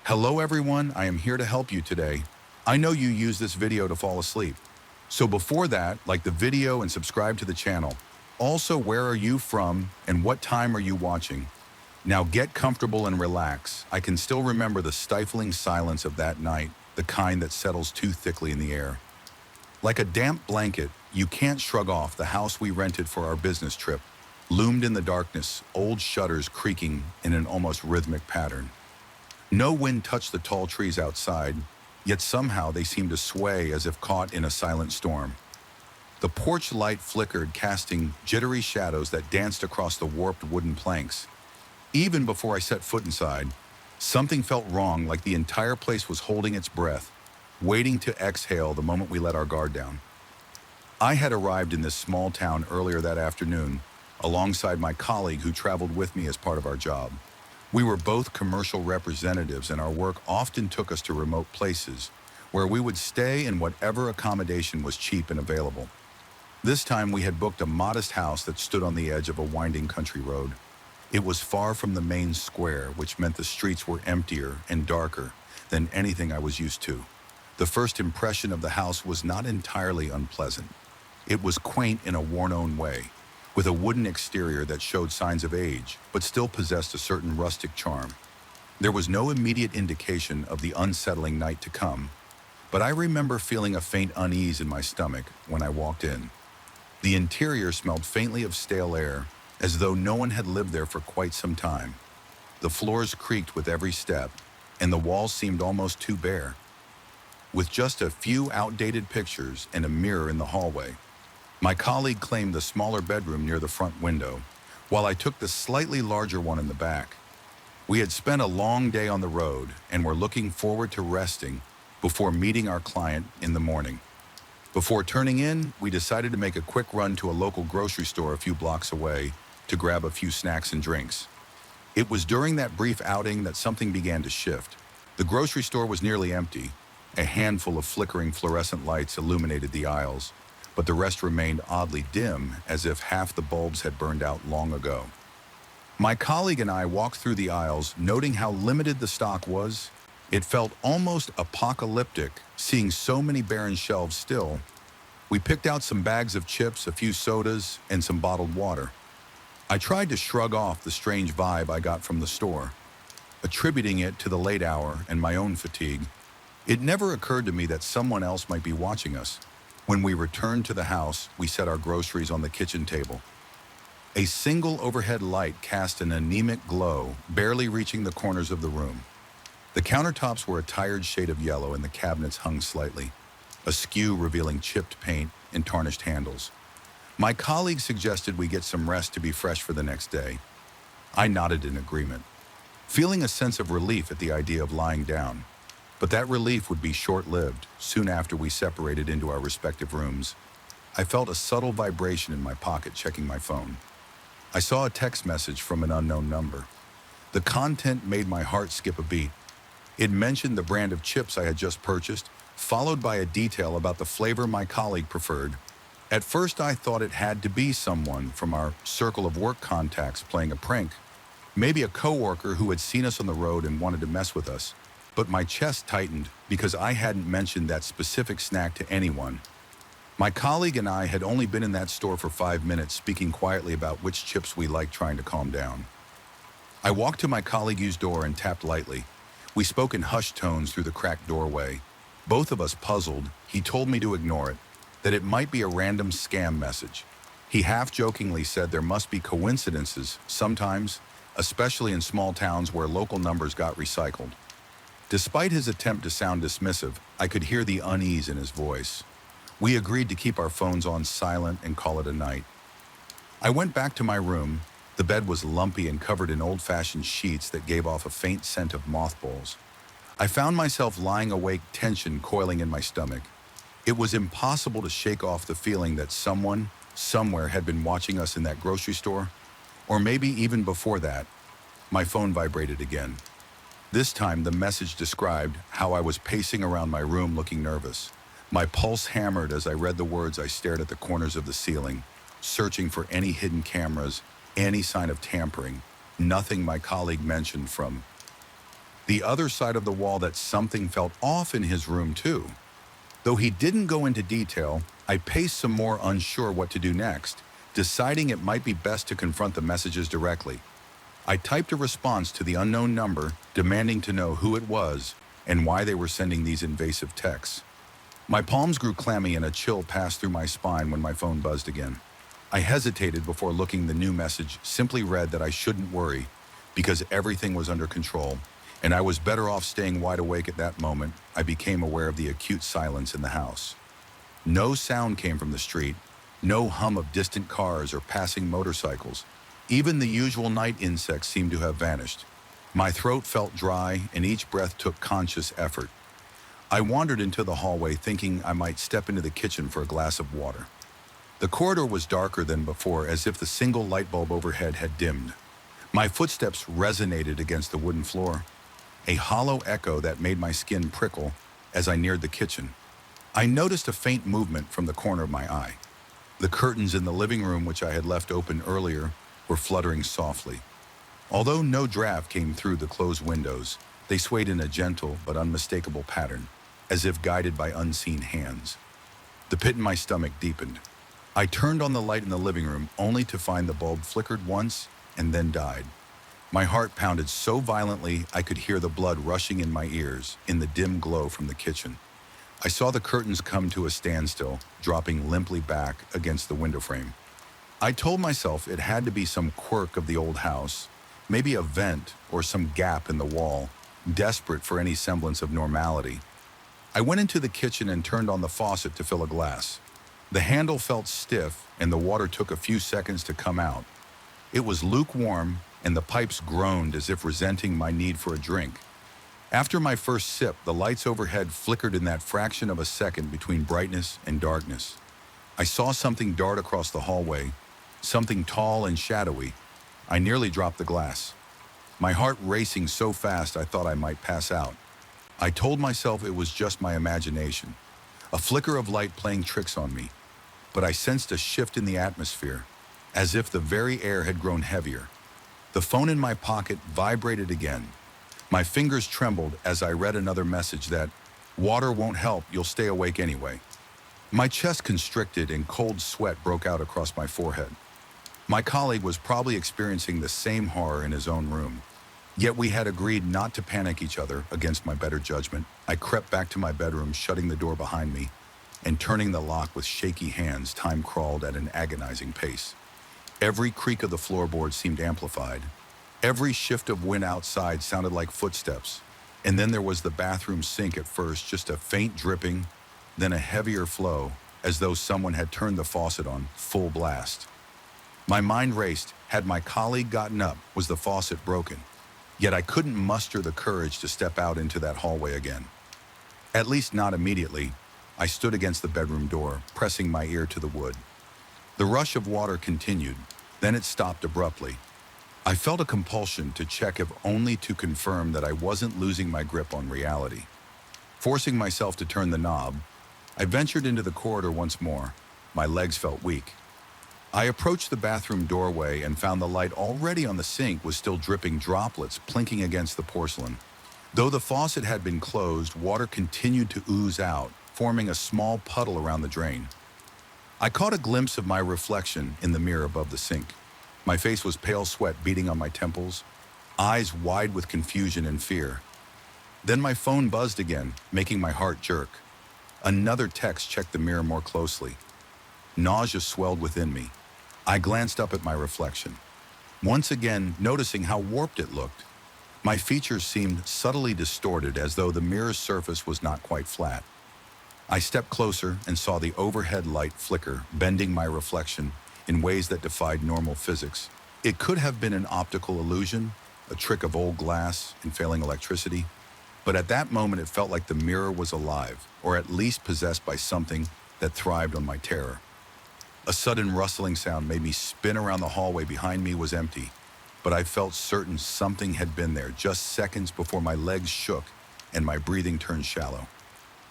Hello everyone, I am here to help you today. I know you use this video to fall asleep. So before that, like the video and subscribe to the channel. Also, where are you from and what time are you watching? Now get comfortable and relax. I can still remember the stifling silence of that night, the kind that settles too thickly in the air. Like a damp blanket, you can't shrug off the house we rented for our business trip. Loomed in the darkness, old shutters creaking in an almost rhythmic pattern. No wind touched the tall trees outside, yet somehow they seemed to sway as if caught in a silent storm. The porch light flickered, casting jittery shadows that danced across the warped wooden planks. Even before I set foot inside, something felt wrong, like the entire place was holding its breath, waiting to exhale the moment we let our guard down. I had arrived in this small town earlier that afternoon, alongside my colleague who traveled with me as part of our job. We were both commercial representatives, and our work often took us to remote places where we would stay in whatever accommodation was cheap and available. This time we had booked a modest house that stood on the edge of a winding country road. It was far from the main square, which meant the streets were emptier and darker than anything I was used to. The first impression of the house was not entirely unpleasant. It was quaint in a worn-out way, with a wooden exterior that showed signs of age, but still possessed a certain rustic charm. There was no immediate indication of the unsettling night to come, but I remember feeling a faint unease in my stomach when I walked in. The interior smelled faintly of stale air, as though no one had lived there for quite some time. The floors creaked with every step, and the walls seemed almost too bare. With just a few outdated pictures and a mirror in the hallway, my colleague claimed the smaller bedroom near the front window, while I took the slightly larger one in the back. We had spent a long day on the road and were looking forward to resting before meeting our client in the morning. Before turning in, we decided to make a quick run to a local grocery store a few blocks away to grab a few snacks and drinks. It was during that brief outing that something began to shift. The grocery store was nearly empty. A handful of flickering fluorescent lights illuminated the aisles, but the rest remained oddly dim, as if half the bulbs had burned out long ago. My colleague and I walked through the aisles, noting how limited the stock was. It felt almost apocalyptic, seeing so many barren shelves still. We picked out some bags of chips, a few sodas, and some bottled water. I tried to shrug off the strange vibe I got from the store, attributing it to the late hour and my own fatigue. It never occurred to me that someone else might be watching us. When we returned to the house, we set our groceries on the kitchen table. A single overhead light cast an anemic glow, barely reaching the corners of the room. The countertops were a tired shade of yellow and the cabinets hung slightly, askew, revealing chipped paint and tarnished handles. My colleague suggested we get some rest to be fresh for the next day. I nodded in agreement, feeling a sense of relief at the idea of lying down. But that relief would be short-lived. Soon after we separated into our respective rooms, I felt a subtle vibration in my pocket, checking my phone. I saw a text message from an unknown number. The content made my heart skip a beat. It mentioned the brand of chips I had just purchased, followed by a detail about the flavor my colleague preferred. At first, I thought it had to be someone from our circle of work contacts playing a prank, maybe a coworker who had seen us on the road and wanted to mess with us. But my chest tightened because I hadn't mentioned that specific snack to anyone. My colleague and I had only been in that store for 5 minutes, speaking quietly about which chips we liked, trying to calm down. I walked to my colleague's door and tapped lightly. We spoke in hushed tones through the cracked doorway. Both of us puzzled. He told me to ignore it, that it might be a random scam message. He half-jokingly said there must be coincidences sometimes, especially in small towns where local numbers got recycled. Despite his attempt to sound dismissive, I could hear the unease in his voice. We agreed to keep our phones on silent and call it a night. I went back to my room. The bed was lumpy and covered in old-fashioned sheets that gave off a faint scent of mothballs. I found myself lying awake, tension coiling in my stomach. It was impossible to shake off the feeling that someone, somewhere had been watching us in that grocery store. Or maybe even before that. My phone vibrated again. This time, the message described how I was pacing around my room looking nervous. My pulse hammered as I read the words. I stared at the corners of the ceiling, searching for any hidden cameras, any sign of tampering. Nothing my colleague mentioned from The other side of the wall that something felt off in his room too. Though he didn't go into detail, I paced some more, unsure what to do next, deciding it might be best to confront the messages directly. I typed a response to the unknown number, demanding to know who it was and why they were sending these invasive texts. My palms grew clammy and a chill passed through my spine when my phone buzzed again. I hesitated before looking. The new message simply read that I shouldn't worry because everything was under control, and I was better off staying wide awake. At that moment, I became aware of the acute silence in the house. No sound came from the street, no hum of distant cars or passing motorcycles. Even the usual night insects seemed to have vanished. My throat felt dry, and each breath took conscious effort. I wandered into the hallway thinking I might step into the kitchen for a glass of water. The corridor was darker than before, as if the single light bulb overhead had dimmed. My footsteps resonated against the wooden floor, a hollow echo that made my skin prickle as I neared the kitchen. I noticed a faint movement from the corner of my eye. The curtains in the living room, which I had left open earlier, were fluttering softly. Although no draft came through the closed windows, they swayed in a gentle but unmistakable pattern, as if guided by unseen hands. The pit in my stomach deepened. I turned on the light in the living room only to find the bulb flickered once and then died. My heart pounded so violently I could hear the blood rushing in my ears in the dim glow from the kitchen. I saw the curtains come to a standstill, dropping limply back against the window frame. I told myself it had to be some quirk of the old house, maybe a vent or some gap in the wall, desperate for any semblance of normality. I went into the kitchen and turned on the faucet to fill a glass. The handle felt stiff, and the water took a few seconds to come out. It was lukewarm, and the pipes groaned as if resenting my need for a drink. After my first sip, the lights overhead flickered in that fraction of a second between brightness and darkness. I saw something dart across the hallway, something tall and shadowy. I nearly dropped the glass, my heart racing so fast I thought I might pass out. I told myself it was just my imagination, a flicker of light playing tricks on me. But I sensed a shift in the atmosphere, as if the very air had grown heavier. The phone in my pocket vibrated again. My fingers trembled as I read another message that, "Water won't help, you'll stay awake anyway." My chest constricted and cold sweat broke out across my forehead. My colleague was probably experiencing the same horror in his own room. Yet we had agreed not to panic each other. Against my better judgment, I crept back to my bedroom, shutting the door behind me and turning the lock with shaky hands. Time crawled at an agonizing pace. Every creak of the floorboard seemed amplified. Every shift of wind outside sounded like footsteps. And then there was the bathroom sink. At first, just a faint dripping, then a heavier flow, as though someone had turned the faucet on full blast. My mind raced. Had my colleague gotten up? Was the faucet broken? Yet I couldn't muster the courage to step out into that hallway again. At least not immediately. I stood against the bedroom door, pressing my ear to the wood. The rush of water continued, then it stopped abruptly. I felt a compulsion to check, if only to confirm that I wasn't losing my grip on reality. Forcing myself to turn the knob, I ventured into the corridor once more. My legs felt weak. I approached the bathroom doorway and found the light already on the sink was still dripping droplets plinking against the porcelain. Though the faucet had been closed, water continued to ooze out, forming a small puddle around the drain. I caught a glimpse of my reflection in the mirror above the sink. My face was pale sweat beading on my temples, eyes wide with confusion and fear. Then my phone buzzed again, making my heart jerk. Another text checked the mirror more closely. Nausea swelled within me. I glanced up at my reflection, once again noticing how warped it looked. My features seemed subtly distorted, as though the mirror's surface was not quite flat. I stepped closer and saw the overhead light flicker, bending my reflection in ways that defied normal physics. It could have been an optical illusion, a trick of old glass and failing electricity, but at that moment it felt like the mirror was alive, or at least possessed by something that thrived on my terror. A sudden rustling sound made me spin around. The hallway behind me was empty, but I felt certain something had been there just seconds before my legs shook and my breathing turned shallow.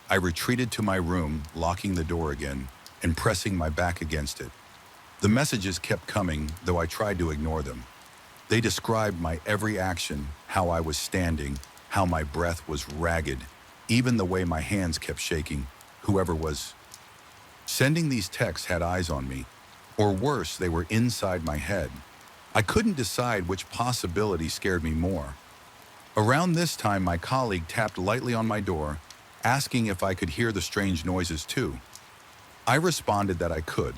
I retreated to my room, locking the door again and pressing my back against it. The messages kept coming, though I tried to ignore them. They described my every action, how I was standing, how my breath was ragged, even the way my hands kept shaking. Whoever was sending these texts had eyes on me, or worse, they were inside my head. I couldn't decide which possibility scared me more. Around this time, my colleague tapped lightly on my door, asking if I could hear the strange noises too. I responded that I could,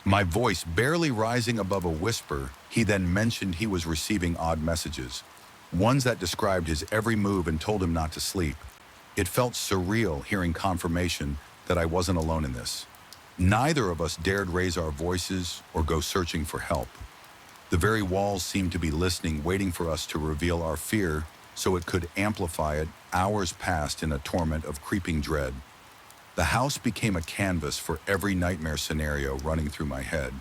my voice barely rising above a whisper. He then mentioned he was receiving odd messages, ones that described his every move and told him not to sleep. It felt surreal hearing confirmation that I wasn't alone in this. Neither of us dared raise our voices or go searching for help. The very walls seemed to be listening, waiting for us to reveal our fear so it could amplify it. Hours passed in a torment of creeping dread. The house became a canvas for every nightmare scenario running through my head.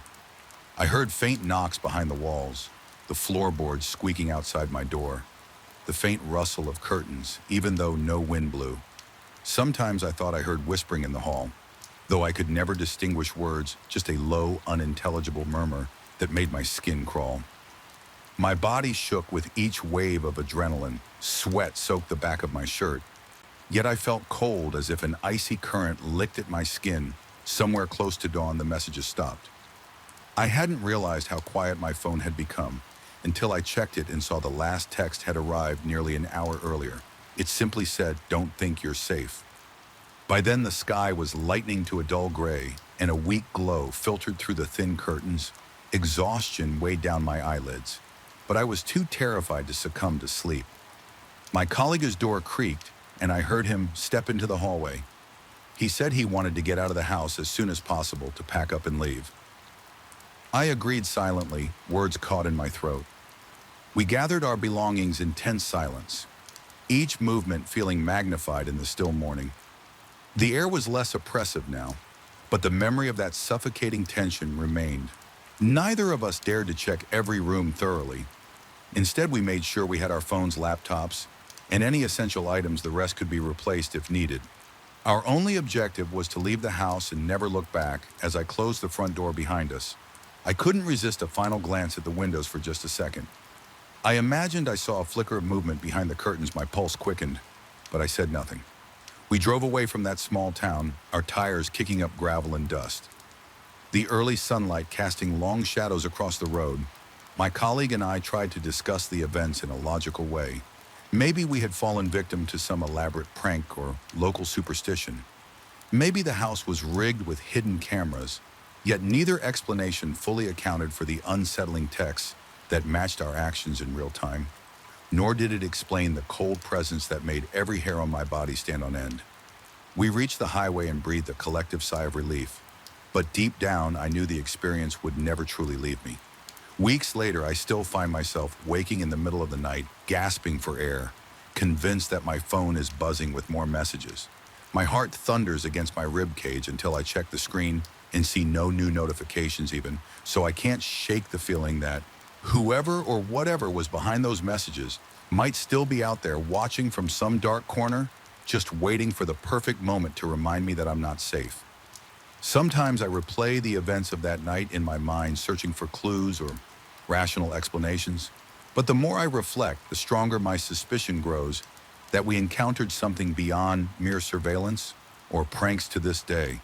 I heard faint knocks behind the walls, the floorboards squeaking outside my door, the faint rustle of curtains, even though no wind blew. Sometimes I thought I heard whispering in the hall, though I could never distinguish words, just a low, unintelligible murmur that made my skin crawl. My body shook with each wave of adrenaline. Sweat soaked the back of my shirt. Yet I felt cold, as if an icy current licked at my skin. Somewhere close to dawn, the messages stopped. I hadn't realized how quiet my phone had become until I checked it and saw the last text had arrived nearly an hour earlier. It simply said, "Don't think you're safe." By then, the sky was lightening to a dull gray, and a weak glow filtered through the thin curtains. Exhaustion weighed down my eyelids, but I was too terrified to succumb to sleep. My colleague's door creaked, and I heard him step into the hallway. He said he wanted to get out of the house as soon as possible to pack up and leave. I agreed silently, words caught in my throat. We gathered our belongings in tense silence, each movement feeling magnified in the still morning. The air was less oppressive now, but the memory of that suffocating tension remained. Neither of us dared to check every room thoroughly. Instead, we made sure we had our phones, laptops, and any essential items. The rest could be replaced if needed. Our only objective was to leave the house and never look back. As I closed the front door behind us, I couldn't resist a final glance at the windows for just a second. I imagined I saw a flicker of movement behind the curtains. My pulse quickened, but I said nothing. We drove away from that small town, our tires kicking up gravel and dust. The early sunlight casting long shadows across the road. My colleague and I tried to discuss the events in a logical way. Maybe we had fallen victim to some elaborate prank or local superstition. Maybe the house was rigged with hidden cameras, yet neither explanation fully accounted for the unsettling texts that matched our actions in real time, nor did it explain the cold presence that made every hair on my body stand on end. We reached the highway and breathed a collective sigh of relief, but deep down I knew the experience would never truly leave me. Weeks later, I still find myself waking in the middle of the night, gasping for air, convinced that my phone is buzzing with more messages. My heart thunders against my rib cage until I check the screen and see no new notifications even, so I can't shake the feeling that whoever or whatever was behind those messages might still be out there watching from some dark corner, just waiting for the perfect moment to remind me that I'm not safe. Sometimes I replay the events of that night in my mind, searching for clues or rational explanations. But the more I reflect, the stronger my suspicion grows that we encountered something beyond mere surveillance or pranks. To this day,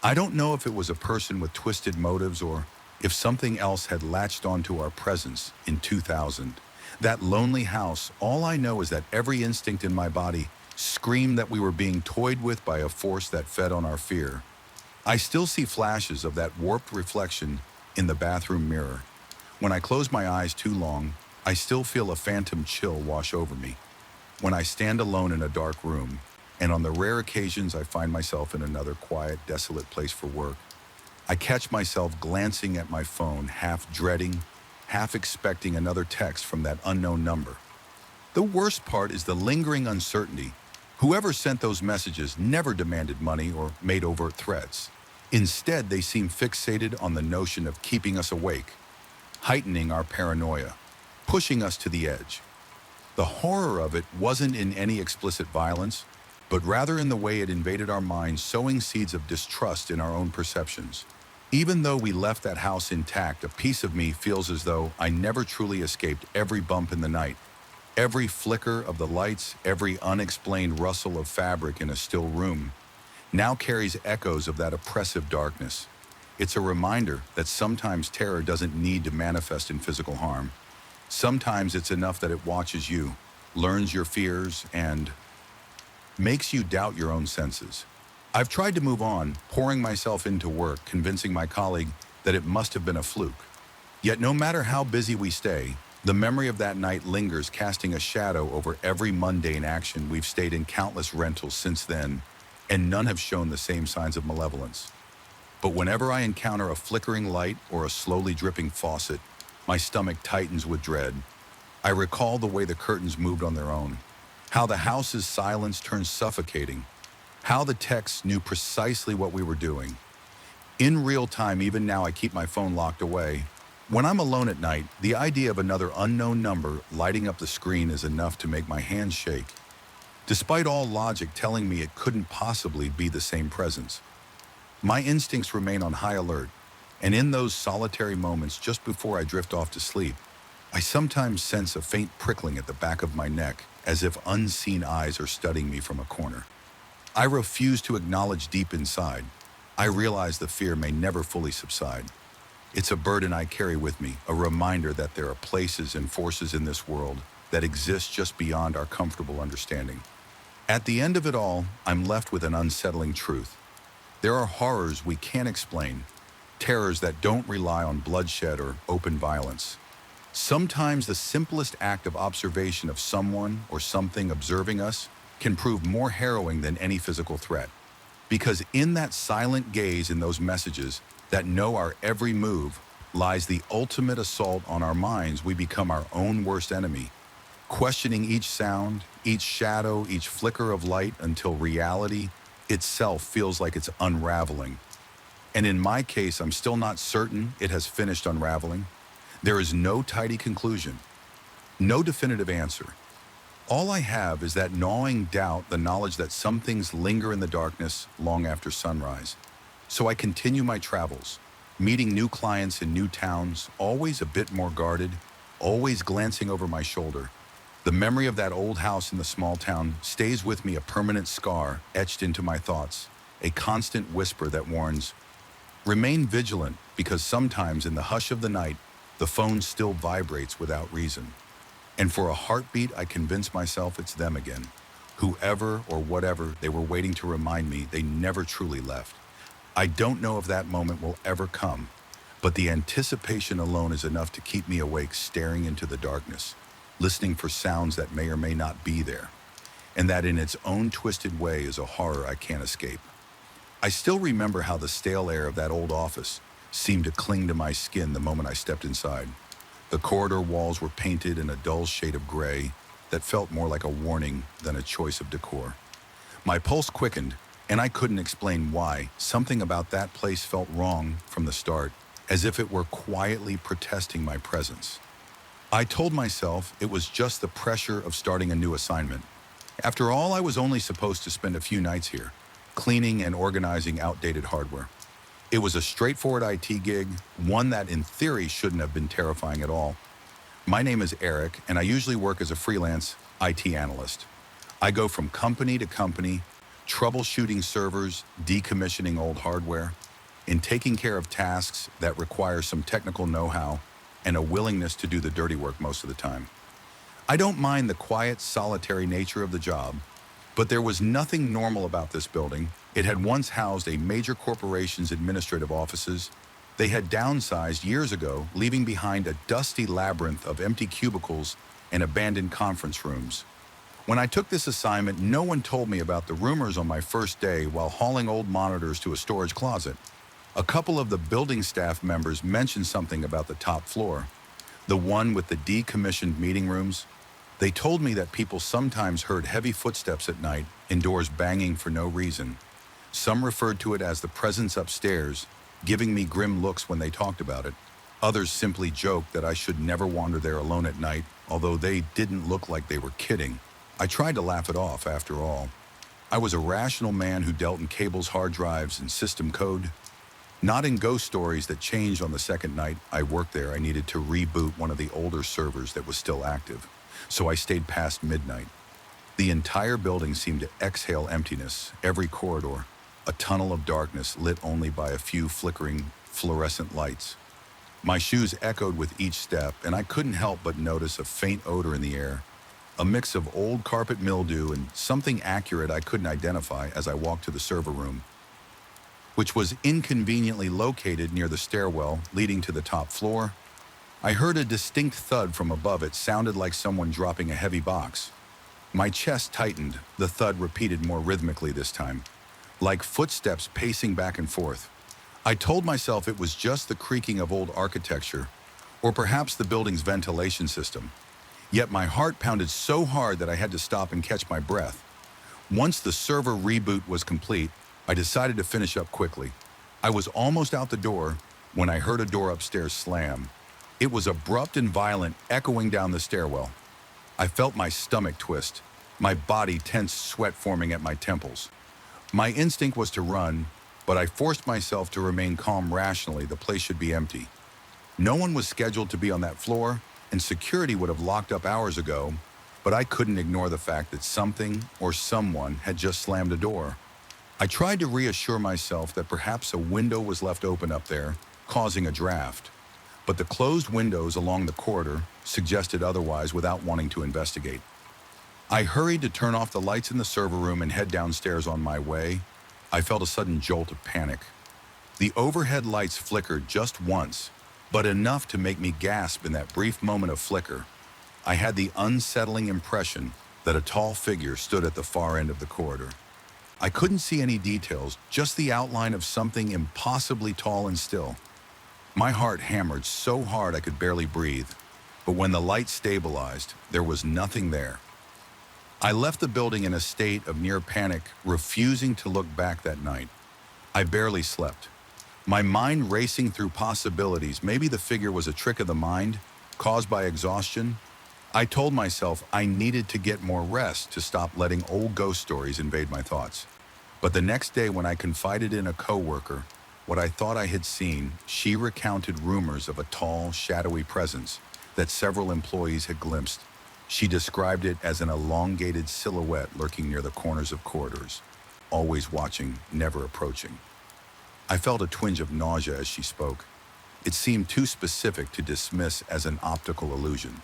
I don't know if it was a person with twisted motives or if something else had latched onto our presence in 2000. That lonely house, all I know is that every instinct in my body screamed that we were being toyed with by a force that fed on our fear. I still see flashes of that warped reflection in the bathroom mirror. When I close my eyes too long, I still feel a phantom chill wash over me. When I stand alone in a dark room, and on the rare occasions I find myself in another quiet, desolate place for work, I catch myself glancing at my phone, half dreading, half expecting another text from that unknown number. The worst part is the lingering uncertainty. Whoever sent those messages never demanded money or made overt threats. Instead, they seem fixated on the notion of keeping us awake, heightening our paranoia, pushing us to the edge. The horror of it wasn't in any explicit violence, but rather in the way it invaded our minds, sowing seeds of distrust in our own perceptions. Even though we left that house intact, a piece of me feels as though I never truly escaped every bump in the night. Every flicker of the lights, every unexplained rustle of fabric in a still room, now carries echoes of that oppressive darkness. It's a reminder that sometimes terror doesn't need to manifest in physical harm. Sometimes it's enough that it watches you, learns your fears, and makes you doubt your own senses. I've tried to move on, pouring myself into work, convincing my colleague that it must have been a fluke. Yet no matter how busy we stay, the memory of that night lingers, casting a shadow over every mundane action. We've stayed in countless rentals since then, and none have shown the same signs of malevolence. But whenever I encounter a flickering light or a slowly dripping faucet, my stomach tightens with dread. I recall the way the curtains moved on their own, how the house's silence turned suffocating, how the techs knew precisely what we were doing. In real time, even now, I keep my phone locked away. When I'm alone at night, the idea of another unknown number lighting up the screen is enough to make my hands shake, despite all logic telling me it couldn't possibly be the same presence. My instincts remain on high alert, and in those solitary moments just before I drift off to sleep, I sometimes sense a faint prickling at the back of my neck, as if unseen eyes are studying me from a corner. I refuse to acknowledge deep inside. I realize the fear may never fully subside. It's a burden I carry with me, a reminder that there are places and forces in this world that exist just beyond our comfortable understanding. At the end of it all, I'm left with an unsettling truth. There are horrors we can't explain, terrors that don't rely on bloodshed or open violence. Sometimes the simplest act of observation of someone or something observing us can prove more harrowing than any physical threat. Because in that silent gaze, in those messages that know our every move, lies the ultimate assault on our minds. We become our own worst enemy, questioning each sound, each shadow, each flicker of light until reality itself feels like it's unraveling. And in my case, I'm still not certain it has finished unraveling. There is no tidy conclusion, no definitive answer. All I have is that gnawing doubt, the knowledge that some things linger in the darkness long after sunrise. So I continue my travels, meeting new clients in new towns, always a bit more guarded, always glancing over my shoulder. The memory of that old house in the small town stays with me, a permanent scar etched into my thoughts, a constant whisper that warns, remain vigilant, because sometimes in the hush of the night, the phone still vibrates without reason. And for a heartbeat, I convince myself it's them again. Whoever or whatever they were waiting to remind me they never truly left. I don't know if that moment will ever come, but the anticipation alone is enough to keep me awake, staring into the darkness, listening for sounds that may or may not be there, and that in its own twisted way is a horror I can't escape. I still remember how the stale air of that old office seemed to cling to my skin the moment I stepped inside. The corridor walls were painted in a dull shade of gray that felt more like a warning than a choice of decor. My pulse quickened, and I couldn't explain why. Something about that place felt wrong from the start, as if it were quietly protesting my presence. I told myself it was just the pressure of starting a new assignment. After all, I was only supposed to spend a few nights here, cleaning and organizing outdated hardware. It was a straightforward IT gig, one that in theory shouldn't have been terrifying at all. My name is Eric, and I usually work as a freelance IT analyst. I go from company to company, troubleshooting servers, decommissioning old hardware, and taking care of tasks that require some technical know-how and a willingness to do the dirty work most of the time. I don't mind the quiet, solitary nature of the job, but there was nothing normal about this building. It had once housed a major corporation's administrative offices. They had downsized years ago, leaving behind a dusty labyrinth of empty cubicles and abandoned conference rooms. When I took this assignment, no one told me about the rumors on my first day while hauling old monitors to a storage closet. A couple of the building staff members mentioned something about the top floor, the one with the decommissioned meeting rooms. They told me that people sometimes heard heavy footsteps at night and doors banging for no reason. Some referred to it as the presence upstairs, giving me grim looks when they talked about it. Others simply joked that I should never wander there alone at night, although they didn't look like they were kidding. I tried to laugh it off, after all. I was a rational man who dealt in cables, hard drives, and system code. Not in ghost stories that changed on the second night I worked there. I needed to reboot one of the older servers that was still active. so I stayed past midnight. The entire building seemed to exhale emptiness, every corridor, a tunnel of darkness lit only by a few flickering, fluorescent lights. My shoes echoed with each step, and I couldn't help but notice a faint odor in the air, a mix of old carpet mildew and something accurate I couldn't identify as I walked to the server room, which was inconveniently located near the stairwell leading to the top floor. I heard a distinct thud from above. It sounded like someone dropping a heavy box. My chest tightened, the thud repeated more rhythmically this time, like footsteps pacing back and forth. I told myself it was just the creaking of old architecture, or perhaps the building's ventilation system. Yet my heart pounded so hard that I had to stop and catch my breath. Once the server reboot was complete, I decided to finish up quickly. I was almost out the door when I heard a door upstairs slam. It was abrupt and violent, echoing down the stairwell. I felt my stomach twist, my body tense, sweat forming at my temples. My instinct was to run, but I forced myself to remain calm rationally. The place should be empty. No one was scheduled to be on that floor, and security would have locked up hours ago, but I couldn't ignore the fact that something or someone had just slammed a door. I tried to reassure myself that perhaps a window was left open up there, causing a draft, but the closed windows along the corridor suggested otherwise without wanting to investigate. I hurried to turn off the lights in the server room and head downstairs. On my way, I felt a sudden jolt of panic. The overhead lights flickered just once, but enough to make me gasp. In that brief moment of flicker, I had the unsettling impression that a tall figure stood at the far end of the corridor. I couldn't see any details, just the outline of something impossibly tall and still. My heart hammered so hard I could barely breathe, but when the light stabilized, there was nothing there. I left the building in a state of near panic, refusing to look back that night. I barely slept, my mind racing through possibilities. Maybe the figure was a trick of the mind, caused by exhaustion. I told myself I needed to get more rest to stop letting old ghost stories invade my thoughts. But the next day, when I confided in a coworker what I thought I had seen, she recounted rumors of a tall, shadowy presence that several employees had glimpsed. She described it as an elongated silhouette lurking near the corners of corridors, always watching, never approaching. I felt a twinge of nausea as she spoke. It seemed too specific to dismiss as an optical illusion.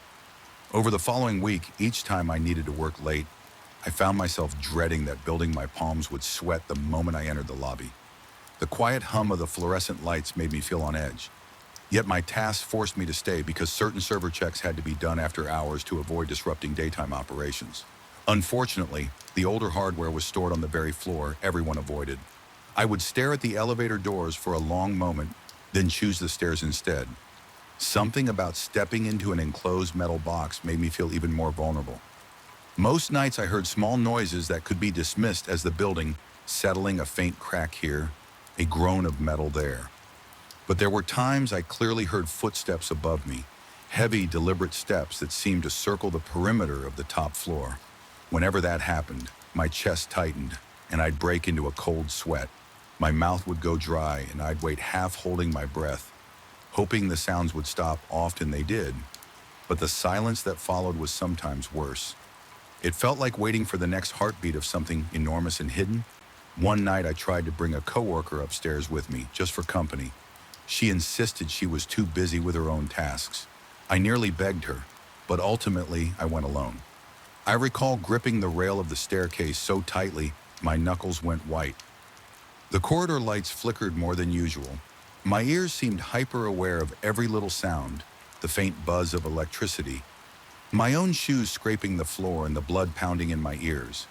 Over the following week, each time I needed to work late, I found myself dreading that building. My palms would sweat the moment I entered the lobby. The quiet hum of the fluorescent lights made me feel on edge. Yet my tasks forced me to stay because certain server checks had to be done after hours to avoid disrupting daytime operations. Unfortunately, the older hardware was stored on the very floor everyone avoided. I would stare at the elevator doors for a long moment, then choose the stairs instead. Something about stepping into an enclosed metal box made me feel even more vulnerable. Most nights I heard small noises that could be dismissed as the building settling, a faint crack here, a groan of metal there. But there were times I clearly heard footsteps above me, heavy, deliberate steps that seemed to circle the perimeter of the top floor. Whenever that happened, my chest tightened, and I'd break into a cold sweat. My mouth would go dry, and I'd wait, half holding my breath, hoping the sounds would stop. Often they did, but the silence that followed was sometimes worse. It felt like waiting for the next heartbeat of something enormous and hidden. One night I tried to bring a coworker upstairs with me, just for company. She insisted she was too busy with her own tasks. I nearly begged her, but ultimately I went alone. I recall gripping the rail of the staircase so tightly my knuckles went white. The corridor lights flickered more than usual. My ears seemed hyper-aware of every little sound, the faint buzz of electricity, my own shoes scraping the floor and the blood pounding in my ears.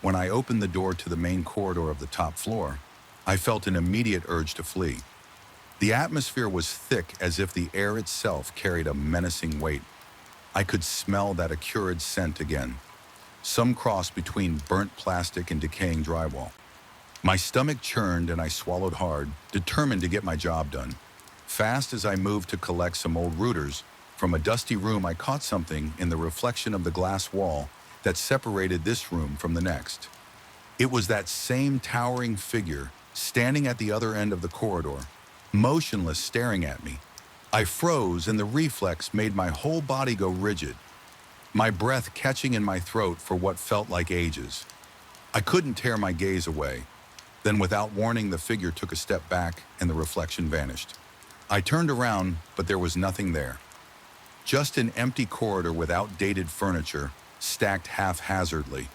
When I opened the door to the main corridor of the top floor, I felt an immediate urge to flee. The atmosphere was thick, as if the air itself carried a menacing weight. I could smell that acrid scent again, some cross between burnt plastic and decaying drywall. My stomach churned and I swallowed hard, determined to get my job done. Fast as I moved to collect some old routers, from a dusty room I caught something in the reflection of the glass wall that separated this room from the next. It was that same towering figure standing at the other end of the corridor, motionless, staring at me. I froze, and the reflex made my whole body go rigid. my breath catching in my throat for what felt like ages. I couldn't tear my gaze away. Then, without warning, the figure took a step back and the reflection vanished. I turned around, but there was nothing there. Just an empty corridor with outdated furniture, stacked haphazardly.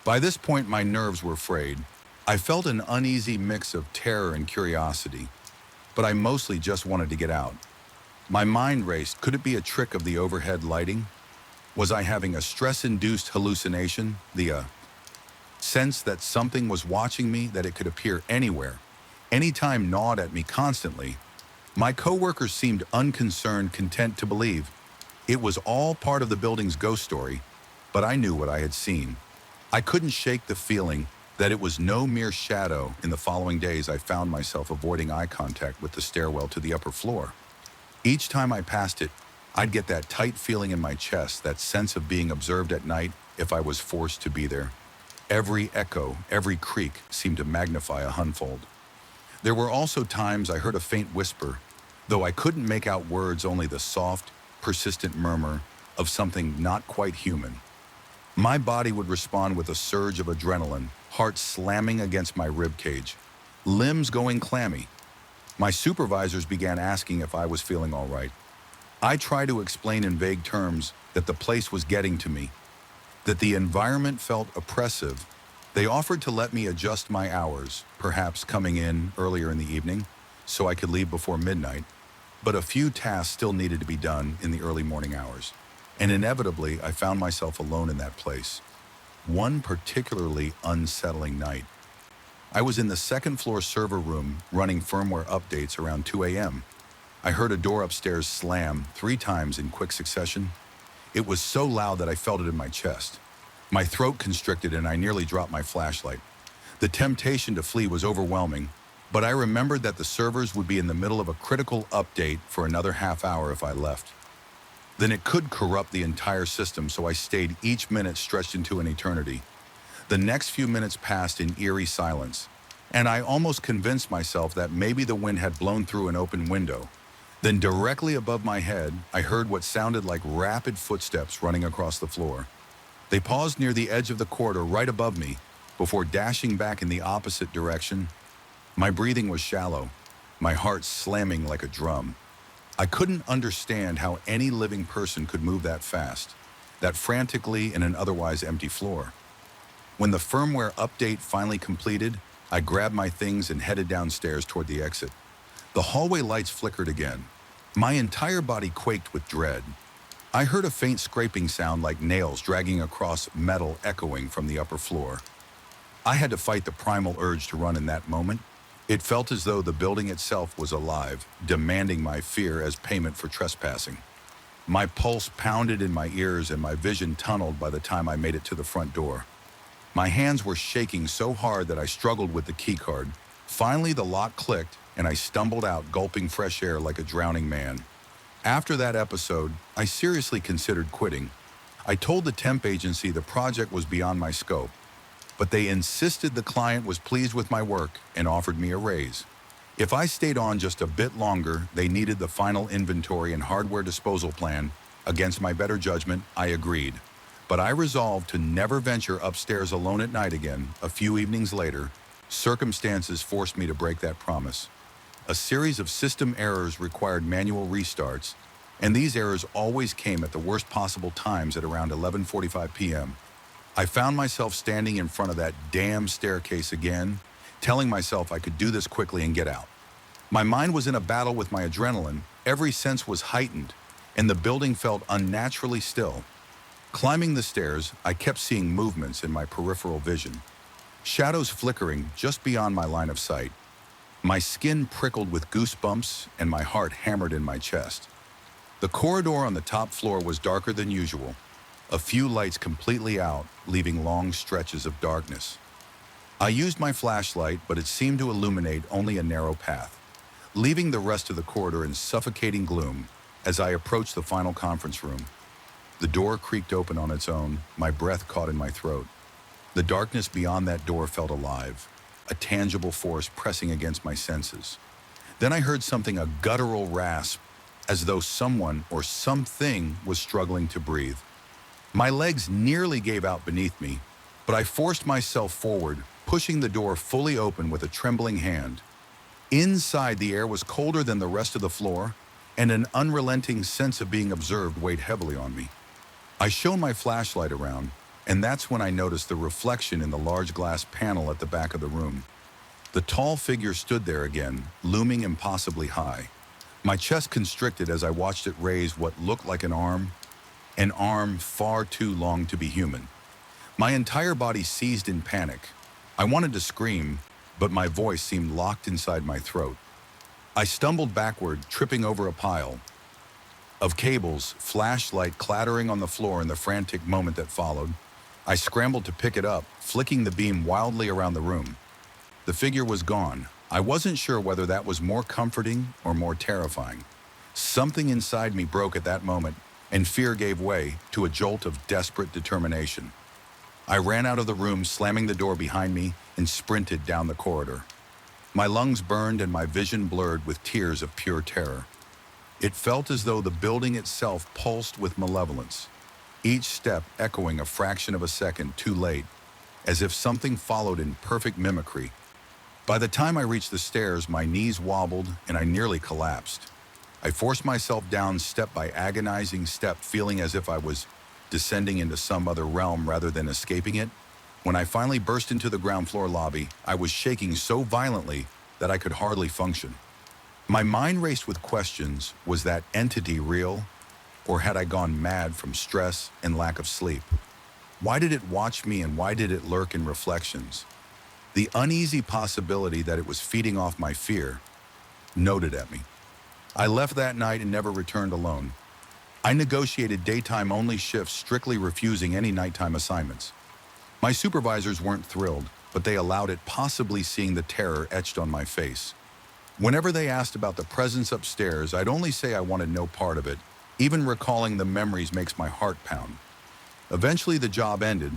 By this point, my nerves were frayed. I felt an uneasy mix of terror and curiosity, but I mostly just wanted to get out. My mind raced. Could it be a trick of the overhead lighting? Was I having a stress-induced hallucination? The sense that something was watching me, that it could appear anywhere, anytime, gnawed at me constantly. My coworkers seemed unconcerned, content to believe it was all part of the building's ghost story, but I knew what I had seen. I couldn't shake the feeling that it was no mere shadow. In the following days, I found myself avoiding eye contact with the stairwell to the upper floor. Each time I passed it, I'd get that tight feeling in my chest, that sense of being observed at night if I was forced to be there. Every echo, every creak seemed to magnify a hundredfold. There were also times I heard a faint whisper, though I couldn't make out words, only the soft, persistent murmur of something not quite human. My body would respond with a surge of adrenaline, heart slamming against my rib cage, limbs going clammy. My supervisors began asking if I was feeling all right. I tried to explain in vague terms that the place was getting to me, that the environment felt oppressive. They offered to let me adjust my hours, perhaps coming in earlier in the evening, so I could leave before midnight. But a few tasks still needed to be done in the early morning hours. And inevitably, I found myself alone in that place. One particularly unsettling night. I was in the second floor server room running firmware updates around 2 a.m. I heard a door upstairs slam 3 times in quick succession. It was so loud that I felt it in my chest. My throat constricted and I nearly dropped my flashlight. The temptation to flee was overwhelming, but I remembered that the servers would be in the middle of a critical update for another half hour if I left. Then it could corrupt the entire system, so I stayed, each minute stretched into an eternity. The next few minutes passed in eerie silence, and I almost convinced myself that maybe the wind had blown through an open window. Then directly above my head, I heard what sounded like rapid footsteps running across the floor. They paused near the edge of the corridor right above me before dashing back in the opposite direction. My breathing was shallow, my heart slamming like a drum. I couldn't understand how any living person could move that fast, that frantically in an otherwise empty floor. When the firmware update finally completed, I grabbed my things and headed downstairs toward the exit. The hallway lights flickered again. My entire body quaked with dread. I heard a faint scraping sound like nails dragging across metal echoing from the upper floor. I had to fight the primal urge to run in that moment. It felt as though the building itself was alive, demanding my fear as payment for trespassing. My pulse pounded in my ears and my vision tunneled by the time I made it to the front door. My hands were shaking so hard that I struggled with the keycard. Finally, the lock clicked, and I stumbled out, gulping fresh air like a drowning man. After that episode, I seriously considered quitting. I told the temp agency the project was beyond my scope, but they insisted the client was pleased with my work and offered me a raise. If I stayed on just a bit longer, they needed the final inventory and hardware disposal plan. Against my better judgment, I agreed. But I resolved to never venture upstairs alone at night again. A few evenings later, circumstances forced me to break that promise. A series of system errors required manual restarts, and these errors always came at the worst possible times at around 11:45 p.m. I found myself standing in front of that damn staircase again, telling myself I could do this quickly and get out. My mind was in a battle with my adrenaline, every sense was heightened, and the building felt unnaturally still. Climbing the stairs, I kept seeing movements in my peripheral vision, shadows flickering just beyond my line of sight. My skin prickled with goosebumps and my heart hammered in my chest. The corridor on the top floor was darker than usual, a few lights completely out, leaving long stretches of darkness. I used my flashlight, but it seemed to illuminate only a narrow path, leaving the rest of the corridor in suffocating gloom. As I approached the final conference room, the door creaked open on its own, my breath caught in my throat. The darkness beyond that door felt alive, a tangible force pressing against my senses. Then I heard something, a guttural rasp, as though someone or something was struggling to breathe. My legs nearly gave out beneath me, but I forced myself forward, pushing the door fully open with a trembling hand. Inside, the air was colder than the rest of the floor, and an unrelenting sense of being observed weighed heavily on me. I shone my flashlight around, and that's when I noticed the reflection in the large glass panel at the back of the room. The tall figure stood there again, looming impossibly high. My chest constricted as I watched it raise what looked like an arm far too long to be human. My entire body seized in panic. I wanted to scream, but my voice seemed locked inside my throat. I stumbled backward, tripping over a pile of cables, flashlight clattering on the floor in the frantic moment that followed. I scrambled to pick it up, flicking the beam wildly around the room. The figure was gone. I wasn't sure whether that was more comforting or more terrifying. Something inside me broke at that moment, and fear gave way to a jolt of desperate determination. I ran out of the room, slamming the door behind me, and sprinted down the corridor. My lungs burned and my vision blurred with tears of pure terror. It felt as though the building itself pulsed with malevolence, each step echoing a fraction of a second too late, as if something followed in perfect mimicry. By the time I reached the stairs, my knees wobbled and I nearly collapsed. I forced myself down step by agonizing step, feeling as if I was descending into some other realm rather than escaping it. When I finally burst into the ground floor lobby, I was shaking so violently that I could hardly function. My mind raced with questions. Was that entity real? Or had I gone mad from stress and lack of sleep? Why did it watch me, and why did it lurk in reflections? The uneasy possibility that it was feeding off my fear noted at me. I left that night and never returned alone. I negotiated daytime-only shifts, strictly refusing any nighttime assignments. My supervisors weren't thrilled, but they allowed it, possibly seeing the terror etched on my face. Whenever they asked about the presence upstairs, I'd only say I wanted no part of it. Even recalling the memories makes my heart pound. Eventually, the job ended.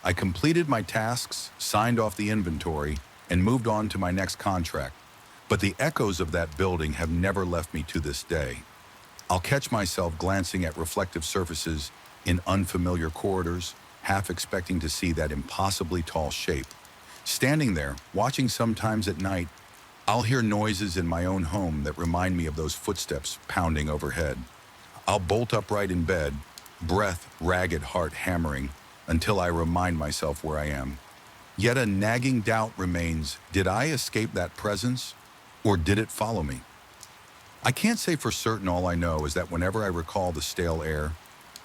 I completed my tasks, signed off the inventory, and moved on to my next contract. But the echoes of that building have never left me to this day. I'll catch myself glancing at reflective surfaces in unfamiliar corridors, half expecting to see that impossibly tall shape. Standing there, watching sometimes at night, I'll hear noises in my own home that remind me of those footsteps pounding overhead. I'll bolt upright in bed, breath, ragged heart hammering, until I remind myself where I am. Yet a nagging doubt remains: did I escape that presence, or did it follow me? I can't say for certain. All I know is that whenever I recall the stale air,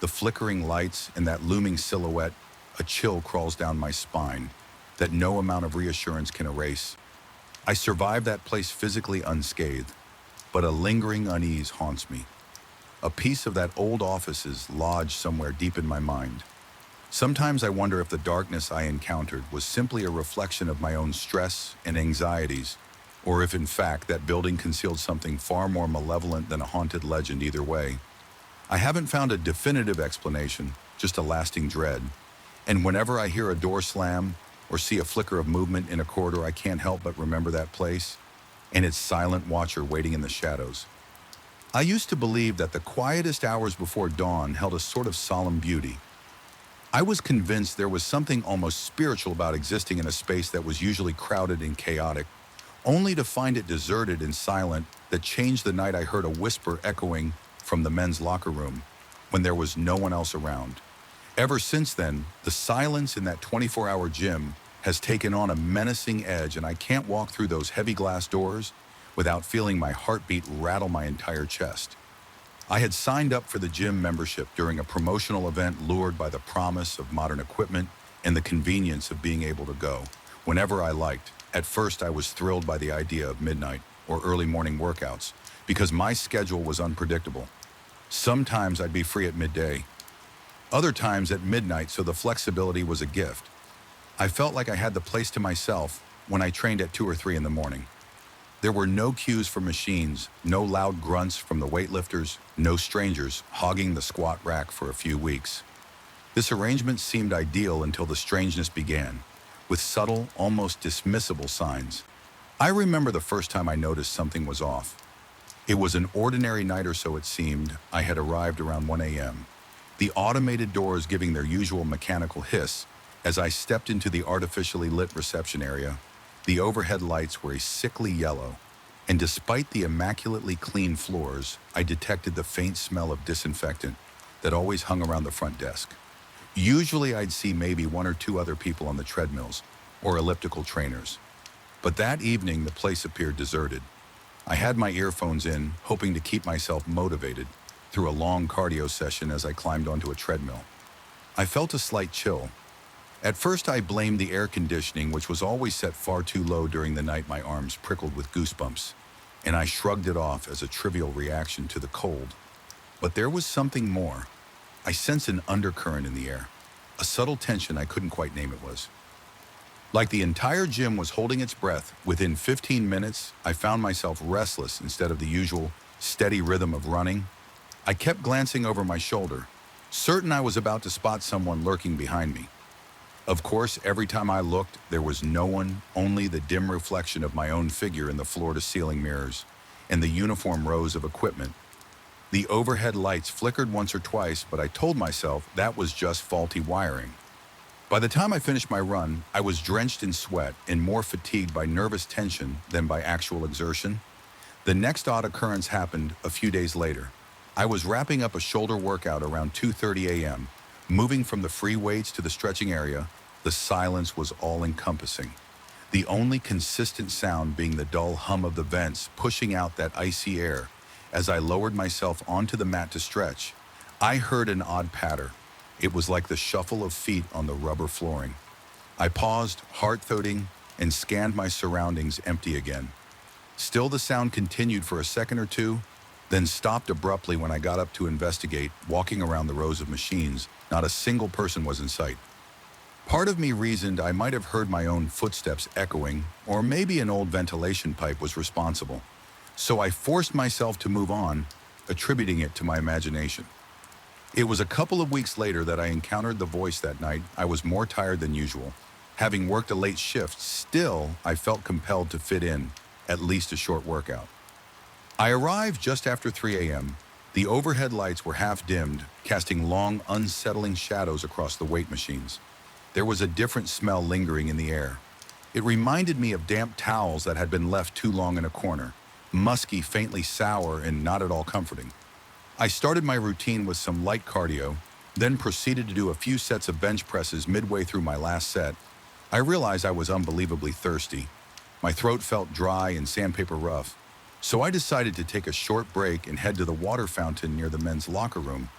the flickering lights, and that looming silhouette, a chill crawls down my spine that no amount of reassurance can erase. I survived that place physically unscathed, but a lingering unease haunts me. A piece of that old office is lodged somewhere deep in my mind. Sometimes I wonder if the darkness I encountered was simply a reflection of my own stress and anxieties, or if in fact that building concealed something far more malevolent than a haunted legend. Either way, I haven't found a definitive explanation, just a lasting dread. And whenever I hear a door slam or see a flicker of movement in a corridor, I can't help but remember that place and its silent watcher waiting in the shadows. I used to believe that the quietest hours before dawn held a sort of solemn beauty. I was convinced there was something almost spiritual about existing in a space that was usually crowded and chaotic, only to find it deserted and silent. That changed the night I heard a whisper echoing from the men's locker room when there was no one else around. Ever since then, the silence in that 24-hour gym has taken on a menacing edge, and I can't walk through those heavy glass doors without feeling my heartbeat rattle my entire chest. I had signed up for the gym membership during a promotional event, lured by the promise of modern equipment and the convenience of being able to go whenever I liked. At first, I was thrilled by the idea of midnight or early morning workouts because my schedule was unpredictable. Sometimes I'd be free at midday, other times at midnight, so the flexibility was a gift. I felt like I had the place to myself when I trained at 2 or 3 in the morning. There were no cues from machines, no loud grunts from the weightlifters, no strangers hogging the squat rack for a few weeks. This arrangement seemed ideal until the strangeness began, with subtle, almost dismissible signs. I remember the first time I noticed something was off. It was an ordinary night, or so it seemed. I had arrived around 1 a.m. the automated doors giving their usual mechanical hiss as I stepped into the artificially lit reception area. The overhead lights were a sickly yellow, and despite the immaculately clean floors, I detected the faint smell of disinfectant that always hung around the front desk. Usually I'd see maybe one or two other people on the treadmills or elliptical trainers, but that evening the place appeared deserted. I had my earphones in, hoping to keep myself motivated through a long cardio session as I climbed onto a treadmill. I felt a slight chill. At first I blamed the air conditioning, which was always set far too low during the night. My arms prickled with goosebumps, and I shrugged it off as a trivial reaction to the cold. But there was something more. I sensed an undercurrent in the air, a subtle tension I couldn't quite name it was. Like the entire gym was holding its breath. Within 15 minutes, I found myself restless instead of the usual steady rhythm of running. I kept glancing over my shoulder, certain I was about to spot someone lurking behind me. Of course, every time I looked, there was no one, only the dim reflection of my own figure in the floor-to-ceiling mirrors and the uniform rows of equipment. The overhead lights flickered once or twice, but I told myself that was just faulty wiring. By the time I finished my run, I was drenched in sweat and more fatigued by nervous tension than by actual exertion. The next odd occurrence happened a few days later. I was wrapping up a shoulder workout around 2:30 a.m., moving from the free weights to the stretching area. The silence was all-encompassing, the only consistent sound being the dull hum of the vents pushing out that icy air. As I lowered myself onto the mat to stretch, I heard an odd patter. It was like the shuffle of feet on the rubber flooring. I paused, heart-thudding, and scanned my surroundings empty again. Still the sound continued for a second or two, then stopped abruptly when I got up to investigate. Walking around the rows of machines, not a single person was in sight. Part of me reasoned I might have heard my own footsteps echoing, or maybe an old ventilation pipe was responsible. So I forced myself to move on, attributing it to my imagination. It was a couple of weeks later that I encountered the voice that night. I was more tired than usual. Having worked a late shift, still I felt compelled to fit in at least a short workout. I arrived just after 3 a.m. The overhead lights were half dimmed, casting long, unsettling shadows across the weight machines. There was a different smell lingering in the air. It reminded me of damp towels that had been left too long in a corner, musky, faintly sour, and not at all comforting. I started my routine with some light cardio, then proceeded to do a few sets of bench presses. Midway through my last set, I realized I was unbelievably thirsty. My throat felt dry and sandpaper rough, so I decided to take a short break and head to the water fountain near the men's locker room.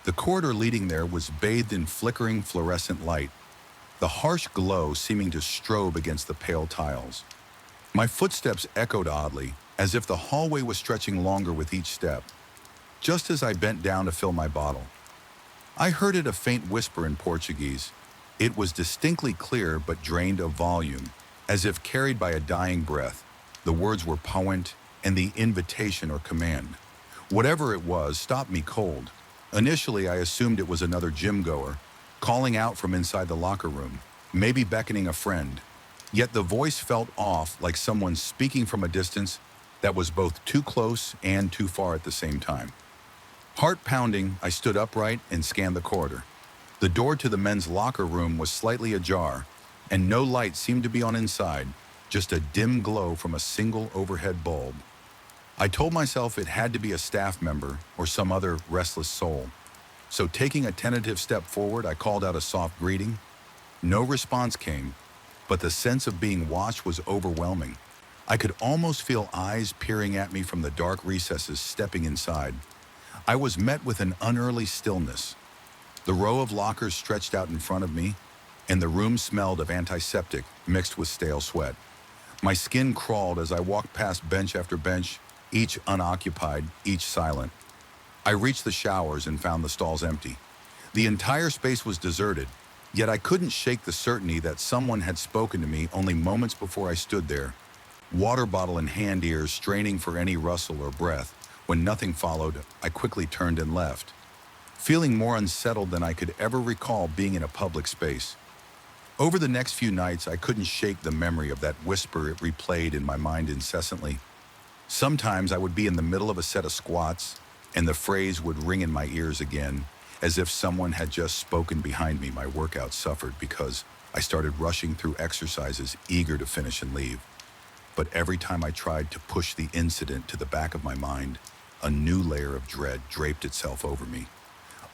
The corridor leading there was bathed in flickering fluorescent light, the harsh glow seeming to strobe against the pale tiles. My footsteps echoed oddly, as if the hallway was stretching longer with each step. Just as I bent down to fill my bottle, I heard it, a faint whisper in Portuguese. It was distinctly clear but drained of volume, as if carried by a dying breath. The words were poent, and the invitation or command, whatever it was, stopped me cold. Initially, I assumed it was another gym goer, calling out from inside the locker room, maybe beckoning a friend. Yet the voice felt off, like someone speaking from a distance that was both too close and too far at the same time. Heart pounding, I stood upright and scanned the corridor. The door to the men's locker room was slightly ajar, and no light seemed to be on inside, just a dim glow from a single overhead bulb. I told myself it had to be a staff member or some other restless soul. So taking a tentative step forward, I called out a soft greeting. No response came, but the sense of being watched was overwhelming. I could almost feel eyes peering at me from the dark recesses. Stepping inside, I was met with an unearthly stillness. The row of lockers stretched out in front of me, and the room smelled of antiseptic mixed with stale sweat. My skin crawled as I walked past bench after bench, each unoccupied, each silent. I reached the showers and found the stalls empty. The entire space was deserted, yet I couldn't shake the certainty that someone had spoken to me only moments before I stood there, water bottle in hand, ears straining for any rustle or breath. When nothing followed, I quickly turned and left, feeling more unsettled than I could ever recall being in a public space. Over the next few nights, I couldn't shake the memory of that whisper. It replayed in my mind incessantly. Sometimes I would be in the middle of a set of squats, and the phrase would ring in my ears again, as if someone had just spoken behind me. My workout suffered because I started rushing through exercises, eager to finish and leave. But every time I tried to push the incident to the back of my mind, a new layer of dread draped itself over me.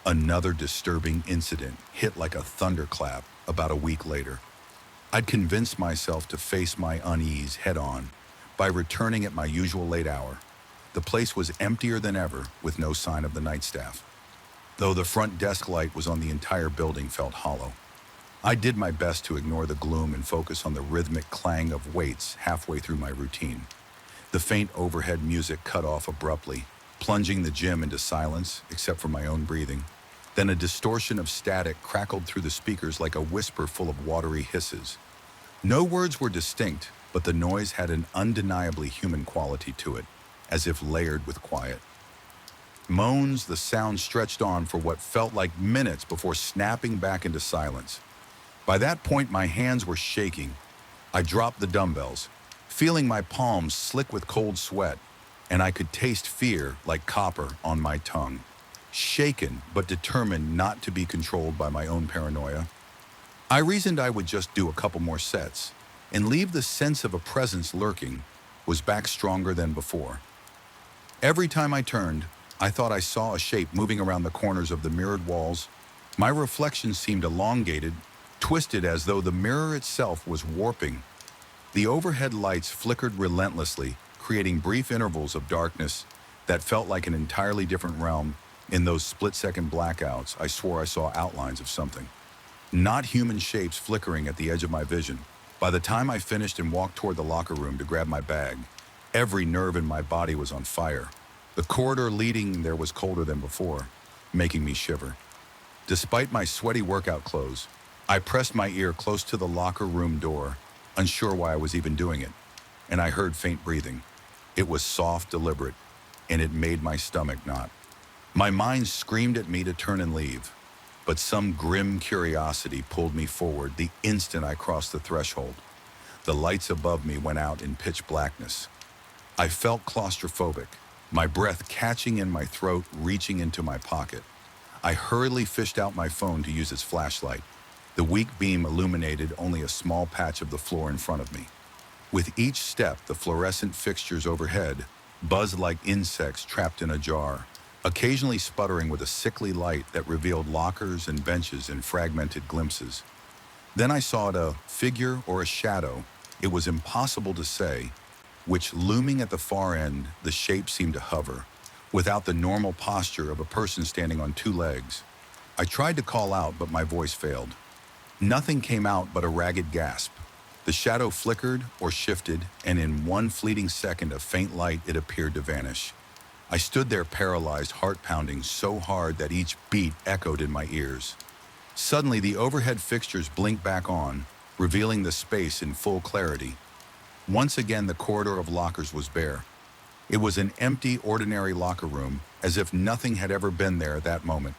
Another disturbing incident hit like a thunderclap about a week later. I'd convinced myself to face my unease head on by returning at my usual late hour. The place was emptier than ever, with no sign of the night staff, though the front desk light was on the entire building felt hollow. I did my best to ignore the gloom and focus on the rhythmic clang of weights halfway through my routine. The faint overhead music cut off abruptly, plunging the gym into silence except for my own breathing. Then a distortion of static crackled through the speakers like a whisper full of watery hisses. No words were distinct, but the noise had an undeniably human quality to it, as if layered with quiet. Moans, the sound stretched on for what felt like minutes before snapping back into silence. By that point, my hands were shaking. I dropped the dumbbells, feeling my palms slick with cold sweat, and I could taste fear like copper on my tongue. Shaken, but determined not to be controlled by my own paranoia, I reasoned I would just do a couple more sets, and leave the sense of a presence lurking was back stronger than before. Every time I turned, I thought I saw a shape moving around the corners of the mirrored walls. My reflection seemed elongated, twisted as though the mirror itself was warping. The overhead lights flickered relentlessly, creating brief intervals of darkness that felt like an entirely different realm. In those split-second blackouts, I swore I saw outlines of something. Not human shapes flickering at the edge of my vision. By the time I finished and walked toward the locker room to grab my bag, every nerve in my body was on fire. The corridor leading there was colder than before, making me shiver. Despite my sweaty workout clothes, I pressed my ear close to the locker room door, unsure why I was even doing it, and I heard faint breathing. It was soft, deliberate, and it made my stomach knot. My mind screamed at me to turn and leave, but some grim curiosity pulled me forward the instant I crossed the threshold. The lights above me went out in pitch blackness. I felt claustrophobic, my breath catching in my throat, reaching into my pocket. I hurriedly fished out my phone to use its flashlight. The weak beam illuminated only a small patch of the floor in front of me. With each step, the fluorescent fixtures overhead buzzed like insects trapped in a jar, occasionally sputtering with a sickly light that revealed lockers and benches in fragmented glimpses. Then I saw a figure or a shadow, it was impossible to say, which looming at the far end, the shape seemed to hover, without the normal posture of a person standing on two legs. I tried to call out, but my voice failed. Nothing came out but a ragged gasp. The shadow flickered or shifted, and in one fleeting second of faint light, it appeared to vanish. I stood there paralyzed, heart pounding so hard that each beat echoed in my ears. Suddenly, the overhead fixtures blinked back on, revealing the space in full clarity. Once again, the corridor of lockers was bare. It was an empty, ordinary locker room, as if nothing had ever been there at that moment.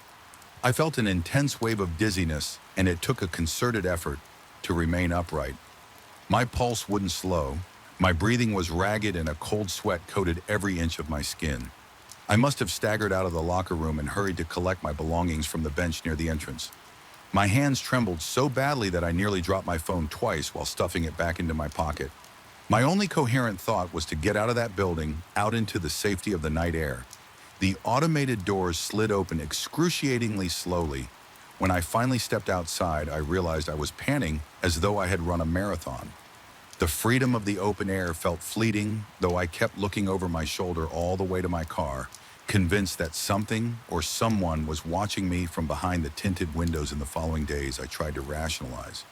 I felt an intense wave of dizziness, and it took a concerted effort to remain upright. My pulse wouldn't slow. My breathing was ragged, and a cold sweat coated every inch of my skin. I must have staggered out of the locker room and hurried to collect my belongings from the bench near the entrance. My hands trembled so badly that I nearly dropped my phone twice while stuffing it back into my pocket. My only coherent thought was to get out of that building, out into the safety of the night air. The automated doors slid open excruciatingly slowly. When I finally stepped outside, I realized I was panting as though I had run a marathon. The freedom of the open air felt fleeting, though I kept looking over my shoulder all the way to my car, convinced that something or someone was watching me from behind the tinted windows. In the following days, I tried to rationalize.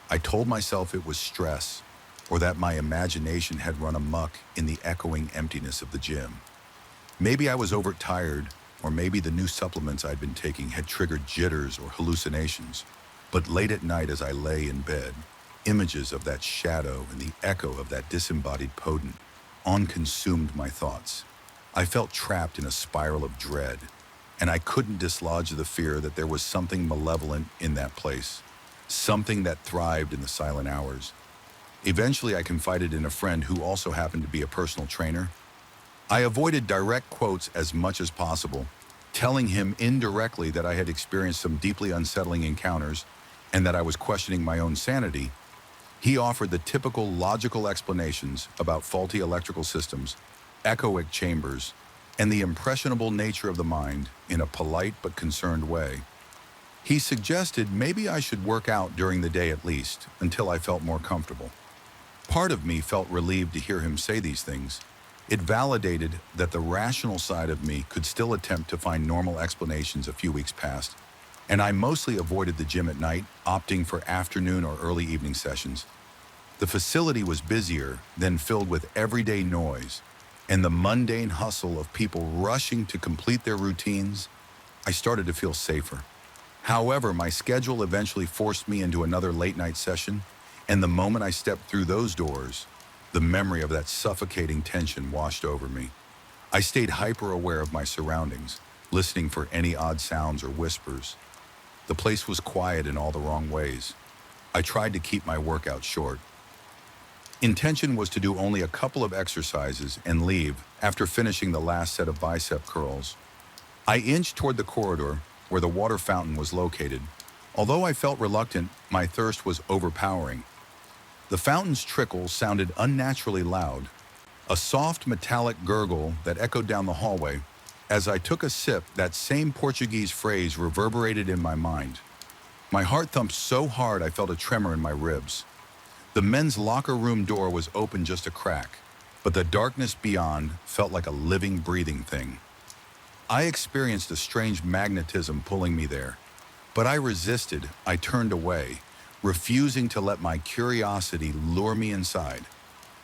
I told myself it was stress, or that my imagination had run amok in the echoing emptiness of the gym. Maybe I was overtired, or maybe the new supplements I'd been taking had triggered jitters or hallucinations. But late at night as I lay in bed, images of that shadow and the echo of that disembodied potent consumed my thoughts. I felt trapped in a spiral of dread, and I couldn't dislodge the fear that there was something malevolent in that place, something that thrived in the silent hours. Eventually, I confided in a friend who also happened to be a personal trainer. I avoided direct quotes as much as possible, telling him indirectly that I had experienced some deeply unsettling encounters and that I was questioning my own sanity. He offered the typical logical explanations about faulty electrical systems, echoic chambers, and the impressionable nature of the mind in a polite but concerned way. He suggested maybe I should work out during the day at least, until I felt more comfortable. Part of me felt relieved to hear him say these things. It validated that the rational side of me could still attempt to find normal explanations a few weeks past, and I mostly avoided the gym at night, opting for afternoon or early evening sessions. The facility was busier, then filled with everyday noise, and the mundane hustle of people rushing to complete their routines. I started to feel safer. However, my schedule eventually forced me into another late-night session, and the moment I stepped through those doors, the memory of that suffocating tension washed over me. I stayed hyper-aware of my surroundings, listening for any odd sounds or whispers. The place was quiet in all the wrong ways. I tried to keep my workout short. Intention was to do only a couple of exercises and leave after finishing the last set of bicep curls. I inched toward the corridor where the water fountain was located. Although I felt reluctant, my thirst was overpowering. The fountain's trickle sounded unnaturally loud, a soft metallic gurgle that echoed down the hallway. As I took a sip, that same Portuguese phrase reverberated in my mind. My heart thumped so hard I felt a tremor in my ribs. The men's locker room door was open just a crack, but the darkness beyond felt like a living, breathing thing. I experienced a strange magnetism pulling me there, but I resisted. I turned away, refusing to let my curiosity lure me inside.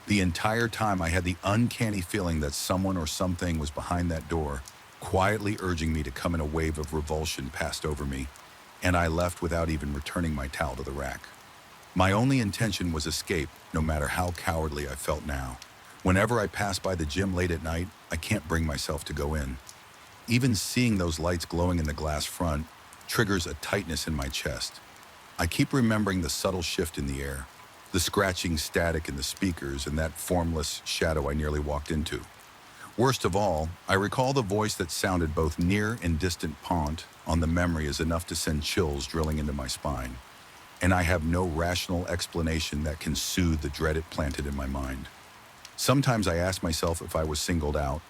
The entire time I had the uncanny feeling that someone or something was behind that door, quietly urging me to come, and a wave of revulsion passed over me, and I left without even returning my towel to the rack. My only intention was escape, no matter how cowardly I felt now. Whenever I pass by the gym late at night, I can't bring myself to go in. Even seeing those lights glowing in the glass front triggers a tightness in my chest. I keep remembering the subtle shift in the air, the scratching static in the speakers, and that formless shadow I nearly walked into. Worst of all, I recall the voice that sounded both near and distant. Pont on the memory is enough to send chills drilling into my spine, and I have no rational explanation that can soothe the dread it planted in my mind. Sometimes I ask myself if I was singled out,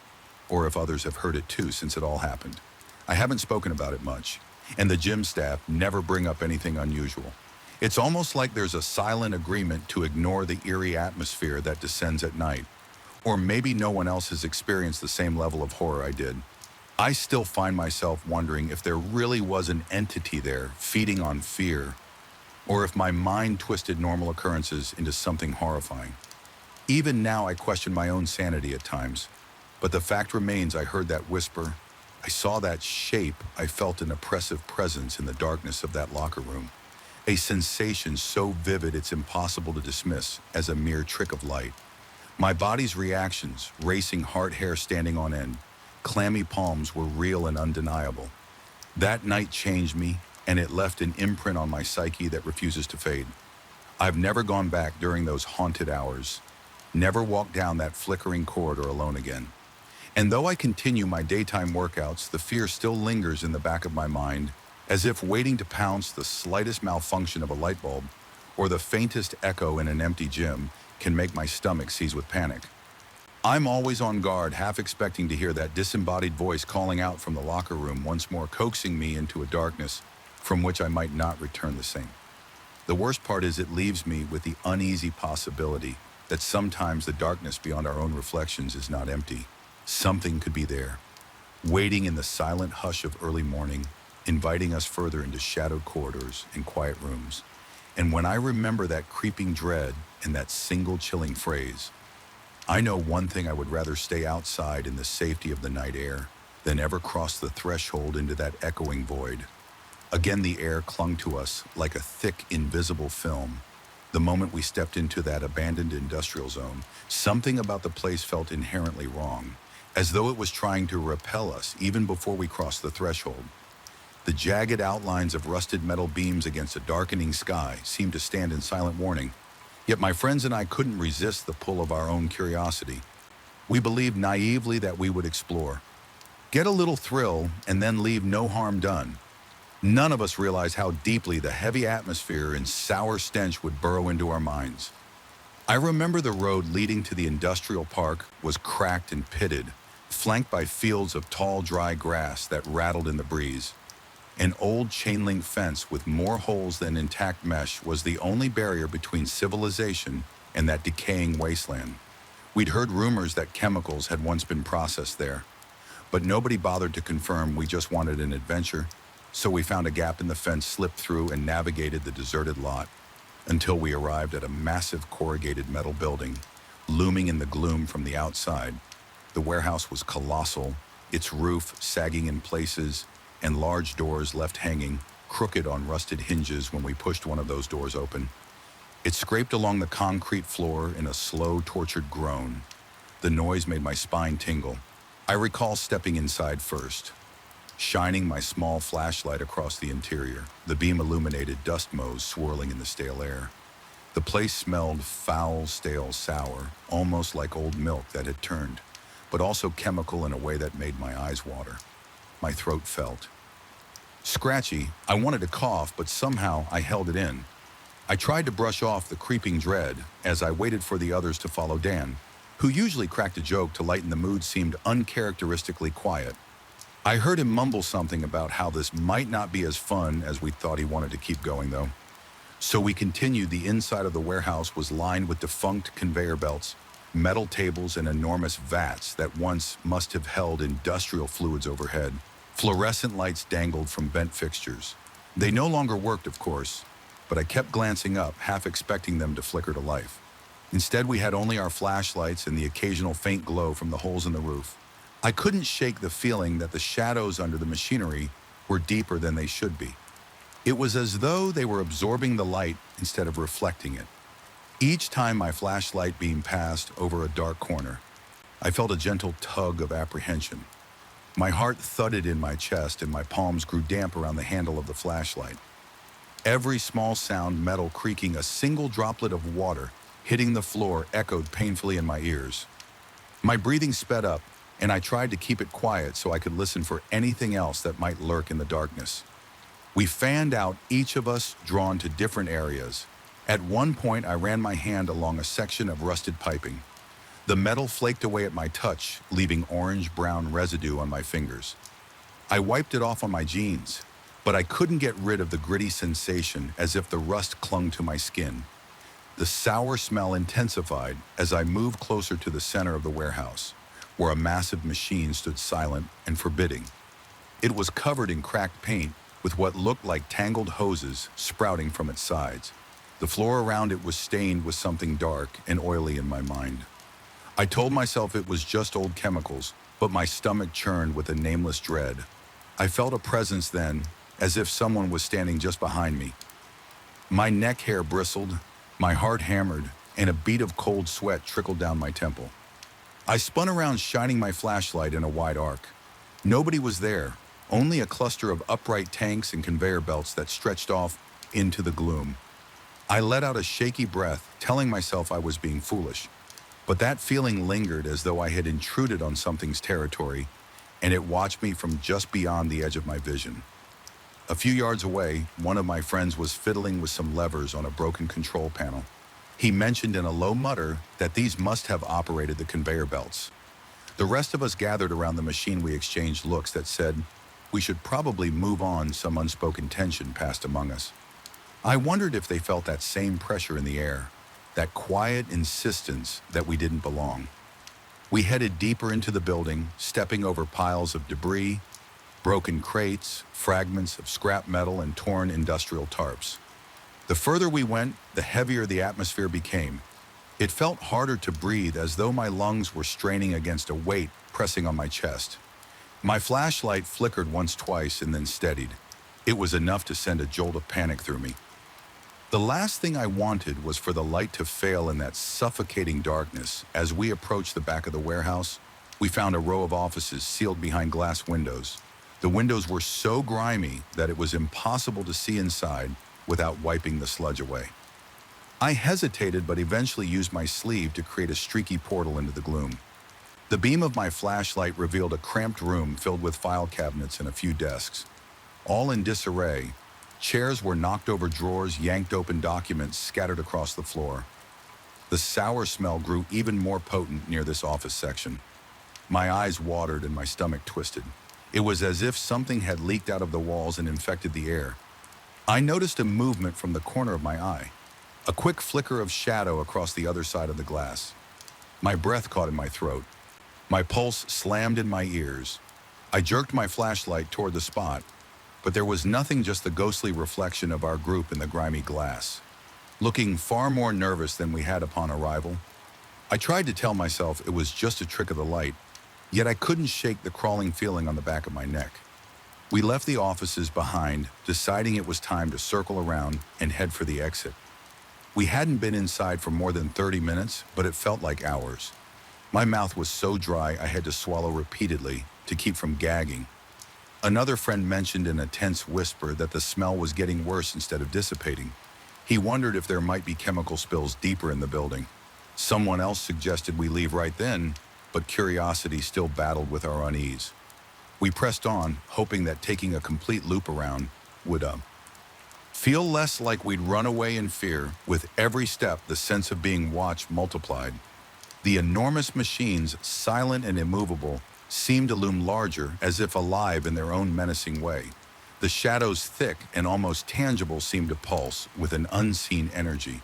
or if others have heard it too, since it all happened. I haven't spoken about it much, and the gym staff never bring up anything unusual. It's almost like there's a silent agreement to ignore the eerie atmosphere that descends at night. Or maybe no one else has experienced the same level of horror I did. I still find myself wondering if there really was an entity there feeding on fear, or if my mind twisted normal occurrences into something horrifying. Even now, I question my own sanity at times, but the fact remains I heard that whisper, I saw that shape, I felt an oppressive presence in the darkness of that locker room, a sensation so vivid it's impossible to dismiss as a mere trick of light. My body's reactions, racing heart hair standing on end, clammy palms, were real and undeniable. That night changed me, and it left an imprint on my psyche that refuses to fade. I've never gone back during those haunted hours, never walked down that flickering corridor alone again. And though I continue my daytime workouts, the fear still lingers in the back of my mind, as if waiting to pounce. The slightest malfunction of a light bulb, or the faintest echo in an empty gym, can make my stomach seize with panic. I'm always on guard, half expecting to hear that disembodied voice calling out from the locker room, once more coaxing me into a darkness from which I might not return the same. The worst part is it leaves me with the uneasy possibility that sometimes the darkness beyond our own reflections is not empty. Something could be there, waiting in the silent hush of early morning, inviting us further into shadowed corridors and quiet rooms. And when I remember that creeping dread and that single chilling phrase, I know one thing: I would rather stay outside in the safety of the night air than ever cross the threshold into that echoing void. Again, the air clung to us like a thick, invisible film. The moment we stepped into that abandoned industrial zone, something about the place felt inherently wrong, as though it was trying to repel us even before we crossed the threshold. The jagged outlines of rusted metal beams against a darkening sky seemed to stand in silent warning. Yet my friends and I couldn't resist the pull of our own curiosity. We believed naively that we would explore, Get a little thrill and then leave no harm done. None of us realized how deeply the heavy atmosphere and sour stench would burrow into our minds. I remember the road leading to the industrial park was cracked and pitted, flanked by fields of tall, dry grass that rattled in the breeze. An old chain-link fence with more holes than intact mesh was the only barrier between civilization and that decaying wasteland. We'd heard rumors that chemicals had once been processed there, but nobody bothered to confirm. We just wanted an adventure, so we found a gap in the fence, slipped through, and navigated the deserted lot until we arrived at a massive corrugated metal building, looming in the gloom from the outside. The warehouse was colossal, its roof sagging in places, and large doors left hanging, crooked on rusted hinges when we pushed one of those doors open. It scraped along the concrete floor in a slow, tortured groan. The noise made my spine tingle. I recall stepping inside first, shining my small flashlight across the interior, the beam illuminated dust motes swirling in the stale air. The place smelled foul, stale, sour, almost like old milk that had turned, but also chemical in a way that made my eyes water. My throat felt scratchy. I wanted to cough, but somehow I held it in. I tried to brush off the creeping dread as I waited for the others to follow. Dan, who usually cracked a joke to lighten the mood, seemed uncharacteristically quiet. I heard him mumble something about how this might not be as fun as we thought. He wanted to keep going, though. So we continued. The inside of the warehouse was lined with defunct conveyor belts, metal tables, and enormous vats that once must have held industrial fluids overhead. Fluorescent lights dangled from bent fixtures. They no longer worked, of course, but I kept glancing up, half expecting them to flicker to life. Instead, we had only our flashlights and the occasional faint glow from the holes in the roof. I couldn't shake the feeling that the shadows under the machinery were deeper than they should be. It was as though they were absorbing the light instead of reflecting it. Each time my flashlight beam passed over a dark corner, I felt a gentle tug of apprehension. My heart thudded in my chest and my palms grew damp around the handle of the flashlight. Every small sound, metal creaking, a single droplet of water hitting the floor echoed painfully in my ears. My breathing sped up, and I tried to keep it quiet so I could listen for anything else that might lurk in the darkness. We fanned out, each of us drawn to different areas. At one point, I ran my hand along a section of rusted piping. The metal flaked away at my touch, leaving orange-brown residue on my fingers. I wiped it off on my jeans, but I couldn't get rid of the gritty sensation, as if the rust clung to my skin. The sour smell intensified as I moved closer to the center of the warehouse, where a massive machine stood silent and forbidding. It was covered in cracked paint, with what looked like tangled hoses sprouting from its sides. The floor around it was stained with something dark and oily in my mind. I told myself it was just old chemicals, but my stomach churned with a nameless dread. I felt a presence then, as if someone was standing just behind me. My neck hair bristled, my heart hammered, and a bead of cold sweat trickled down my temple. I spun around, shining my flashlight in a wide arc. Nobody was there, only a cluster of upright tanks and conveyor belts that stretched off into the gloom. I let out a shaky breath, telling myself I was being foolish. But that feeling lingered, as though I had intruded on something's territory, and it watched me from just beyond the edge of my vision. A few yards away, one of my friends was fiddling with some levers on a broken control panel. He mentioned in a low mutter that these must have operated the conveyor belts. The rest of us gathered around the machine. We exchanged looks that said we should probably move on. Some unspoken tension passed among us. I wondered if they felt that same pressure in the air, that quiet insistence that we didn't belong. We headed deeper into the building, stepping over piles of debris, broken crates, fragments of scrap metal, and torn industrial tarps. The further we went, the heavier the atmosphere became. It felt harder to breathe, as though my lungs were straining against a weight pressing on my chest. My flashlight flickered once, twice, and then steadied. It was enough to send a jolt of panic through me. The last thing I wanted was for the light to fail in that suffocating darkness. As we approached the back of the warehouse, we found a row of offices sealed behind glass windows. The windows were so grimy that it was impossible to see inside without wiping the sludge away. I hesitated, but eventually used my sleeve to create a streaky portal into the gloom. The beam of my flashlight revealed a cramped room filled with file cabinets and a few desks, all in disarray. Chairs were knocked over, drawers yanked open, documents scattered across the floor. The sour smell grew even more potent near this office section. My eyes watered and my stomach twisted. It was as if something had leaked out of the walls and infected the air. I noticed a movement from the corner of my eye, a quick flicker of shadow across the other side of the glass. My breath caught in my throat. My pulse slammed in my ears. I jerked my flashlight toward the spot, but there was nothing, just the ghostly reflection of our group in the grimy glass, looking far more nervous than we had upon arrival. I tried to tell myself it was just a trick of the light, yet I couldn't shake the crawling feeling on the back of my neck. We left the offices behind, deciding it was time to circle around and head for the exit. We hadn't been inside for more than 30 minutes, but it felt like hours. My mouth was so dry I had to swallow repeatedly to keep from gagging. Another friend mentioned in a tense whisper that the smell was getting worse instead of dissipating. He wondered if there might be chemical spills deeper in the building. Someone else suggested we leave right then, but curiosity still battled with our unease. We pressed on, hoping that taking a complete loop around would feel less like we'd run away in fear. With every step, the sense of being watched multiplied. The enormous machines, silent and immovable, seemed to loom larger, as if alive in their own menacing way. The shadows, thick and almost tangible, seemed to pulse with an unseen energy.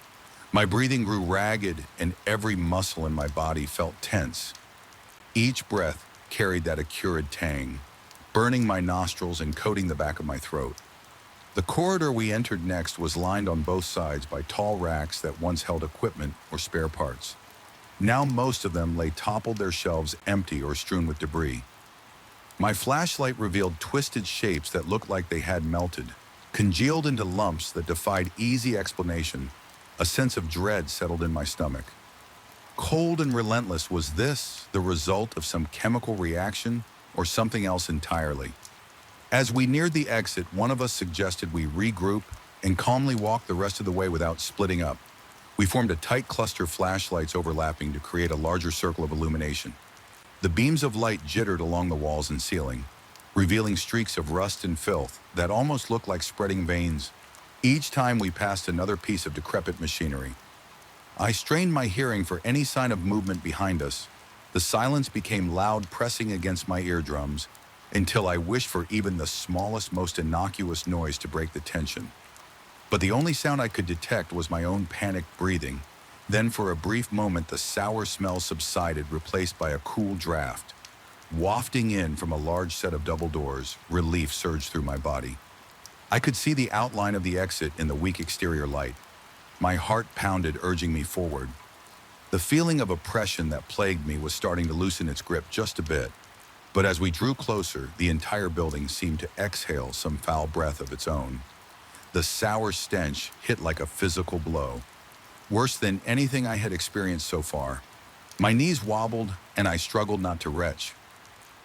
My breathing grew ragged, and every muscle in my body felt tense. Each breath carried that acrid tang, burning my nostrils and coating the back of my throat. The corridor we entered next was lined on both sides by tall racks that once held equipment or spare parts. Now most of them lay toppled, their shelves empty or strewn with debris. My flashlight revealed twisted shapes that looked like they had melted, congealed into lumps that defied easy explanation. A sense of dread settled in my stomach. Cold and relentless, was this the result of some chemical reaction or something else entirely? As we neared the exit, one of us suggested we regroup and calmly walk the rest of the way without splitting up. We formed a tight cluster, flashlights overlapping to create a larger circle of illumination. The beams of light jittered along the walls and ceiling, revealing streaks of rust and filth that almost looked like spreading veins. Each time we passed another piece of decrepit machinery, I strained my hearing for any sign of movement behind us. The silence became loud, pressing against my eardrums, until I wished for even the smallest, most innocuous noise to break the tension. But the only sound I could detect was my own panicked breathing. Then for a brief moment, the sour smell subsided, replaced by a cool draft. Wafting in from a large set of double doors, relief surged through my body. I could see the outline of the exit in the weak exterior light. My heart pounded, urging me forward. The feeling of oppression that plagued me was starting to loosen its grip just a bit. But as we drew closer, the entire building seemed to exhale some foul breath of its own. The sour stench hit like a physical blow, worse than anything I had experienced so far. My knees wobbled, and I struggled not to retch.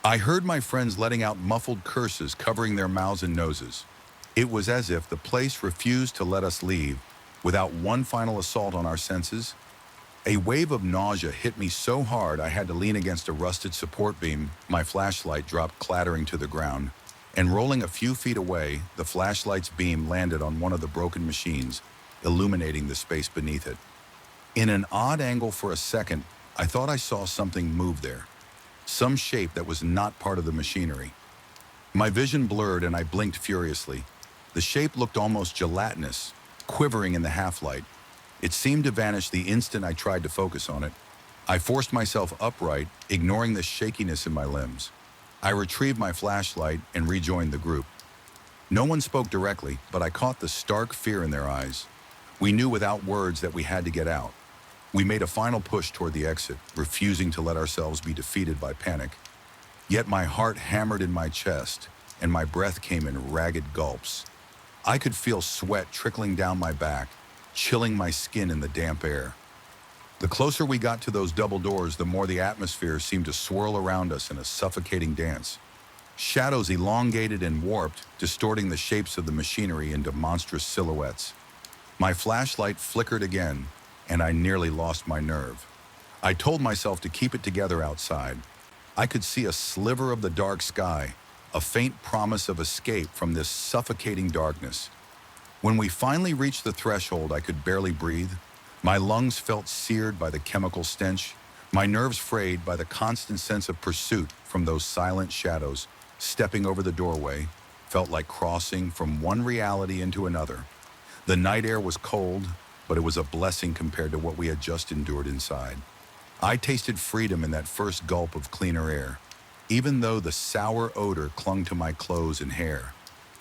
I heard my friends letting out muffled curses, covering their mouths and noses. It was as if the place refused to let us leave without one final assault on our senses. A wave of nausea hit me so hard I had to lean against a rusted support beam. My flashlight dropped clattering to the ground, and rolling a few feet away, the flashlight's beam landed on one of the broken machines, illuminating the space beneath it. In an odd angle for a second, I thought I saw something move there, some shape that was not part of the machinery. My vision blurred and I blinked furiously. The shape looked almost gelatinous, quivering in the half-light. It seemed to vanish the instant I tried to focus on it. I forced myself upright, ignoring the shakiness in my limbs. I retrieved my flashlight and rejoined the group. No one spoke directly, but I caught the stark fear in their eyes. We knew without words that we had to get out. We made a final push toward the exit, refusing to let ourselves be defeated by panic. Yet my heart hammered in my chest, and my breath came in ragged gulps. I could feel sweat trickling down my back, chilling my skin in the damp air. The closer we got to those double doors, the more the atmosphere seemed to swirl around us in a suffocating dance. Shadows elongated and warped, distorting the shapes of the machinery into monstrous silhouettes. My flashlight flickered again, and I nearly lost my nerve. I told myself to keep it together outside. I could see a sliver of the dark sky, a faint promise of escape from this suffocating darkness. When we finally reached the threshold, I could barely breathe. My lungs felt seared by the chemical stench, my nerves frayed by the constant sense of pursuit from those silent shadows. Stepping over the doorway felt like crossing from one reality into another. The night air was cold, but it was a blessing compared to what we had just endured inside. I tasted freedom in that first gulp of cleaner air, even though the sour odor clung to my clothes and hair.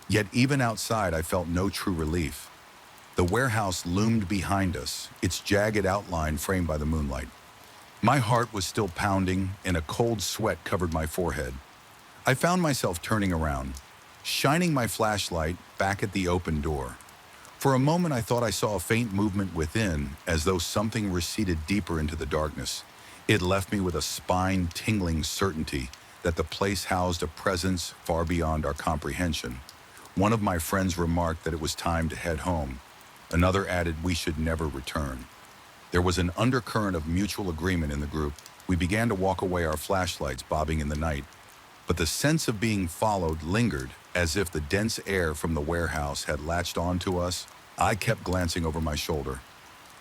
Yet even outside, I felt no true relief. The warehouse loomed behind us, its jagged outline framed by the moonlight. My heart was still pounding, and a cold sweat covered my forehead. I found myself turning around, shining my flashlight back at the open door. For a moment, I thought I saw a faint movement within, as though something receded deeper into the darkness. It left me with a spine-tingling certainty that the place housed a presence far beyond our comprehension. One of my friends remarked that it was time to head home. Another added we should never return. There was an undercurrent of mutual agreement in the group. We began to walk away, our flashlights bobbing in the night. But the sense of being followed lingered, as if the dense air from the warehouse had latched onto us. I kept glancing over my shoulder,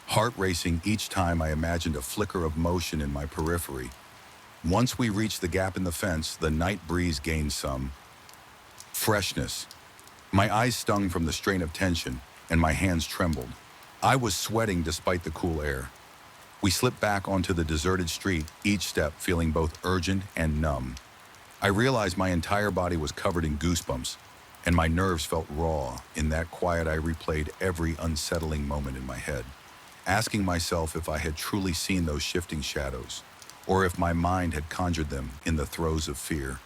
heart racing each time I imagined a flicker of motion in my periphery. Once we reached the gap in the fence, the night breeze gained some freshness. My eyes stung from the strain of tension, and my hands trembled. I was sweating despite the cool air. We slipped back onto the deserted street, each step feeling both urgent and numb. I realized my entire body was covered in goosebumps, and my nerves felt raw. In that quiet, I replayed every unsettling moment in my head, asking myself if I had truly seen those shifting shadows, or if my mind had conjured them in the throes of fear.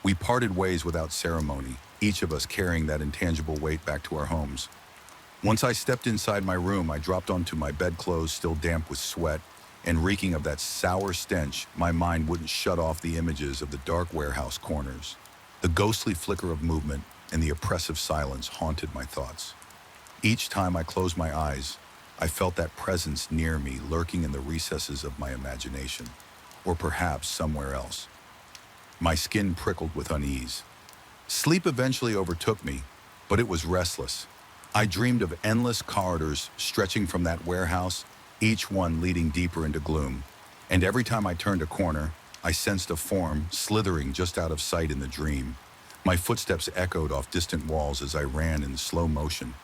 We parted ways without ceremony, each of us carrying that intangible weight back to our homes. Once I stepped inside my room, I dropped onto my bedclothes, still damp with sweat and reeking of that sour stench. My mind wouldn't shut off the images of the dark warehouse corners. The ghostly flicker of movement and the oppressive silence haunted my thoughts. Each time I closed my eyes, I felt that presence near me, lurking in the recesses of my imagination, or perhaps somewhere else. My skin prickled with unease. Sleep eventually overtook me, but it was restless. I dreamed of endless corridors stretching from that warehouse, each one leading deeper into gloom. And every time I turned a corner, I sensed a form slithering just out of sight in the dream. My footsteps echoed off distant walls as I ran in slow motion,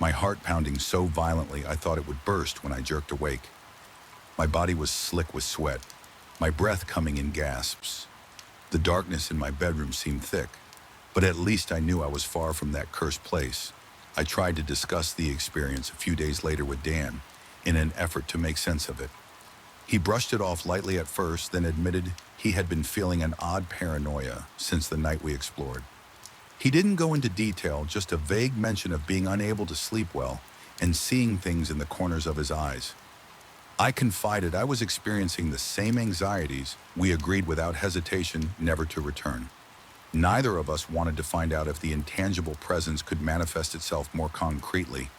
my heart pounding so violently I thought it would burst when I jerked awake. My body was slick with sweat, my breath coming in gasps. The darkness in my bedroom seemed thick, but at least I knew I was far from that cursed place. I tried to discuss the experience a few days later with Dan in an effort to make sense of it. He brushed it off lightly at first, then admitted he had been feeling an odd paranoia since the night we explored. He didn't go into detail, just a vague mention of being unable to sleep well and seeing things in the corners of his eyes. I confided I was experiencing the same anxieties. We agreed without hesitation never to return. Neither of us wanted to find out if the intangible presence could manifest itself more concretely.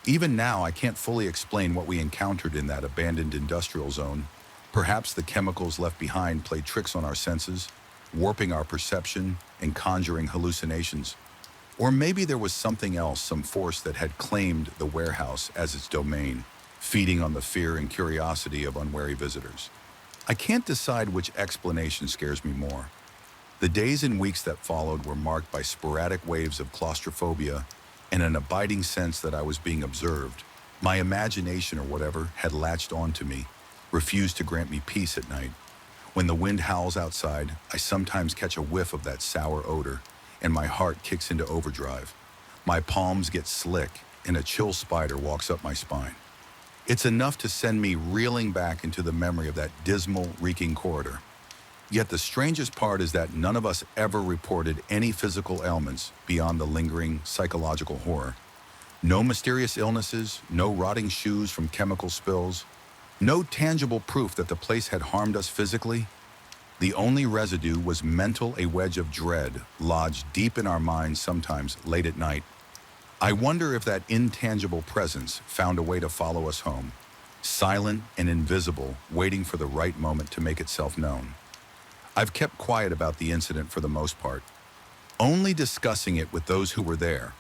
Even now, I can't fully explain what we encountered in that abandoned industrial zone. Perhaps the chemicals left behind played tricks on our senses, warping our perception and conjuring hallucinations. Or maybe there was something else, some force that had claimed the warehouse as its domain, feeding on the fear and curiosity of unwary visitors. I can't decide which explanation scares me more. The days and weeks that followed were marked by sporadic waves of claustrophobia and an abiding sense that I was being observed. My imagination, or whatever, had latched onto me, refused to grant me peace at night. When the wind howls outside, I sometimes catch a whiff of that sour odor, and my heart kicks into overdrive. My palms get slick, and a chill spider walks up my spine. It's enough to send me reeling back into the memory of that dismal, reeking corridor. Yet the strangest part is that none of us ever reported any physical ailments beyond the lingering psychological horror. No mysterious illnesses, no rotting shoes from chemical spills, no tangible proof that the place had harmed us physically. The only residue was mental, a wedge of dread lodged deep in our minds, sometimes late at night. I wonder if that intangible presence found a way to follow us home, silent and invisible, waiting for the right moment to make itself known. I've kept quiet about the incident for the most part, only discussing it with those who were there.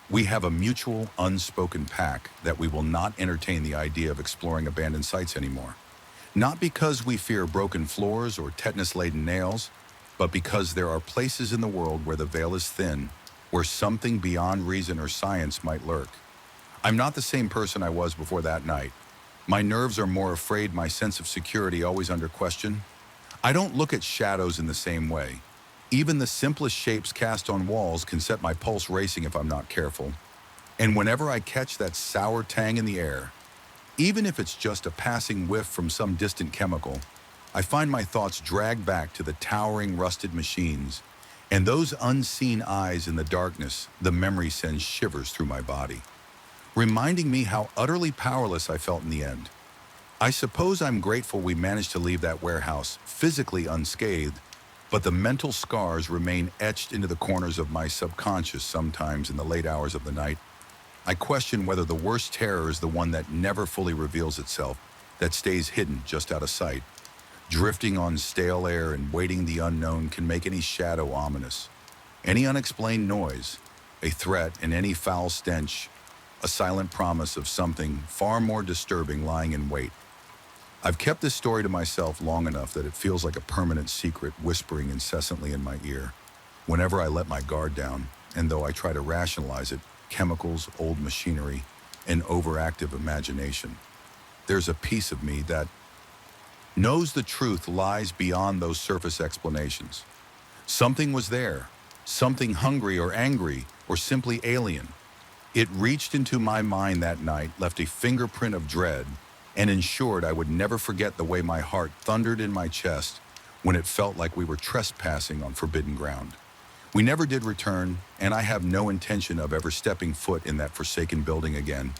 We have a mutual, unspoken pact that we will not entertain the idea of exploring abandoned sites anymore. Not because we fear broken floors or tetanus-laden nails, but because there are places in the world where the veil is thin, where something beyond reason or science might lurk. I'm not the same person I was before that night. My nerves are more afraid, my sense of security always under question. I don't look at shadows in the same way. Even the simplest shapes cast on walls can set my pulse racing if I'm not careful. And whenever I catch that sour tang in the air, even if it's just a passing whiff from some distant chemical, I find my thoughts drag back to the towering rusted machines, and those unseen eyes in the darkness. The memory sends shivers through my body, reminding me how utterly powerless I felt in the end. I suppose I'm grateful we managed to leave that warehouse physically unscathed, but the mental scars remain etched into the corners of my subconscious. Sometimes in the late hours of the night, I question whether the worst terror is the one that never fully reveals itself, that stays hidden just out of sight. Drifting on stale air and waiting the unknown can make any shadow ominous. Any unexplained noise, a threat, and any foul stench, a silent promise of something far more disturbing lying in wait. I've kept this story to myself long enough that it feels like a permanent secret whispering incessantly in my ear. Whenever I let my guard down, and though I try to rationalize it, chemicals, old machinery, and overactive imagination, there's a piece of me that knows the truth lies beyond those surface explanations. Something was there, something hungry or angry or simply alien. It reached into my mind that night, left a fingerprint of dread, and ensured I would never forget the way my heart thundered in my chest when it felt like we were trespassing on forbidden ground. We never did return, and I have no intention of ever stepping foot in that forsaken building again.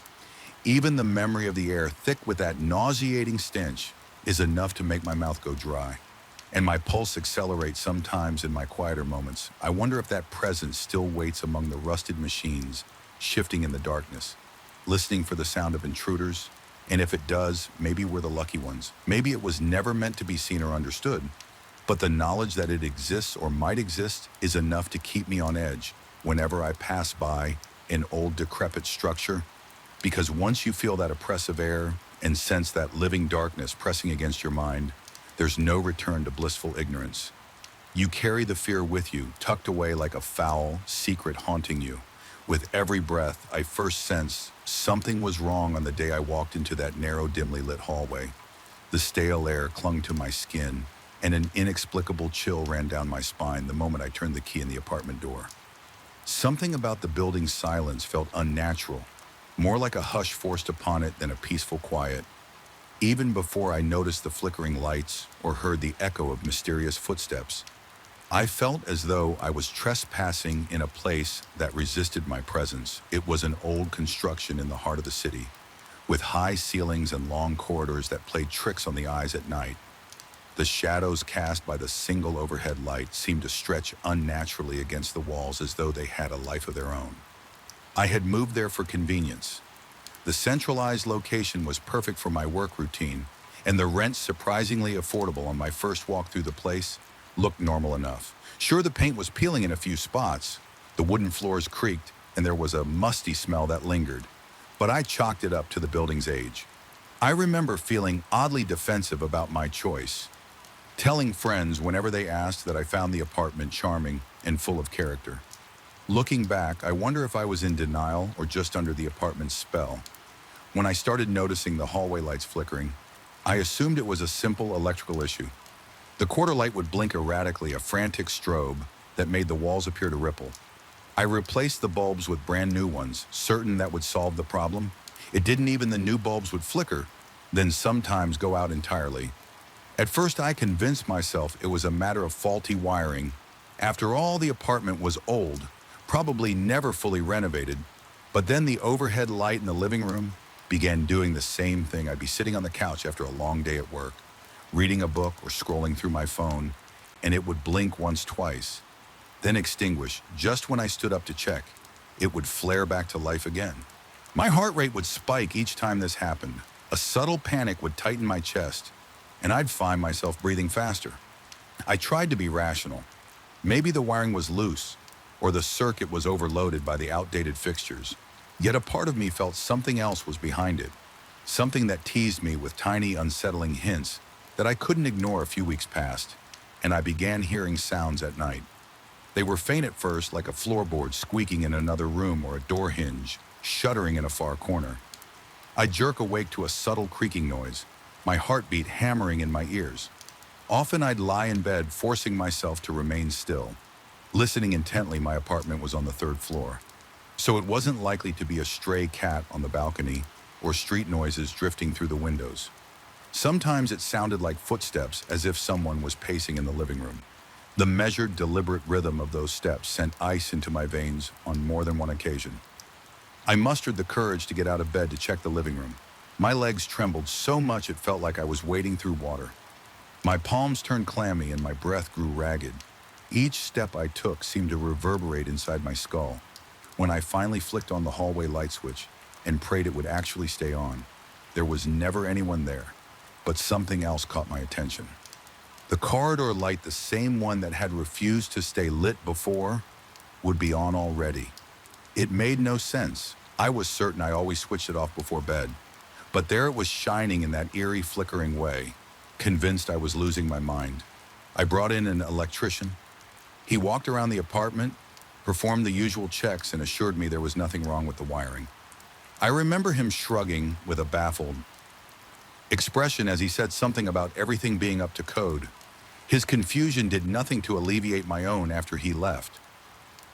Even the memory of the air thick with that nauseating stench is enough to make my mouth go dry, and my pulse accelerate sometimes in my quieter moments. I wonder if that presence still waits among the rusted machines, shifting in the darkness, listening for the sound of intruders. And if it does, maybe we're the lucky ones. Maybe it was never meant to be seen or understood, but the knowledge that it exists or might exist is enough to keep me on edge whenever I pass by an old decrepit structure. Because once you feel that oppressive air and sense that living darkness pressing against your mind, there's no return to blissful ignorance. You carry the fear with you, tucked away like a foul secret haunting you. With every breath, I first sensed something was wrong on the day I walked into that narrow, dimly lit hallway. The stale air clung to my skin, and an inexplicable chill ran down my spine the moment I turned the key in the apartment door. Something about the building's silence felt unnatural, more like a hush forced upon it than a peaceful quiet. Even before I noticed the flickering lights or heard the echo of mysterious footsteps, I felt as though I was trespassing in a place that resisted my presence. It was an old construction in the heart of the city, with high ceilings and long corridors that played tricks on the eyes at night. The shadows cast by the single overhead light seemed to stretch unnaturally against the walls as though they had a life of their own. I had moved there for convenience. The centralized location was perfect for my work routine, and the rent surprisingly affordable on my first walk through the place looked normal enough. Sure, the paint was peeling in a few spots, the wooden floors creaked, and there was a musty smell that lingered, but I chalked it up to the building's age. I remember feeling oddly defensive about my choice, telling friends whenever they asked that I found the apartment charming and full of character. Looking back, I wonder if I was in denial or just under the apartment's spell. When I started noticing the hallway lights flickering, I assumed it was a simple electrical issue. The quarter light would blink erratically, a frantic strobe that made the walls appear to ripple. I replaced the bulbs with brand new ones, certain that would solve the problem. It didn't. Even the new bulbs would flicker, then sometimes go out entirely. At first, I convinced myself it was a matter of faulty wiring. After all, the apartment was old, probably never fully renovated, but then the overhead light in the living room began doing the same thing. I'd be sitting on the couch after a long day at work, reading a book or scrolling through my phone, and it would blink once, twice, then extinguish. Just when I stood up to check, it would flare back to life again. My heart rate would spike each time this happened, A subtle panic would tighten my chest, and I'd find myself breathing faster. I tried to be rational. Maybe the wiring was loose, or the circuit was overloaded by the outdated fixtures. Yet a part of me felt something else was behind it, something that teased me with tiny, unsettling hints that I couldn't ignore. A few weeks passed, and I began hearing sounds at night. They were faint at first, like a floorboard squeaking in another room or a door hinge shuddering in a far corner. I'd jerk awake to a subtle creaking noise, my heartbeat hammering in my ears. Often I'd lie in bed, forcing myself to remain still. Listening intently, my apartment was on the third floor, so it wasn't likely to be a stray cat on the balcony or street noises drifting through the windows. Sometimes it sounded like footsteps, as if someone was pacing in the living room. The measured, deliberate rhythm of those steps sent ice into my veins on more than one occasion. I mustered the courage to get out of bed to check the living room. My legs trembled so much it felt like I was wading through water. My palms turned clammy and my breath grew ragged. Each step I took seemed to reverberate inside my skull. When I finally flicked on the hallway light switch and prayed it would actually stay on, there was never anyone there, but something else caught my attention. The corridor light, the same one that had refused to stay lit before, would be on already. It made no sense. I was certain I always switched it off before bed, but there it was shining in that eerie, flickering way. Convinced I was losing my mind, I brought in an electrician. He walked around the apartment, performed the usual checks, and assured me there was nothing wrong with the wiring. I remember him shrugging with a baffled expression as he said something about everything being up to code. His confusion did nothing to alleviate my own after he left.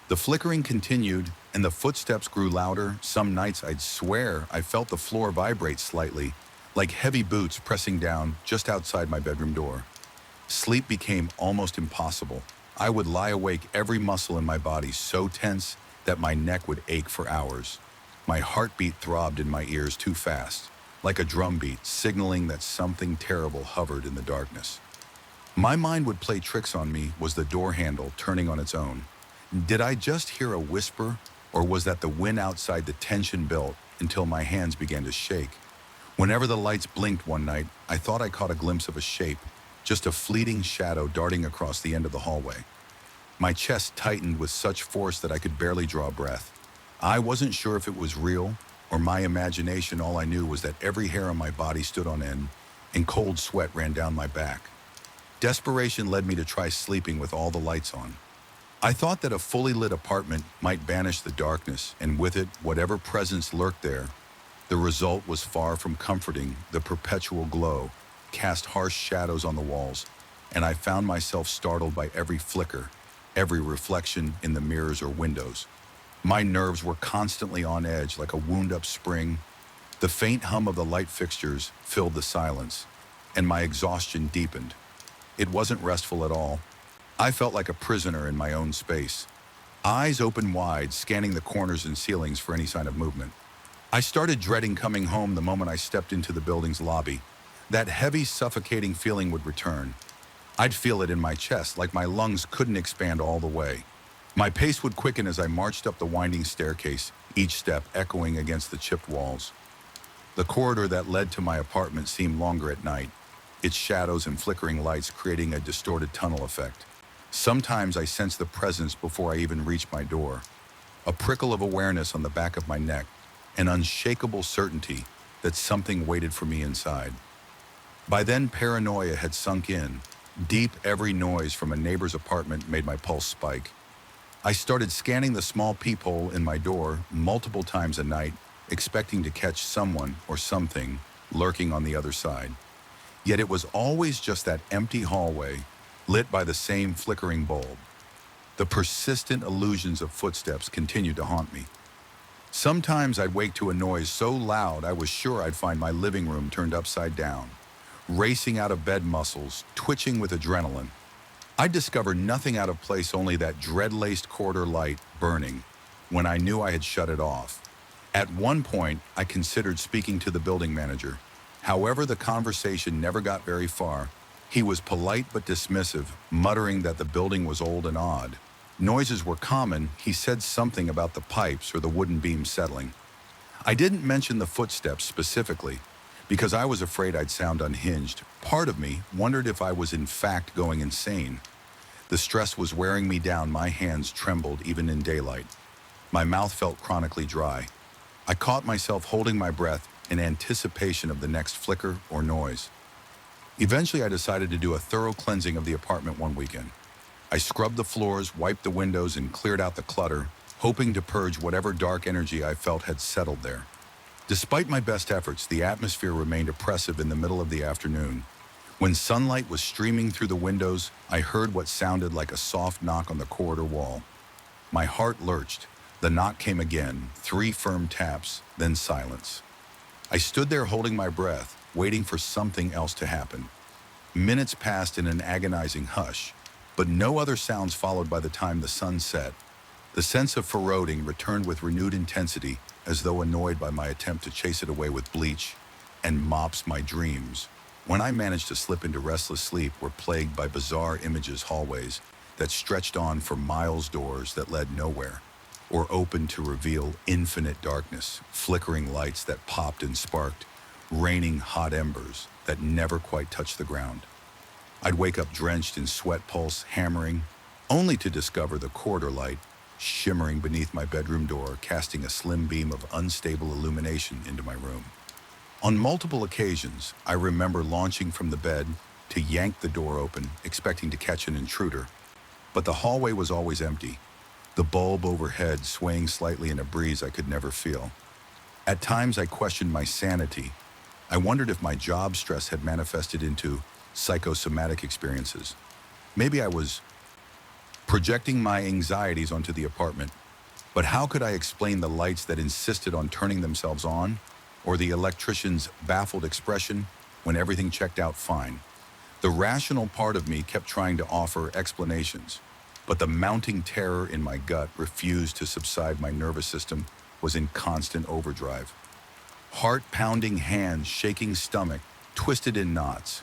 The flickering continued, and the footsteps grew louder. Some nights I'd swear I felt the floor vibrate slightly, like heavy boots pressing down just outside my bedroom door. Sleep became almost impossible. I would lie awake, every muscle in my body so tense that my neck would ache for hours. My heartbeat throbbed in my ears too fast, like a drumbeat, signaling that something terrible hovered in the darkness. My mind would play tricks on me. Was the door handle turning on its own? Did I just hear a whisper, or was that the wind outside? The tension built until my hands began to shake. Whenever the lights blinked one night, I thought I caught a glimpse of a shape, just a fleeting shadow darting across the end of the hallway. My chest tightened with such force that I could barely draw breath. I wasn't sure if it was real or my imagination. All I knew was that every hair on my body stood on end and cold sweat ran down my back. Desperation led me to try sleeping with all the lights on. I thought that a fully lit apartment might banish the darkness, and with it, whatever presence lurked there. The result was far from comforting. The perpetual glow cast harsh shadows on the walls, and I found myself startled by every flicker, every reflection in the mirrors or windows. My nerves were constantly on edge like a wound-up spring. The faint hum of the light fixtures filled the silence, and my exhaustion deepened. It wasn't restful at all. I felt like a prisoner in my own space, eyes open wide, scanning the corners and ceilings for any sign of movement. I started dreading coming home the moment I stepped into the building's lobby. That heavy, suffocating feeling would return. I'd feel it in my chest, like my lungs couldn't expand all the way. My pace would quicken as I marched up the winding staircase, each step echoing against the chipped walls. The corridor that led to my apartment seemed longer at night, its shadows and flickering lights creating a distorted tunnel effect. Sometimes I sensed the presence before I even reached my door, a prickle of awareness on the back of my neck, an unshakable certainty that something waited for me inside. By then, paranoia had sunk in. Deep, every noise from a neighbor's apartment made my pulse spike. I started scanning the small peephole in my door multiple times a night, expecting to catch someone or something lurking on the other side. Yet it was always just that empty hallway, lit by the same flickering bulb. The persistent illusions of footsteps continued to haunt me. Sometimes I'd wake to a noise so loud I was sure I'd find my living room turned upside down, racing out of bed muscles, twitching with adrenaline. I'd discover nothing out of place, only that dread-laced corridor light burning when I knew I had shut it off. At one point, I considered speaking to the building manager. However, the conversation never got very far. He was polite but dismissive, muttering that the building was old and odd. Noises were common. He said something about the pipes or the wooden beams settling. I didn't mention the footsteps specifically, Because I was afraid I'd sound unhinged, part of me wondered if I was in fact going insane. The stress was wearing me down, my hands trembled even in daylight. My mouth felt chronically dry. I caught myself holding my breath in anticipation of the next flicker or noise. Eventually, I decided to do a thorough cleansing of the apartment one weekend. I scrubbed the floors, wiped the windows, and cleared out the clutter, hoping to purge whatever dark energy I felt had settled there. Despite my best efforts, the atmosphere remained oppressive in the middle of the afternoon. When sunlight was streaming through the windows, I heard what sounded like a soft knock on the corridor wall. My heart lurched. The knock came again, 3 firm taps, then silence. I stood there holding my breath, waiting for something else to happen. Minutes passed in an agonizing hush, but no other sounds followed. By the time the sun set, the sense of foreboding returned with renewed intensity, as though annoyed by my attempt to chase it away with bleach and mops. My dreams, when I managed to slip into restless sleep, were plagued by bizarre images, hallways that stretched on for miles, doors that led nowhere, or opened to reveal infinite darkness, flickering lights that popped and sparked, raining hot embers that never quite touched the ground. I'd wake up drenched in sweat, pulse hammering, only to discover the corridor light shimmering beneath my bedroom door, casting a slim beam of unstable illumination into my room. On multiple occasions, I remember launching from the bed to yank the door open, expecting to catch an intruder, but the hallway was always empty, the bulb overhead swaying slightly in a breeze I could never feel. At times, I questioned my sanity. I wondered if my job stress had manifested into psychosomatic experiences. Maybe I was projecting my anxieties onto the apartment. But how could I explain the lights that insisted on turning themselves on, or the electrician's baffled expression when everything checked out fine? The rational part of me kept trying to offer explanations, but the mounting terror in my gut refused to subside. My nervous system was in constant overdrive. Heart-pounding hands, shaking stomach, twisted in knots.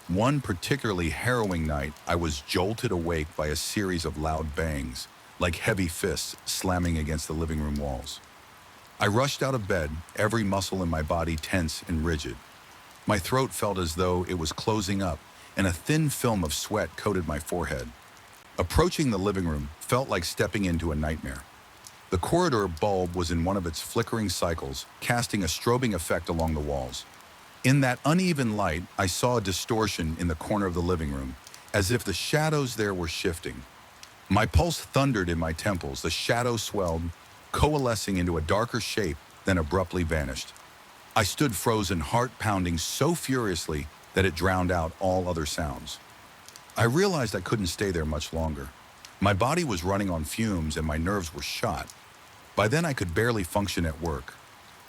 One particularly harrowing night, I was jolted awake by a series of loud bangs, like heavy fists slamming against the living room walls. I rushed out of bed, every muscle in my body tense and rigid. My throat felt as though it was closing up, and a thin film of sweat coated my forehead. Approaching the living room felt like stepping into a nightmare. The corridor bulb was in one of its flickering cycles, casting a strobing effect along the walls. In that uneven light, I saw a distortion in the corner of the living room, as if the shadows there were shifting. My pulse thundered in my temples. The shadow swelled, coalescing into a darker shape, then abruptly vanished. I stood frozen, heart pounding so furiously that it drowned out all other sounds. I realized I couldn't stay there much longer. My body was running on fumes and my nerves were shot. By then I could barely function at work.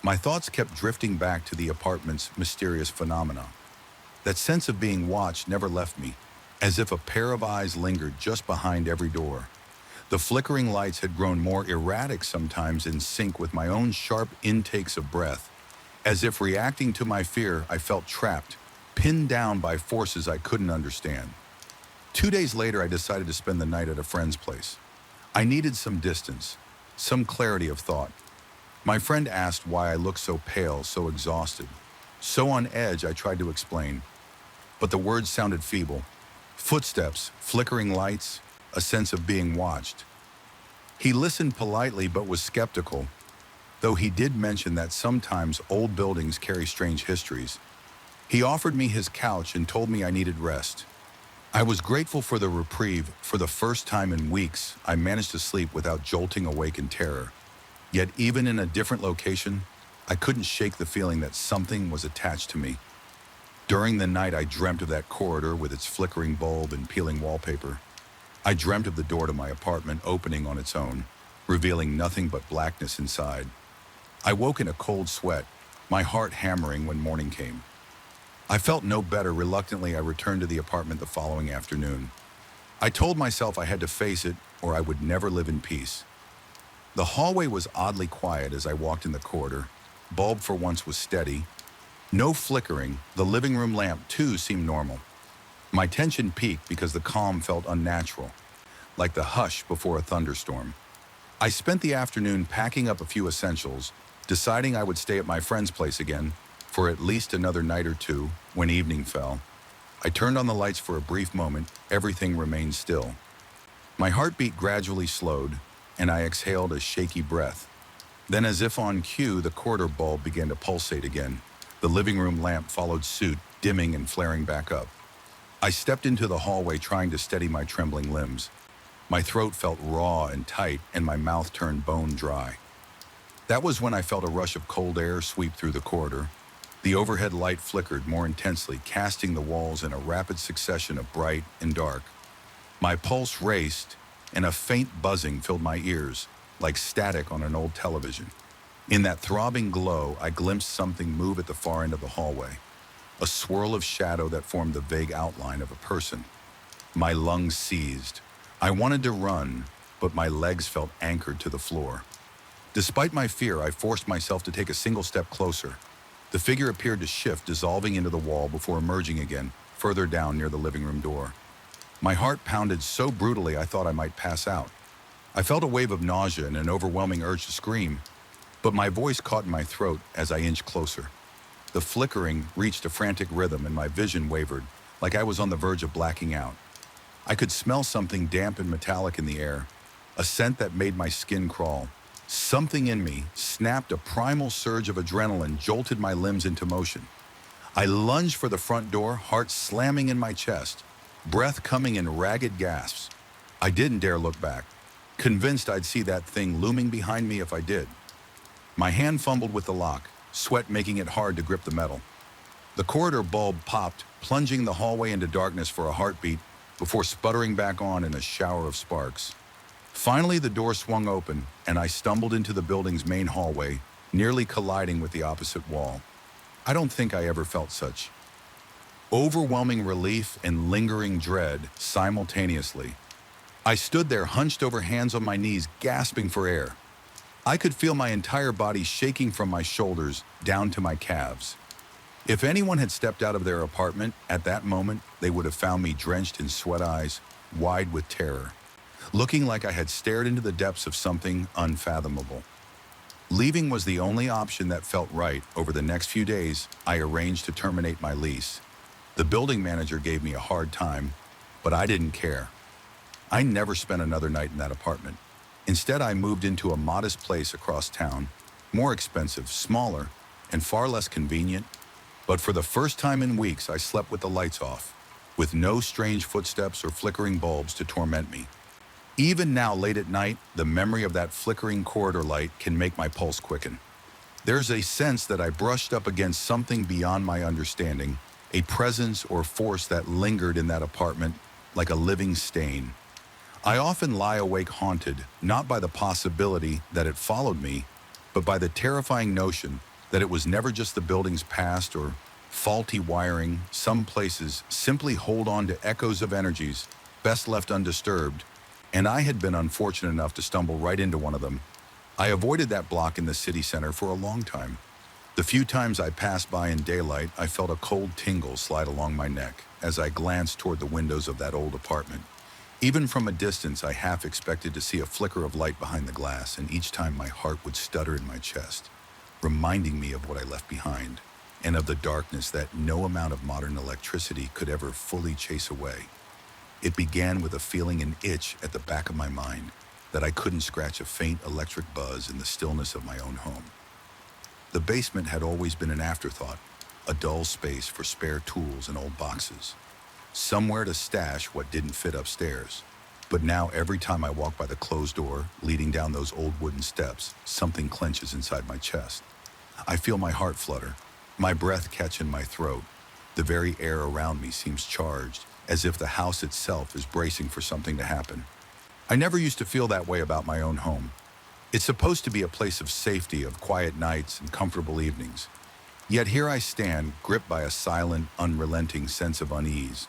My thoughts kept drifting back to the apartment's mysterious phenomena. That sense of being watched never left me, as if a pair of eyes lingered just behind every door. The flickering lights had grown more erratic, sometimes in sync with my own sharp intakes of breath. As if reacting to my fear, I felt trapped, pinned down by forces I couldn't understand. 2 days later, I decided to spend the night at a friend's place. I needed some distance, some clarity of thought. My friend asked why I looked so pale, so exhausted. So on edge, I tried to explain, but the words sounded feeble. Footsteps, flickering lights, a sense of being watched. He listened politely but was skeptical, though he did mention that sometimes old buildings carry strange histories. He offered me his couch and told me I needed rest. I was grateful for the reprieve. For the first time in weeks, I managed to sleep without jolting awake in terror. Yet even in a different location, I couldn't shake the feeling that something was attached to me. During the night, I dreamt of that corridor with its flickering bulb and peeling wallpaper. I dreamt of the door to my apartment opening on its own, revealing nothing but blackness inside. I woke in a cold sweat, my heart hammering when morning came. I felt no better. Reluctantly, I returned to the apartment the following afternoon. I told myself I had to face it or I would never live in peace. The hallway was oddly quiet as I walked in the corridor. Bulb for once was steady. No flickering. The living room lamp, too, seemed normal. My tension peaked because the calm felt unnatural, like the hush before a thunderstorm. I spent the afternoon packing up a few essentials, deciding I would stay at my friend's place again, for at least another night or two. When evening fell, I turned on the lights for a brief moment. Everything remained still. My heartbeat gradually slowed, and I exhaled a shaky breath. Then, as if on cue, the corridor bulb began to pulsate again. The living room lamp followed suit, dimming and flaring back up. I stepped into the hallway, trying to steady my trembling limbs. My throat felt raw and tight, and my mouth turned bone dry. That was when I felt a rush of cold air sweep through the corridor. The overhead light flickered more intensely, casting the walls in a rapid succession of bright and dark. My pulse raced, and a faint buzzing filled my ears, like static on an old television. In that throbbing glow, I glimpsed something move at the far end of the hallway, a swirl of shadow that formed the vague outline of a person. My lungs seized. I wanted to run, but my legs felt anchored to the floor. Despite my fear, I forced myself to take a single step closer. The figure appeared to shift, dissolving into the wall before emerging again, further down near the living room door. My heart pounded so brutally I thought I might pass out. I felt a wave of nausea and an overwhelming urge to scream, but my voice caught in my throat as I inched closer. The flickering reached a frantic rhythm, and my vision wavered, like I was on the verge of blacking out. I could smell something damp and metallic in the air, a scent that made my skin crawl. Something in me snapped. A primal surge of adrenaline jolted my limbs into motion. I lunged for the front door, heart slamming in my chest, breath coming in ragged gasps. I didn't dare look back, convinced I'd see that thing looming behind me if I did. My hand fumbled with the lock, sweat making it hard to grip the metal. The corridor bulb popped, plunging the hallway into darkness for a heartbeat before sputtering back on in a shower of sparks. Finally, the door swung open, and I stumbled into the building's main hallway, nearly colliding with the opposite wall. I don't think I ever felt such overwhelming relief and lingering dread simultaneously. I stood there, hunched over, hands on my knees, gasping for air. I could feel my entire body shaking from my shoulders down to my calves. If anyone had stepped out of their apartment at that moment, they would have found me drenched in sweat, eyes wide with terror, looking like I had stared into the depths of something unfathomable. Leaving was the only option that felt right. Over the next few days, I arranged to terminate my lease. The building manager gave me a hard time, but I didn't care. I never spent another night in that apartment. Instead, I moved into a modest place across town, more expensive, smaller, and far less convenient. But for the first time in weeks, I slept with the lights off, with no strange footsteps or flickering bulbs to torment me. Even now, late at night, the memory of that flickering corridor light can make my pulse quicken. There's a sense that I brushed up against something beyond my understanding, a presence or force that lingered in that apartment like a living stain. I often lie awake haunted, not by the possibility that it followed me, but by the terrifying notion that it was never just the building's past or faulty wiring. Some places simply hold on to echoes of energies best left undisturbed, and I had been unfortunate enough to stumble right into one of them. I avoided that block in the city center for a long time. The few times I passed by in daylight, I felt a cold tingle slide along my neck as I glanced toward the windows of that old apartment. Even from a distance, I half expected to see a flicker of light behind the glass, and each time my heart would stutter in my chest, reminding me of what I left behind and of the darkness that no amount of modern electricity could ever fully chase away. It began with a feeling, an itch at the back of my mind, that I couldn't scratch a faint electric buzz in the stillness of my own home. The basement had always been an afterthought, a dull space for spare tools and old boxes, somewhere to stash what didn't fit upstairs. But now every time I walk by the closed door leading down those old wooden steps, something clenches inside my chest. I feel my heart flutter, my breath catch in my throat. The very air around me seems charged, as if the house itself is bracing for something to happen. I never used to feel that way about my own home. It's supposed to be a place of safety, of quiet nights and comfortable evenings. Yet here I stand, gripped by a silent, unrelenting sense of unease.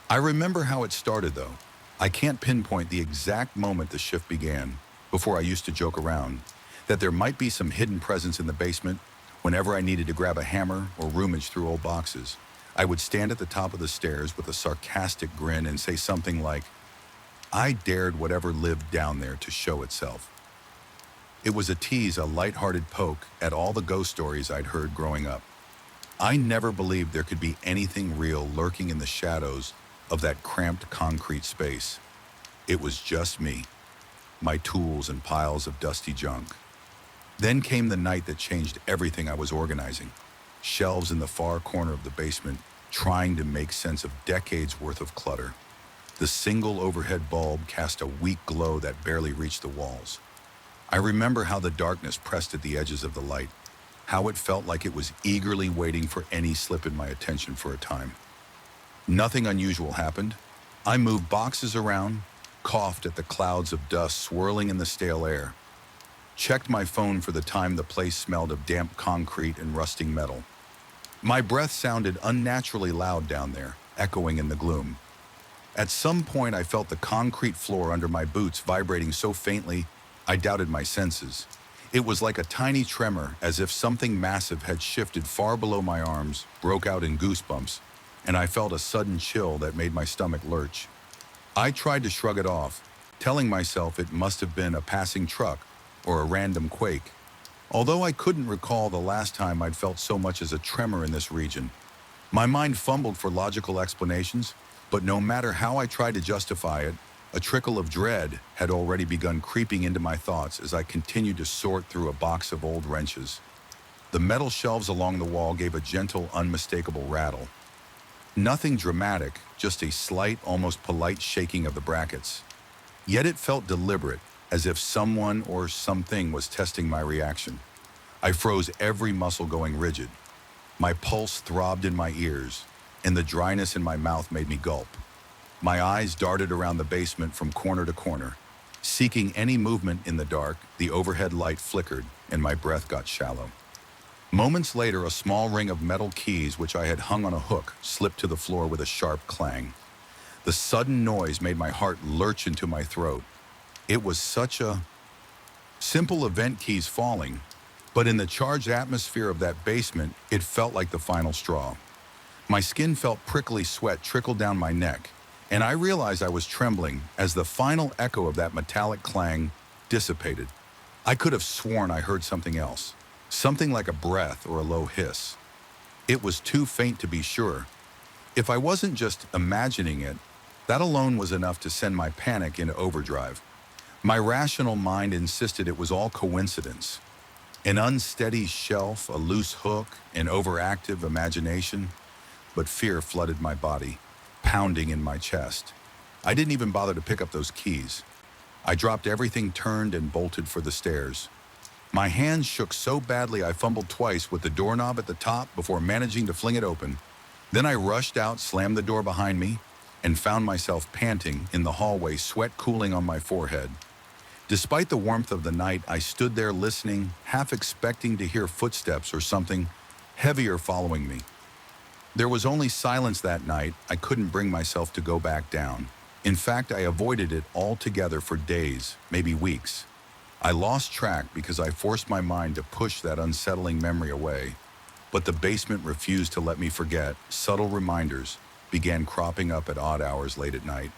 I remember how it started, though. I can't pinpoint the exact moment the shift began. Before, I used to joke around that there might be some hidden presence in the basement. Whenever I needed to grab a hammer or rummage through old boxes, I would stand at the top of the stairs with a sarcastic grin and say something like, "I dared whatever lived down there to show itself." It was a tease, a light-hearted poke at all the ghost stories I'd heard growing up. I never believed there could be anything real lurking in the shadows of that cramped concrete space. It was just me, my tools and piles of dusty junk. Then came the night that changed everything I was organizing. Shelves in the far corner of the basement, trying to make sense of decades worth of clutter. The single overhead bulb cast a weak glow that barely reached the walls. I remember how the darkness pressed at the edges of the light, how it felt like it was eagerly waiting for any slip in my attention for a time. Nothing unusual happened. I moved boxes around, coughed at the clouds of dust swirling in the stale air, checked my phone for the time the place smelled of damp concrete and rusting metal. My breath sounded unnaturally loud down there, echoing in the gloom. At some point, I felt the concrete floor under my boots vibrating so faintly, I doubted my senses. It was like a tiny tremor, as if something massive had shifted far below my arms, broke out in goosebumps, and I felt a sudden chill that made my stomach lurch. I tried to shrug it off, telling myself it must have been a passing truck or a random quake, although I couldn't recall the last time I'd felt so much as a tremor in this region. My mind fumbled for logical explanations, but no matter how I tried to justify it, a trickle of dread had already begun creeping into my thoughts as I continued to sort through a box of old wrenches. The metal shelves along the wall gave a gentle, unmistakable rattle. Nothing dramatic, just a slight, almost polite shaking of the brackets. Yet it felt deliberate, as if someone or something was testing my reaction. I froze, every muscle going rigid. My pulse throbbed in my ears, and the dryness in my mouth made me gulp. My eyes darted around the basement from corner to corner. Seeking any movement in the dark, the overhead light flickered, and my breath got shallow. Moments later, a small ring of metal keys which I had hung on a hook slipped to the floor with a sharp clang. The sudden noise made my heart lurch into my throat. It was such a simple event, keys falling, but in the charged atmosphere of that basement, it felt like the final straw. My skin felt prickly sweat trickle down my neck, and I realized I was trembling as the final echo of that metallic clang dissipated. I could have sworn I heard something else, something like a breath or a low hiss. It was too faint to be sure. If I wasn't just imagining it, that alone was enough to send my panic into overdrive. My rational mind insisted it was all coincidence. An unsteady shelf, a loose hook, an overactive imagination. But fear flooded my body, pounding in my chest. I didn't even bother to pick up those keys. I dropped everything, turned, and bolted for the stairs. My hands shook so badly I fumbled twice with the doorknob at the top before managing to fling it open. Then I rushed out, slammed the door behind me, and found myself panting in the hallway, sweat cooling on my forehead. Despite the warmth of the night, I stood there listening, half expecting to hear footsteps or something heavier following me. There was only silence that night. I couldn't bring myself to go back down. In fact, I avoided it altogether for days, maybe weeks. I lost track because I forced my mind to push that unsettling memory away. But the basement refused to let me forget. Subtle reminders began cropping up at odd hours late at night.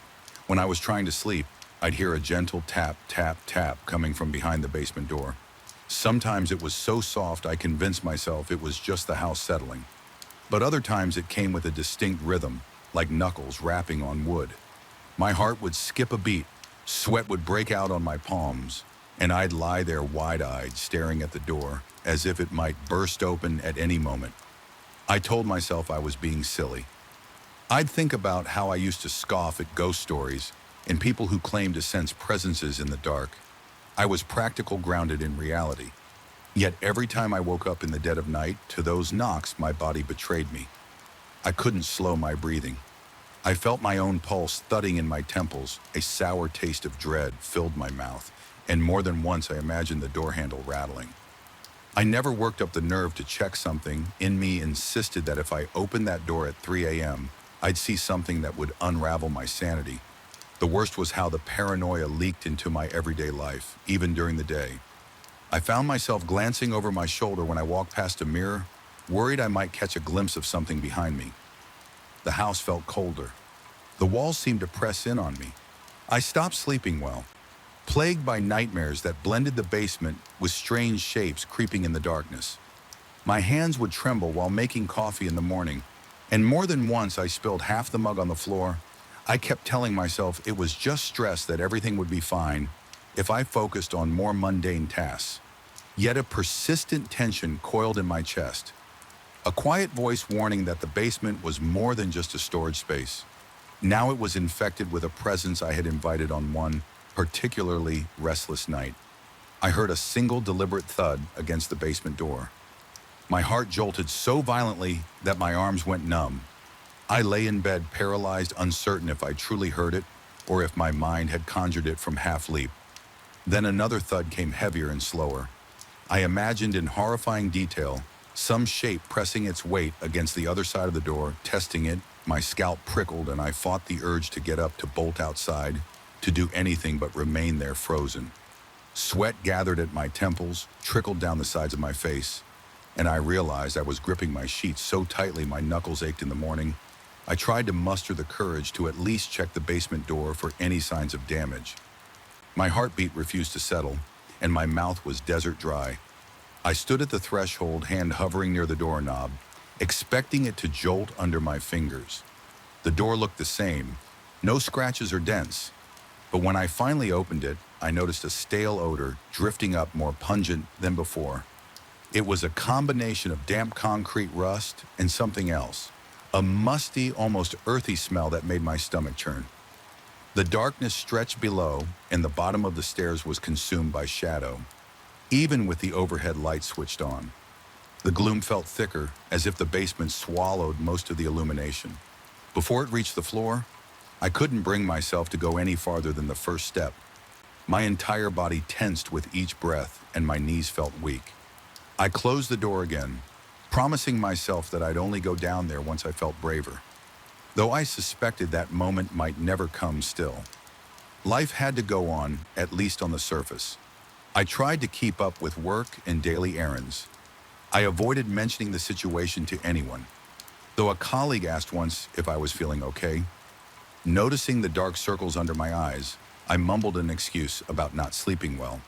When I was trying to sleep, I'd hear a gentle tap, tap, tap coming from behind the basement door. Sometimes it was so soft I convinced myself it was just the house settling. But other times it came with a distinct rhythm, like knuckles rapping on wood. My heart would skip a beat, sweat would break out on my palms, and I'd lie there wide-eyed, staring at the door, as if it might burst open at any moment. I told myself I was being silly. I'd think about how I used to scoff at ghost stories and people who claimed to sense presences in the dark. I was practical, grounded in reality. Yet every time I woke up in the dead of night to those knocks, my body betrayed me. I couldn't slow my breathing. I felt my own pulse thudding in my temples. A sour taste of dread filled my mouth, and more than once I imagined the door handle rattling. I never worked up the nerve to check something. In me insisted that if I opened that door at 3 a.m., I'd see something that would unravel my sanity. The worst was how the paranoia leaked into my everyday life, even during the day. I found myself glancing over my shoulder when I walked past a mirror, worried I might catch a glimpse of something behind me. The house felt colder. The walls seemed to press in on me. I stopped sleeping well, plagued by nightmares that blended the basement with strange shapes creeping in the darkness. My hands would tremble while making coffee in the morning, and more than once I spilled half the mug on the floor. I kept telling myself it was just stress, that everything would be fine if I focused on more mundane tasks. Yet a persistent tension coiled in my chest, a quiet voice warning that the basement was more than just a storage space. Now it was infected with a presence I had invited on one particularly restless night. I heard a single deliberate thud against the basement door. My heart jolted so violently that my arms went numb. I lay in bed, paralyzed, uncertain if I truly heard it or if my mind had conjured it from half-leap. Then another thud came, heavier and slower. I imagined in horrifying detail some shape pressing its weight against the other side of the door, testing it. My scalp prickled and I fought the urge to get up, to bolt outside, to do anything but remain there frozen. Sweat gathered at my temples, trickled down the sides of my face, and I realized I was gripping my sheets so tightly my knuckles ached in the morning. I tried to muster the courage to at least check the basement door for any signs of damage. My heartbeat refused to settle, and my mouth was desert dry. I stood at the threshold, hand hovering near the doorknob, expecting it to jolt under my fingers. The door looked the same, no scratches or dents, but when I finally opened it, I noticed a stale odor drifting up, more pungent than before. It was a combination of damp concrete, rust, and something else, a musty, almost earthy smell that made my stomach churn. The darkness stretched below, and the bottom of the stairs was consumed by shadow, even with the overhead light switched on. The gloom felt thicker, as if the basement swallowed most of the illumination. Before it reached the floor, I couldn't bring myself to go any farther than the first step. My entire body tensed with each breath, and my knees felt weak. I closed the door again, promising myself that I'd only go down there once I felt braver, though I suspected that moment might never come still. Life had to go on, at least on the surface. I tried to keep up with work and daily errands. I avoided mentioning the situation to anyone, though a colleague asked once if I was feeling okay. Noticing the dark circles under my eyes, I mumbled an excuse about not sleeping well.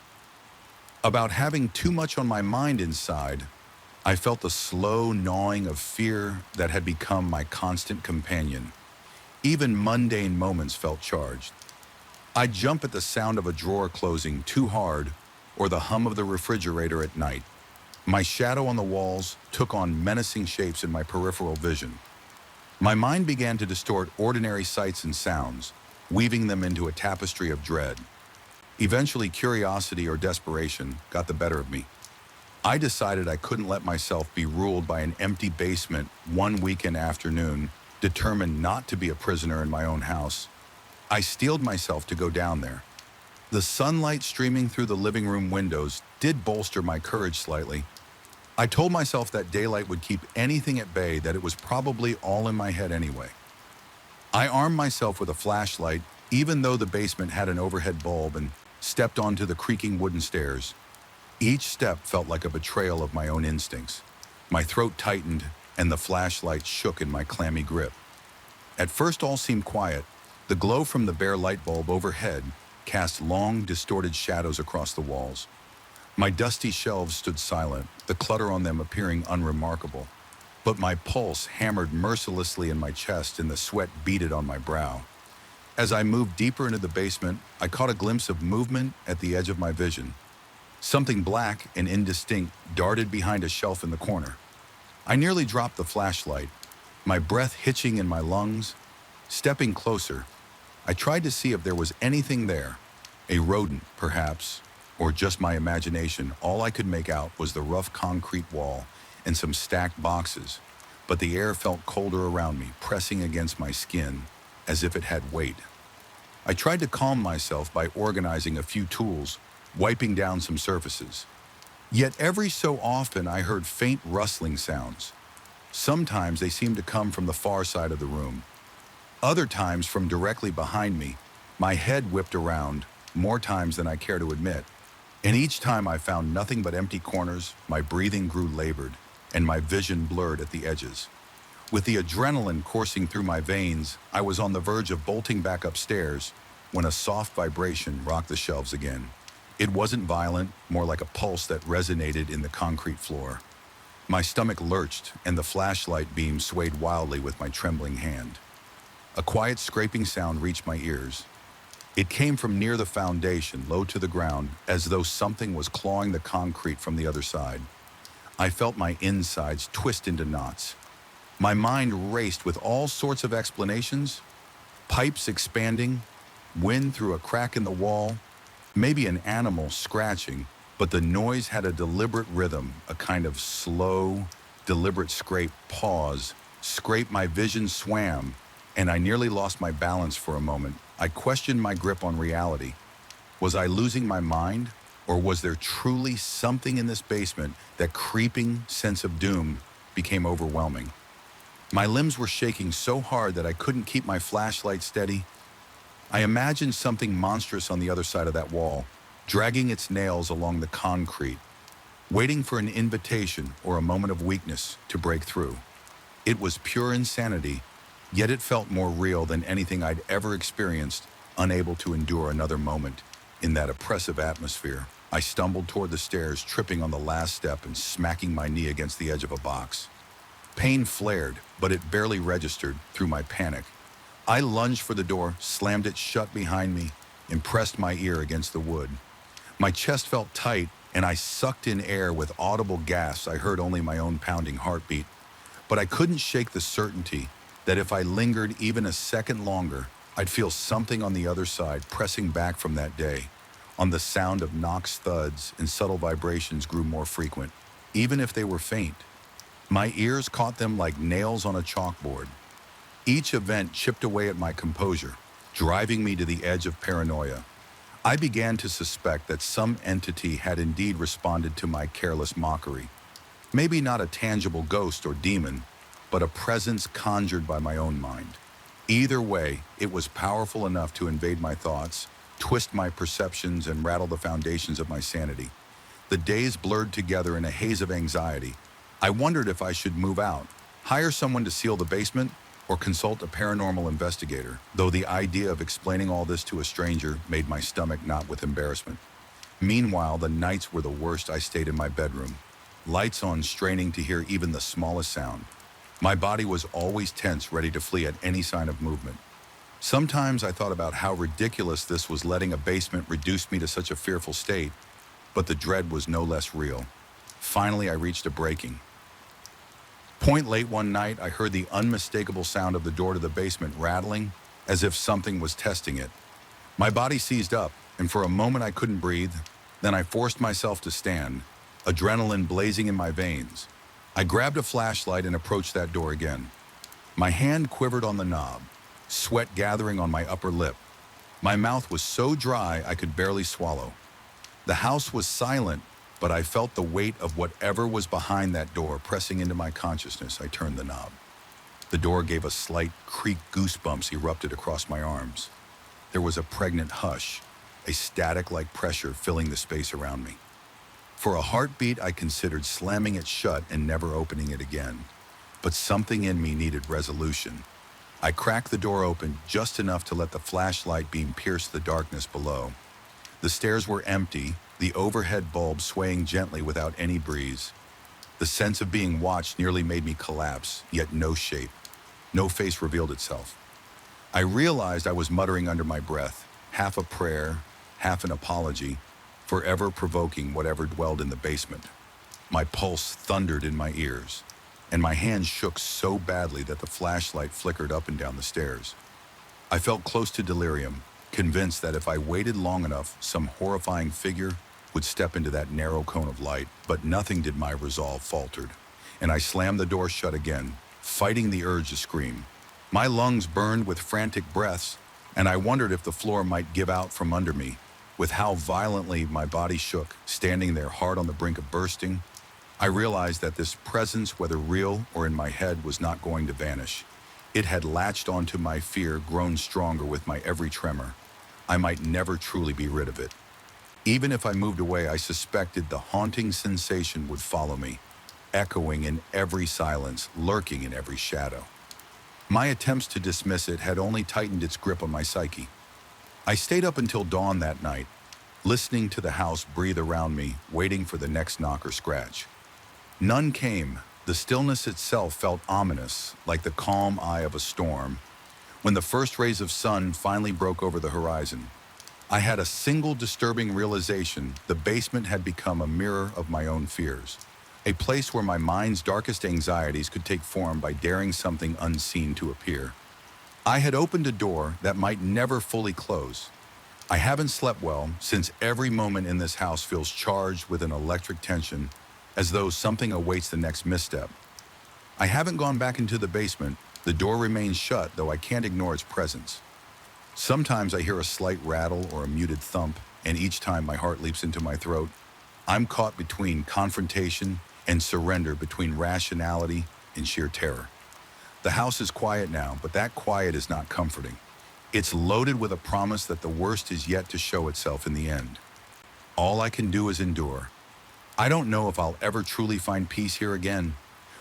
About having too much on my mind inside, I felt the slow gnawing of fear that had become my constant companion. Even mundane moments felt charged. I'd jump at the sound of a drawer closing too hard or the hum of the refrigerator at night. My shadow on the walls took on menacing shapes in my peripheral vision. My mind began to distort ordinary sights and sounds, weaving them into a tapestry of dread. Eventually, curiosity or desperation got the better of me. I decided I couldn't let myself be ruled by an empty basement one weekend afternoon, determined not to be a prisoner in my own house. I steeled myself to go down there. The sunlight streaming through the living room windows did bolster my courage slightly. I told myself that daylight would keep anything at bay, that it was probably all in my head anyway. I armed myself with a flashlight, even though the basement had an overhead bulb, and stepped onto the creaking wooden stairs. Each step felt like a betrayal of my own instincts. My throat tightened, and the flashlight shook in my clammy grip. At first all seemed quiet. The glow from the bare light bulb overhead cast long, distorted shadows across the walls. My dusty shelves stood silent, the clutter on them appearing unremarkable. But my pulse hammered mercilessly in my chest and the sweat beaded on my brow. As I moved deeper into the basement, I caught a glimpse of movement at the edge of my vision. Something black and indistinct darted behind a shelf in the corner. I nearly dropped the flashlight, my breath hitching in my lungs. Stepping closer, I tried to see if there was anything there. A rodent, perhaps, or just my imagination. All I could make out was the rough concrete wall and some stacked boxes, but the air felt colder around me, pressing against my skin as if it had weight. I tried to calm myself by organizing a few tools, wiping down some surfaces. Yet every so often I heard faint rustling sounds. Sometimes they seemed to come from the far side of the room. Other times from directly behind me. My head whipped around, more times than I care to admit. And each time I found nothing but empty corners. My breathing grew labored, and my vision blurred at the edges. With the adrenaline coursing through my veins, I was on the verge of bolting back upstairs when a soft vibration rocked the shelves again. It wasn't violent, more like a pulse that resonated in the concrete floor. My stomach lurched, and the flashlight beam swayed wildly with my trembling hand. A quiet scraping sound reached my ears. It came from near the foundation, low to the ground, as though something was clawing the concrete from the other side. I felt my insides twist into knots. My mind raced with all sorts of explanations: pipes expanding, wind through a crack in the wall, maybe an animal scratching, but the noise had a deliberate rhythm, a kind of slow, deliberate scrape. Pause. Scrape. My vision swam, and I nearly lost my balance for a moment. I questioned my grip on reality. Was I losing my mind, or was there truly something in this basement? That creeping sense of doom became overwhelming. My limbs were shaking so hard that I couldn't keep my flashlight steady. I imagined something monstrous on the other side of that wall, dragging its nails along the concrete, waiting for an invitation or a moment of weakness to break through. It was pure insanity, yet it felt more real than anything I'd ever experienced, unable to endure another moment in that oppressive atmosphere. I stumbled toward the stairs, tripping on the last step and smacking my knee against the edge of a box. Pain flared, but it barely registered through my panic. I lunged for the door, slammed it shut behind me, and pressed my ear against the wood. My chest felt tight, and I sucked in air with audible gasps. I heard only my own pounding heartbeat, but I couldn't shake the certainty that if I lingered even a second longer, I'd feel something on the other side pressing back from that day. On the sound of knocks, thuds, and subtle vibrations grew more frequent, even if they were faint. My ears caught them like nails on a chalkboard. Each event chipped away at my composure, driving me to the edge of paranoia. I began to suspect that some entity had indeed responded to my careless mockery. Maybe not a tangible ghost or demon, but a presence conjured by my own mind. Either way, it was powerful enough to invade my thoughts, twist my perceptions, and rattle the foundations of my sanity. The days blurred together in a haze of anxiety. I wondered if I should move out, hire someone to seal the basement, or consult a paranormal investigator, though the idea of explaining all this to a stranger made my stomach knot with embarrassment. Meanwhile, the nights were the worst. I stayed in my bedroom, lights on, straining to hear even the smallest sound. My body was always tense, ready to flee at any sign of movement. Sometimes I thought about how ridiculous this was, letting a basement reduce me to such a fearful state, but the dread was no less real. Finally, I reached a breaking point. Late one night, I heard the unmistakable sound of the door to the basement rattling, as if something was testing it. My body seized up, and for a moment I couldn't breathe. Then I forced myself to stand, adrenaline blazing in my veins. I grabbed a flashlight and approached that door again. My hand quivered on the knob, sweat gathering on my upper lip. My mouth was so dry I could barely swallow. The house was silent, but I felt the weight of whatever was behind that door pressing into my consciousness. I turned the knob. The door gave a slight creak. Goosebumps erupted across my arms. There was a pregnant hush, a static-like pressure filling the space around me. For a heartbeat, I considered slamming it shut and never opening it again. But something in me needed resolution. I cracked the door open just enough to let the flashlight beam pierce the darkness below. The stairs were empty, the overhead bulb swaying gently without any breeze. The sense of being watched nearly made me collapse, yet no shape, no face revealed itself. I realized I was muttering under my breath, half a prayer, half an apology, forever provoking whatever dwelled in the basement. My pulse thundered in my ears, and my hands shook so badly that the flashlight flickered up and down the stairs. I felt close to delirium, convinced that if I waited long enough, some horrifying figure would step into that narrow cone of light. But nothing did. My resolve faltered, and I slammed the door shut again, fighting the urge to scream. My lungs burned with frantic breaths, and I wondered if the floor might give out from under me. With how violently my body shook, standing there hard on the brink of bursting, I realized that this presence, whether real or in my head, was not going to vanish. It had latched onto my fear, grown stronger with my every tremor. I might never truly be rid of it. Even if I moved away, I suspected the haunting sensation would follow me, echoing in every silence, lurking in every shadow. My attempts to dismiss it had only tightened its grip on my psyche. I stayed up until dawn that night, listening to the house breathe around me, waiting for the next knock or scratch. None came. The stillness itself felt ominous, like the calm eye of a storm. When the first rays of sun finally broke over the horizon, I had a single disturbing realization: the basement had become a mirror of my own fears, a place where my mind's darkest anxieties could take form by daring something unseen to appear. I had opened a door that might never fully close. I haven't slept well since every moment in this house feels charged with an electric tension, as though something awaits the next misstep. I haven't gone back into the basement. The door remains shut, though I can't ignore its presence. Sometimes I hear a slight rattle or a muted thump, and each time my heart leaps into my throat. I'm caught between confrontation and surrender, between rationality and sheer terror. The house is quiet now, but that quiet is not comforting. It's loaded with a promise that the worst is yet to show itself in the end. All I can do is endure. I don't know if I'll ever truly find peace here again.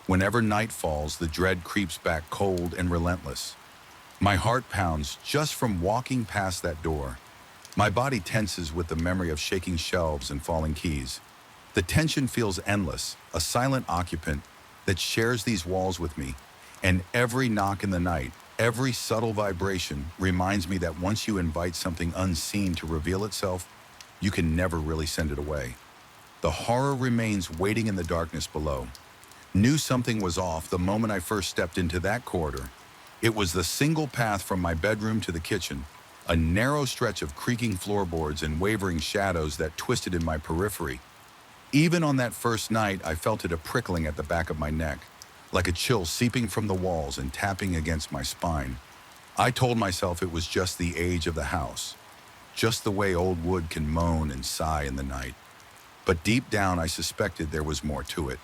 Whenever night falls, the dread creeps back cold and relentless. My heart pounds just from walking past that door. My body tenses with the memory of shaking shelves and falling keys. The tension feels endless, a silent occupant that shares these walls with me. And every knock in the night, every subtle vibration reminds me that once you invite something unseen to reveal itself, you can never really send it away. The horror remains waiting in the darkness below. Knew something was off the moment I first stepped into that corridor. It was the single path from my bedroom to the kitchen, a narrow stretch of creaking floorboards and wavering shadows that twisted in my periphery. Even on that first night, I felt it a prickling at the back of my neck, like a chill seeping from the walls and tapping against my spine. I told myself it was just the age of the house, just the way old wood can moan and sigh in the night. But deep down, I suspected there was more to it.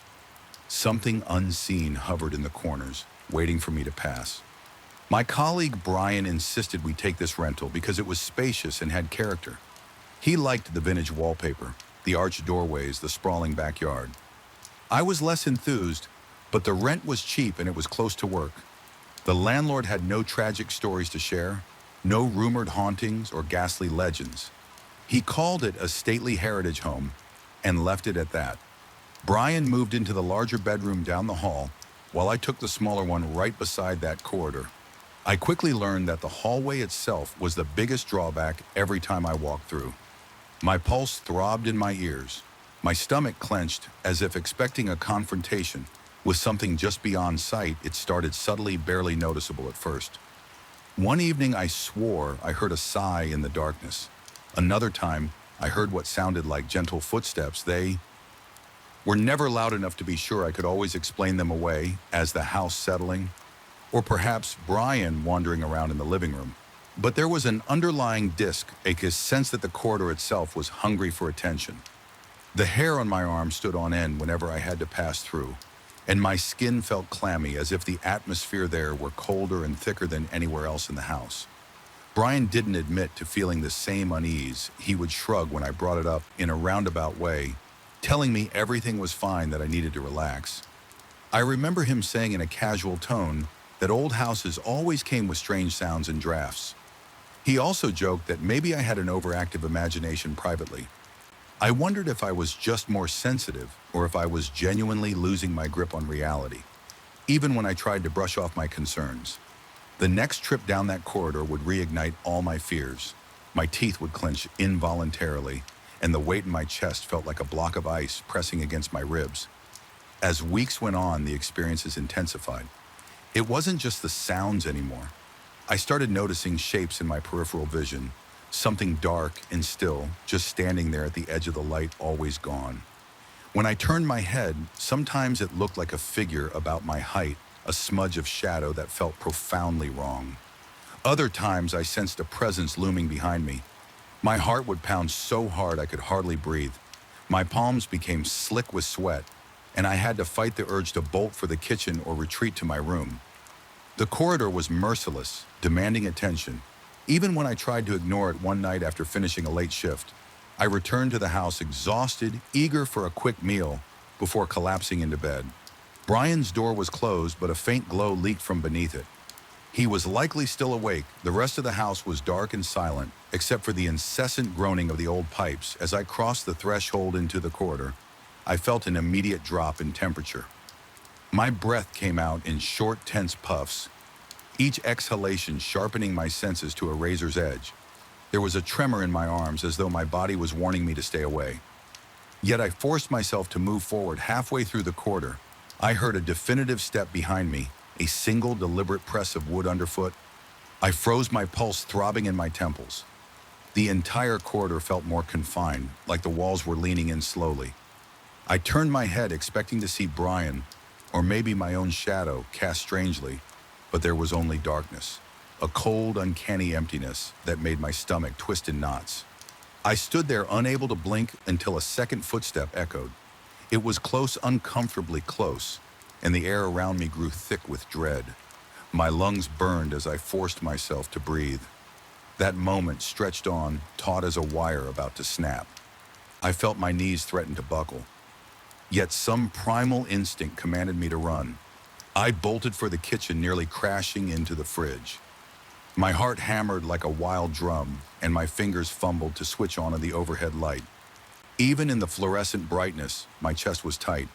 Something unseen hovered in the corners, waiting for me to pass. My colleague Brian insisted we take this rental because it was spacious and had character. He liked the vintage wallpaper, the arched doorways, the sprawling backyard. I was less enthused, but the rent was cheap and it was close to work. The landlord had no tragic stories to share, no rumored hauntings or ghastly legends. He called it a stately heritage home and left it at that. Brian moved into the larger bedroom down the hall, while I took the smaller one right beside that corridor. I quickly learned that the hallway itself was the biggest drawback every time I walked through. My pulse throbbed in my ears. My stomach clenched as if expecting a confrontation with something just beyond sight. It started subtly, barely noticeable at first. One evening I swore I heard a sigh in the darkness. Another time I heard what sounded like gentle footsteps. They were never loud enough to be sure I could always explain them away as the house settling, or perhaps Brian wandering around in the living room. But there was an underlying disc, a sense that the corridor itself was hungry for attention. The hair on my arm stood on end whenever I had to pass through, and my skin felt clammy, as if the atmosphere there were colder and thicker than anywhere else in the house. Brian didn't admit to feeling the same unease. He would shrug when I brought it up in a roundabout way, telling me everything was fine, that I needed to relax. I remember him saying in a casual tone that old houses always came with strange sounds and drafts. He also joked that maybe I had an overactive imagination privately. I wondered if I was just more sensitive or if I was genuinely losing my grip on reality, even when I tried to brush off my concerns. The next trip down that corridor would reignite all my fears. My teeth would clench involuntarily, and the weight in my chest felt like a block of ice pressing against my ribs. As weeks went on, the experiences intensified. It wasn't just the sounds anymore. I started noticing shapes in my peripheral vision, something dark and still, just standing there at the edge of the light, always gone. When I turned my head, sometimes it looked like a figure about my height, a smudge of shadow that felt profoundly wrong. Other times I sensed a presence looming behind me. My heart would pound so hard I could hardly breathe. My palms became slick with sweat, and I had to fight the urge to bolt for the kitchen or retreat to my room. The corridor was merciless, demanding attention. Even when I tried to ignore it one night after finishing a late shift, I returned to the house exhausted, eager for a quick meal before collapsing into bed. Brian's door was closed, but a faint glow leaked from beneath it. He was likely still awake. The rest of the house was dark and silent, except for the incessant groaning of the old pipes. As I crossed the threshold into the corridor, I felt an immediate drop in temperature. My breath came out in short, tense puffs, each exhalation sharpening my senses to a razor's edge. There was a tremor in my arms as though my body was warning me to stay away. Yet I forced myself to move forward. Halfway through the corridor, I heard a definitive step behind me, a single deliberate press of wood underfoot. I froze, my pulse throbbing in my temples. The entire corridor felt more confined, like the walls were leaning in slowly. I turned my head, expecting to see Brian, or maybe my own shadow, cast strangely, but there was only darkness, a cold, uncanny emptiness that made my stomach twist in knots. I stood there unable to blink until a second footstep echoed. It was close, uncomfortably close, and the air around me grew thick with dread. My lungs burned as I forced myself to breathe. That moment stretched on, taut as a wire about to snap. I felt my knees threaten to buckle. Yet some primal instinct commanded me to run. I bolted for the kitchen, nearly crashing into the fridge. My heart hammered like a wild drum, and my fingers fumbled to switch on the overhead light. Even in the fluorescent brightness, my chest was tight.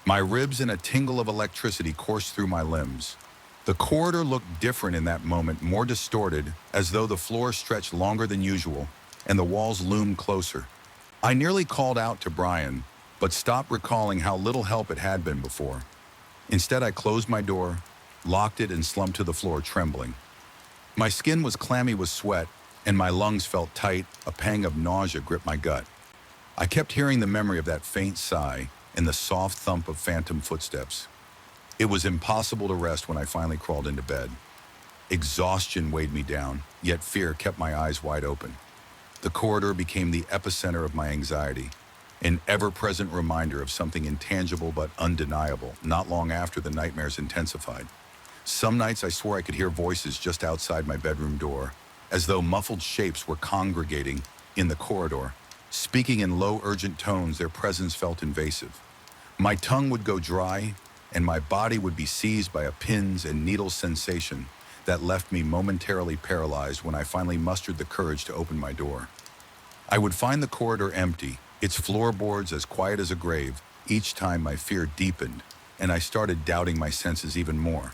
My ribs and a tingle of electricity coursed through my limbs. The corridor looked different in that moment, more distorted, as though the floor stretched longer than usual, and the walls loomed closer. I nearly called out to Brian, but stopped, recalling how little help it had been before. Instead, I closed my door, locked it, and slumped to the floor, trembling. My skin was clammy with sweat, and my lungs felt tight. A pang of nausea gripped my gut. I kept hearing the memory of that faint sigh and the soft thump of phantom footsteps. It was impossible to rest when I finally crawled into bed. Exhaustion weighed me down, yet fear kept my eyes wide open. The corridor became the epicenter of my anxiety, an ever-present reminder of something intangible but undeniable. Not long after, the nightmares intensified. Some nights I swore I could hear voices just outside my bedroom door, as though muffled shapes were congregating in the corridor. Speaking in low, urgent tones, their presence felt invasive. My tongue would go dry, and my body would be seized by a pins and needles sensation that left me momentarily paralyzed when I finally mustered the courage to open my door. I would find the corridor empty, its floorboards as quiet as a grave. Each time my fear deepened, and I started doubting my senses even more.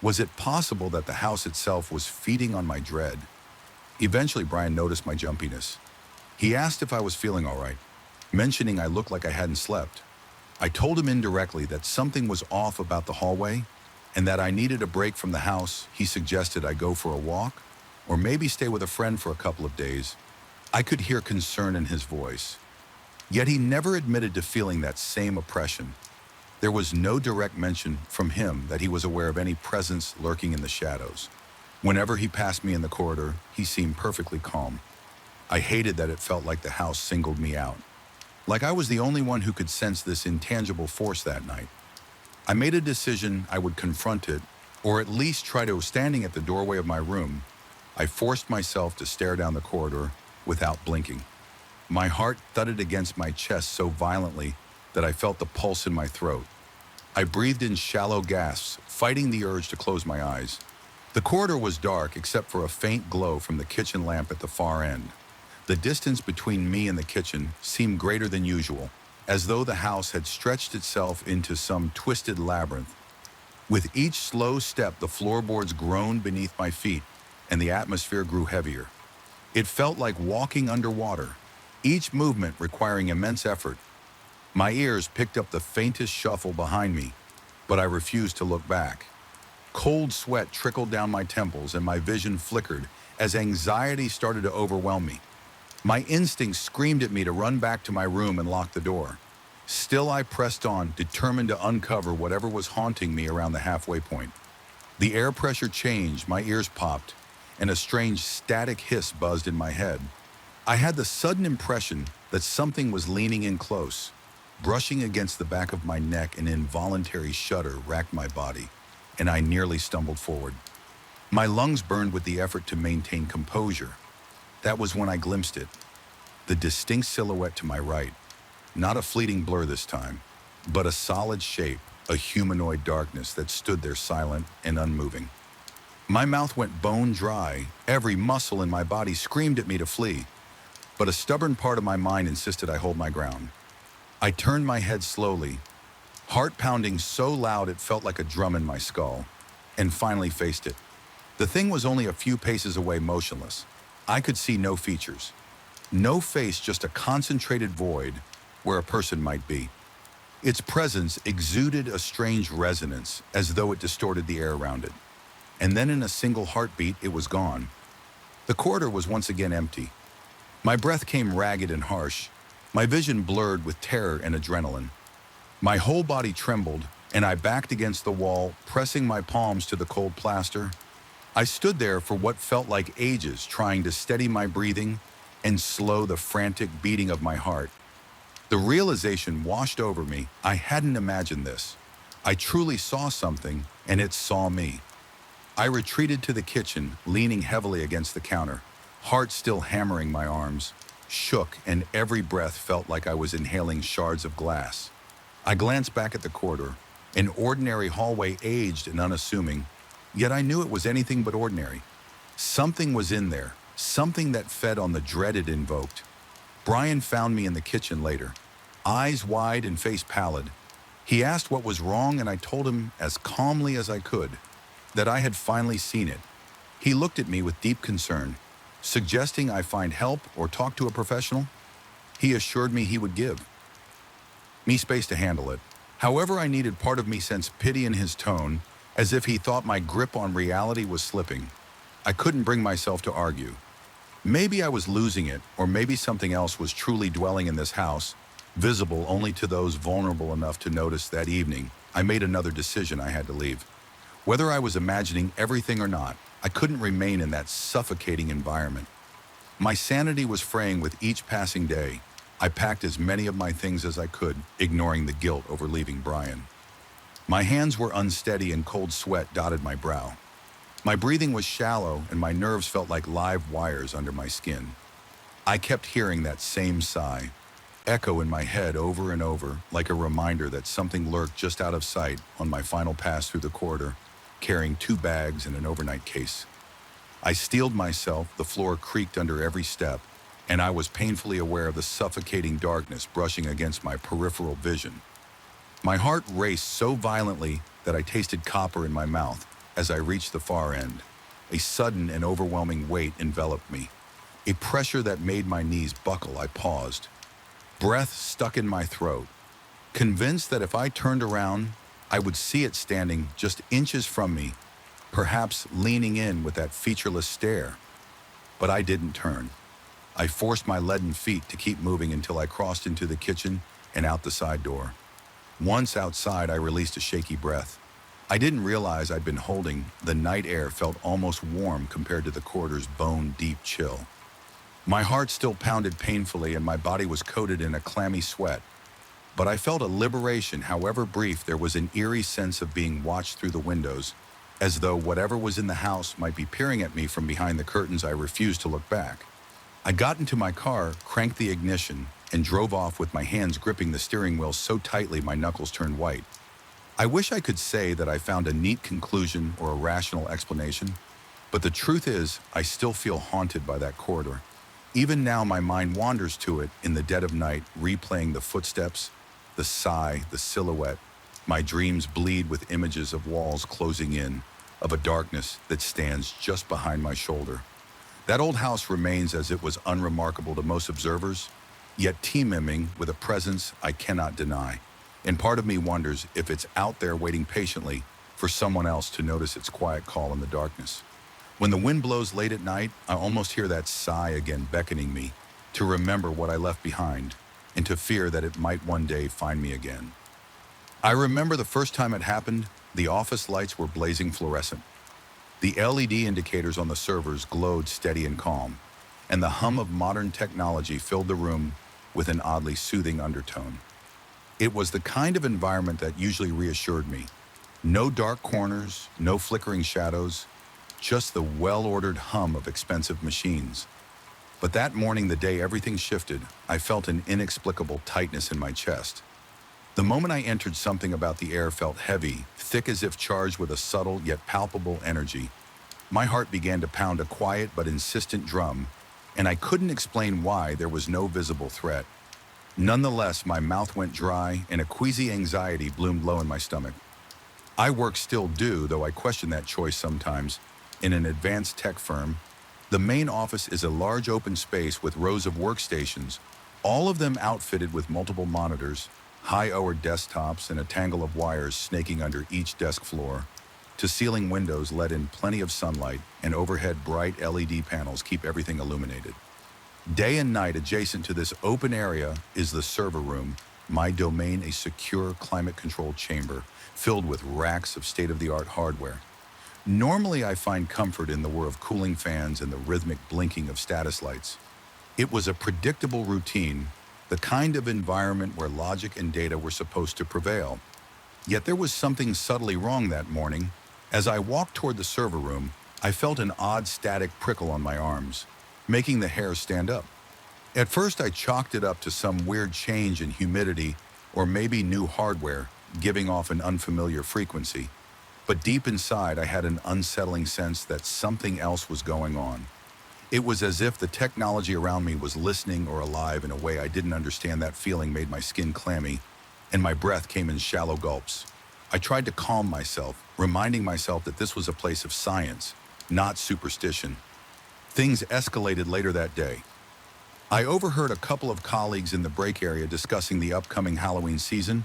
Was it possible that the house itself was feeding on my dread? Eventually, Brian noticed my jumpiness. He asked if I was feeling all right, mentioning I looked like I hadn't slept. I told him indirectly that something was off about the hallway and that I needed a break from the house. He suggested I go for a walk or maybe stay with a friend for a couple of days. I could hear concern in his voice, yet he never admitted to feeling that same oppression. There was no direct mention from him that he was aware of any presence lurking in the shadows. Whenever he passed me in the corridor, he seemed perfectly calm. I hated that it felt like the house singled me out, like I was the only one who could sense this intangible force that night. I made a decision I would confront it, or at least try to. Standing at the doorway of my room, I forced myself to stare down the corridor without blinking. My heart thudded against my chest so violently that I felt the pulse in my throat. I breathed in shallow gasps, fighting the urge to close my eyes. The corridor was dark except for a faint glow from the kitchen lamp at the far end. The distance between me and the kitchen seemed greater than usual, as though the house had stretched itself into some twisted labyrinth. With each slow step, the floorboards groaned beneath my feet, and the atmosphere grew heavier. It felt like walking underwater, each movement requiring immense effort. My ears picked up the faintest shuffle behind me, but I refused to look back. Cold sweat trickled down my temples and my vision flickered as anxiety started to overwhelm me. My instincts screamed at me to run back to my room and lock the door. Still, I pressed on, determined to uncover whatever was haunting me around the halfway point. The air pressure changed, my ears popped, and a strange static hiss buzzed in my head. I had the sudden impression that something was leaning in close, brushing against the back of my neck. An involuntary shudder racked my body, and I nearly stumbled forward. My lungs burned with the effort to maintain composure. That was when I glimpsed it, the distinct silhouette to my right. Not a fleeting blur this time, but a solid shape, a humanoid darkness that stood there silent and unmoving. My mouth went bone dry, every muscle in my body screamed at me to flee, but a stubborn part of my mind insisted I hold my ground. I turned my head slowly, heart pounding so loud it felt like a drum in my skull, and finally faced it. The thing was only a few paces away, motionless. I could see no features. No face, just a concentrated void where a person might be. Its presence exuded a strange resonance, as though it distorted the air around it. And then in a single heartbeat, it was gone. The corridor was once again empty. My breath came ragged and harsh, my vision blurred with terror and adrenaline. My whole body trembled, and I backed against the wall, pressing my palms to the cold plaster. I stood there for what felt like ages, trying to steady my breathing and slow the frantic beating of my heart. The realization washed over me. I hadn't imagined this. I truly saw something, and it saw me. I retreated to the kitchen, leaning heavily against the counter, heart still hammering my arms, shook, and every breath felt like I was inhaling shards of glass. I glanced back at the corridor, an ordinary hallway, aged and unassuming, yet I knew it was anything but ordinary. Something was in there, something that fed on the dread it invoked. Brian found me in the kitchen later, eyes wide and face pallid. He asked what was wrong, and I told him as calmly as I could that I had finally seen it. He looked at me with deep concern, suggesting I find help or talk to a professional. He assured me he would give me space to handle it. However, I needed, part of me sensed pity in his tone, as if he thought my grip on reality was slipping. I couldn't bring myself to argue. Maybe I was losing it, or maybe something else was truly dwelling in this house, visible only to those vulnerable enough to notice. That evening, I made another decision. I had to leave. Whether I was imagining everything or not, I couldn't remain in that suffocating environment. My sanity was fraying with each passing day. I packed as many of my things as I could, ignoring the guilt over leaving Brian. My hands were unsteady and cold sweat dotted my brow. My breathing was shallow and my nerves felt like live wires under my skin. I kept hearing that same sigh, echo in my head over and over, like a reminder that something lurked just out of sight on my final pass through the corridor, carrying 2 bags and an overnight case. I steeled myself, the floor creaked under every step, and I was painfully aware of the suffocating darkness brushing against my peripheral vision. My heart raced so violently that I tasted copper in my mouth as I reached the far end. A sudden and overwhelming weight enveloped me, a pressure that made my knees buckle. I paused, breath stuck in my throat, convinced that if I turned around, I would see it standing just inches from me, perhaps leaning in with that featureless stare. But I didn't turn. I forced my leaden feet to keep moving until I crossed into the kitchen and out the side door. Once outside, I released a shaky breath. I didn't realize I'd been holding. The night air felt almost warm compared to the corridor's bone-deep chill. My heart still pounded painfully and my body was coated in a clammy sweat. But I felt a liberation, however brief. There was an eerie sense of being watched through the windows, as though whatever was in the house might be peering at me from behind the curtains. I refused to look back. I got into my car, cranked the ignition, and drove off with my hands gripping the steering wheel so tightly my knuckles turned white. I wish I could say that I found a neat conclusion or a rational explanation, but the truth is, I still feel haunted by that corridor. Even now, my mind wanders to it in the dead of night, replaying the footsteps, the sigh, the silhouette. My dreams bleed with images of walls closing in, of a darkness that stands just behind my shoulder. That old house remains as it was, unremarkable to most observers, yet teeming with a presence I cannot deny. And part of me wonders if it's out there waiting patiently for someone else to notice its quiet call in the darkness. When the wind blows late at night, I almost hear that sigh again, beckoning me to remember what I left behind and to fear that it might one day find me again. I remember the first time it happened. The office lights were blazing fluorescent. The LED indicators on the servers glowed steady and calm, and the hum of modern technology filled the room with an oddly soothing undertone. It was the kind of environment that usually reassured me. No dark corners, no flickering shadows, just the well-ordered hum of expensive machines. But that morning, the day everything shifted, I felt an inexplicable tightness in my chest. The moment I entered, something about the air felt heavy, thick, as if charged with a subtle yet palpable energy. My heart began to pound, a quiet but insistent drum, and I couldn't explain why. There was no visible threat, Nonetheless, my mouth went dry and a queasy anxiety bloomed low in my stomach. I work still do, though I question that choice sometimes, in an advanced tech firm. The main office is a large open space with rows of workstations, all of them outfitted with multiple monitors, high-powered desktops, and a tangle of wires snaking under each desk floor. To ceiling windows let in plenty of sunlight, and overhead bright LED panels keep everything illuminated. Day and night adjacent to this open area is the server room, my domain, a secure climate-controlled chamber filled with racks of state-of-the-art hardware. Normally, I find comfort in the whir of cooling fans and the rhythmic blinking of status lights. It was a predictable routine, the kind of environment where logic and data were supposed to prevail. Yet there was something subtly wrong that morning. As I walked toward the server room, I felt an odd static prickle on my arms, making the hair stand up. At first, I chalked it up to some weird change in humidity or maybe new hardware, giving off an unfamiliar frequency. But deep inside, I had an unsettling sense that something else was going on. It was as if the technology around me was listening or alive in a way I didn't understand. That feeling made my skin clammy, and my breath came in shallow gulps. I tried to calm myself, reminding myself that this was a place of science, not superstition. Things escalated later that day. I overheard a couple of colleagues in the break area discussing the upcoming Halloween season.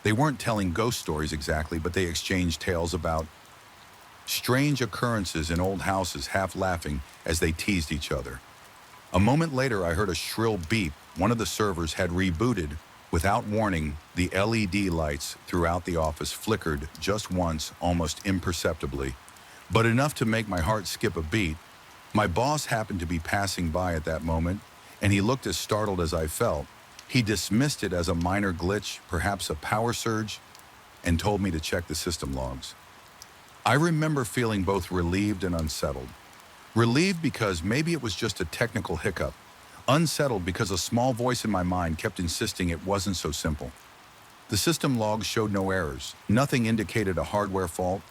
They weren't telling ghost stories exactly, but they exchanged tales about strange occurrences in old houses, half laughing as they teased each other. A moment later, I heard a shrill beep. One of the servers had rebooted. Without warning, the LED lights throughout the office flickered just once, almost imperceptibly, but enough to make my heart skip a beat. My boss happened to be passing by at that moment, and he looked as startled as I felt. He dismissed it as a minor glitch, perhaps a power surge, and told me to check the system logs. I remember feeling both relieved and unsettled. Relieved because maybe it was just a technical hiccup. Unsettled because a small voice in my mind kept insisting it wasn't so simple. The system logs showed no errors. Nothing indicated a hardware fault.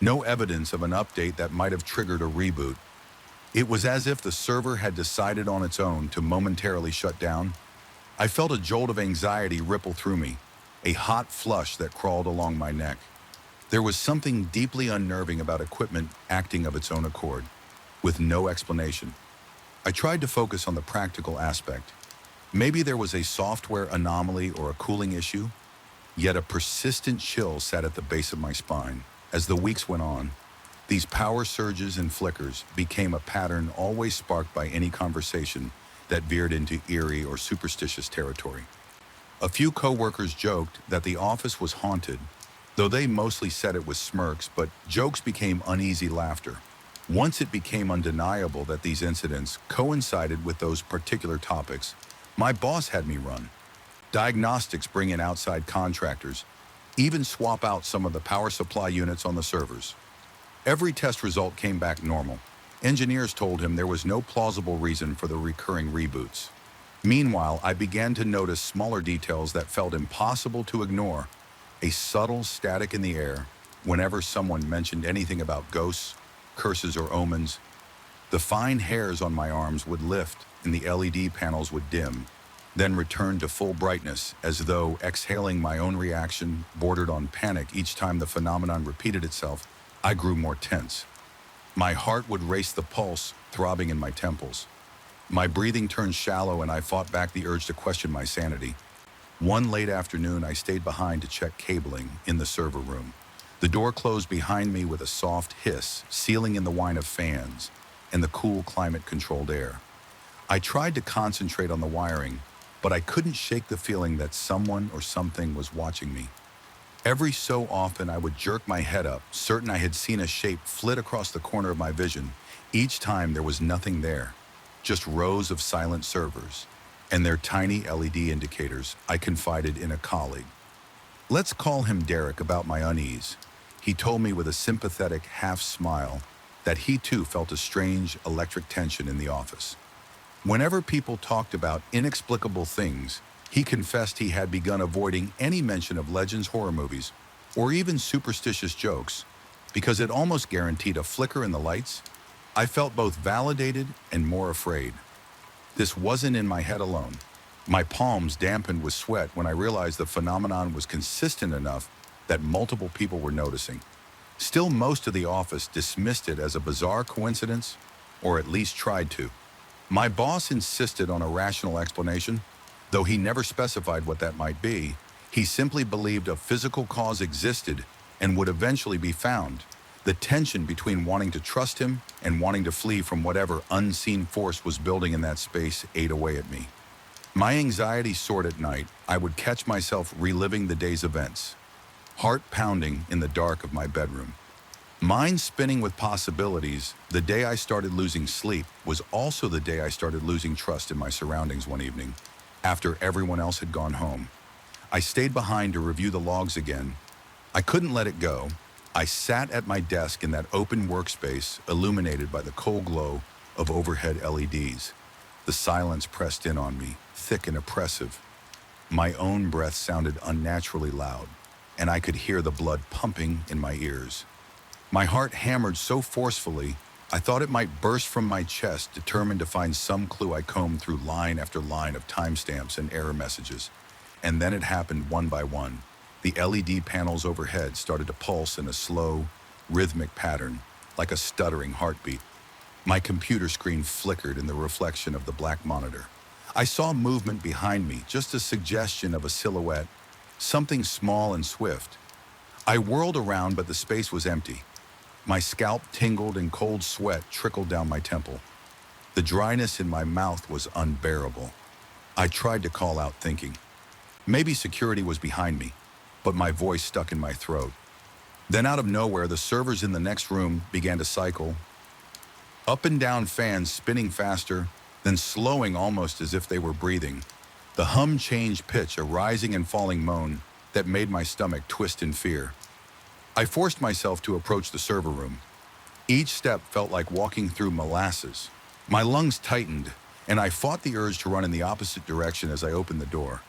No evidence of an update that might have triggered a reboot. It was as if the server had decided on its own to momentarily shut down. I felt a jolt of anxiety ripple through me, a hot flush that crawled along my neck. There was something deeply unnerving about equipment acting of its own accord, with no explanation. I tried to focus on the practical aspect. Maybe there was a software anomaly or a cooling issue, yet a persistent chill sat at the base of my spine. As the weeks went on, these power surges and flickers became a pattern always sparked by any conversation that veered into eerie or superstitious territory. A few coworkers joked that the office was haunted, though they mostly said it with smirks, but jokes became uneasy laughter. Once it became undeniable that these incidents coincided with those particular topics, my boss had me run diagnostics, bring in outside contractors, even swap out some of the power supply units on the servers. Every test result came back normal. Engineers told him there was no plausible reason for the recurring reboots. Meanwhile, I began to notice smaller details that felt impossible to ignore. A subtle static in the air whenever someone mentioned anything about ghosts, curses, or omens. The fine hairs on my arms would lift and the LED panels would dim, then return to full brightness, as though exhaling my own reaction bordered on panic. Each time the phenomenon repeated itself, I grew more tense. My heart would race, the pulse throbbing in my temples. My breathing turned shallow and I fought back the urge to question my sanity. One late afternoon, I stayed behind to check cabling in the server room. The door closed behind me with a soft hiss, sealing in the whine of fans and the cool climate-controlled air. I tried to concentrate on the wiring, but I couldn't shake the feeling that someone or something was watching me. Every so often, I would jerk my head up, certain I had seen a shape flit across the corner of my vision. Each time, there was nothing there, just rows of silent servers and their tiny LED indicators. I confided in a colleague. Let's call him Derek about my unease. He told me with a sympathetic half smile that he too felt a strange electric tension in the office. Whenever people talked about inexplicable things, he confessed he had begun avoiding any mention of Legends horror movies or even superstitious jokes because it almost guaranteed a flicker in the lights. I felt both validated and more afraid. This wasn't in my head alone. My palms dampened with sweat when I realized the phenomenon was consistent enough that multiple people were noticing. Still, most of the office dismissed it as a bizarre coincidence, or at least tried to. My boss insisted on a rational explanation, though he never specified what that might be. He simply believed a physical cause existed and would eventually be found. The tension between wanting to trust him and wanting to flee from whatever unseen force was building in that space ate away at me. My anxiety soared at night. I would catch myself reliving the day's events, heart pounding in the dark of my bedroom. Mind spinning with possibilities. The day I started losing sleep was also the day I started losing trust in my surroundings one evening, after everyone else had gone home. I stayed behind to review the logs again. I couldn't let it go. I sat at my desk in that open workspace, illuminated by the cold glow of overhead LEDs. The silence pressed in on me, thick and oppressive. My own breath sounded unnaturally loud, and I could hear the blood pumping in my ears. My heart hammered so forcefully, I thought it might burst from my chest, determined to find some clue. I combed through line after line of timestamps and error messages. And then it happened one by one. The LED panels overhead started to pulse in a slow, rhythmic pattern, like a stuttering heartbeat. My computer screen flickered in the reflection of the black monitor. I saw movement behind me, just a suggestion of a silhouette, something small and swift. I whirled around, but the space was empty. My scalp tingled and cold sweat trickled down my temple. The dryness in my mouth was unbearable. I tried to call out, thinking maybe security was behind me, but my voice stuck in my throat. Then out of nowhere, the servers in the next room began to cycle, up and down, fans spinning faster, then slowing almost as if they were breathing. The hum changed pitch, a rising and falling moan that made my stomach twist in fear. I forced myself to approach the server room. Each step felt like walking through molasses. My lungs tightened, and I fought the urge to run in the opposite direction as I opened the door.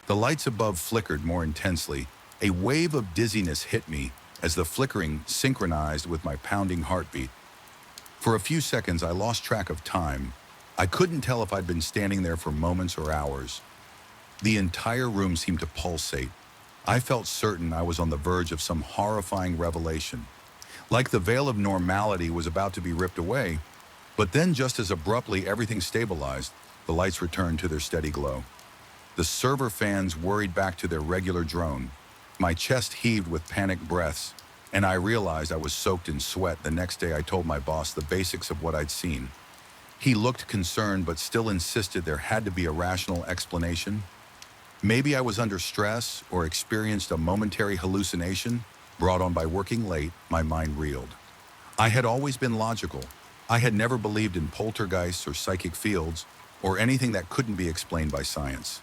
The lights above flickered more intensely. A wave of dizziness hit me as the flickering synchronized with my pounding heartbeat. For a few seconds, I lost track of time. I couldn't tell if I'd been standing there for moments or hours. The entire room seemed to pulsate. I felt certain I was on the verge of some horrifying revelation, like the veil of normality was about to be ripped away. But then, just as abruptly, everything stabilized. The lights returned to their steady glow. The server fans worried back to their regular drone. My chest heaved with panicked breaths, and I realized I was soaked in sweat. The next day, I told my boss the basics of what I'd seen. He looked concerned, but still insisted there had to be a rational explanation. Maybe I was under stress or experienced a momentary hallucination brought on by working late. My mind reeled. I had always been logical. I had never believed in poltergeists or psychic fields or anything that couldn't be explained by science.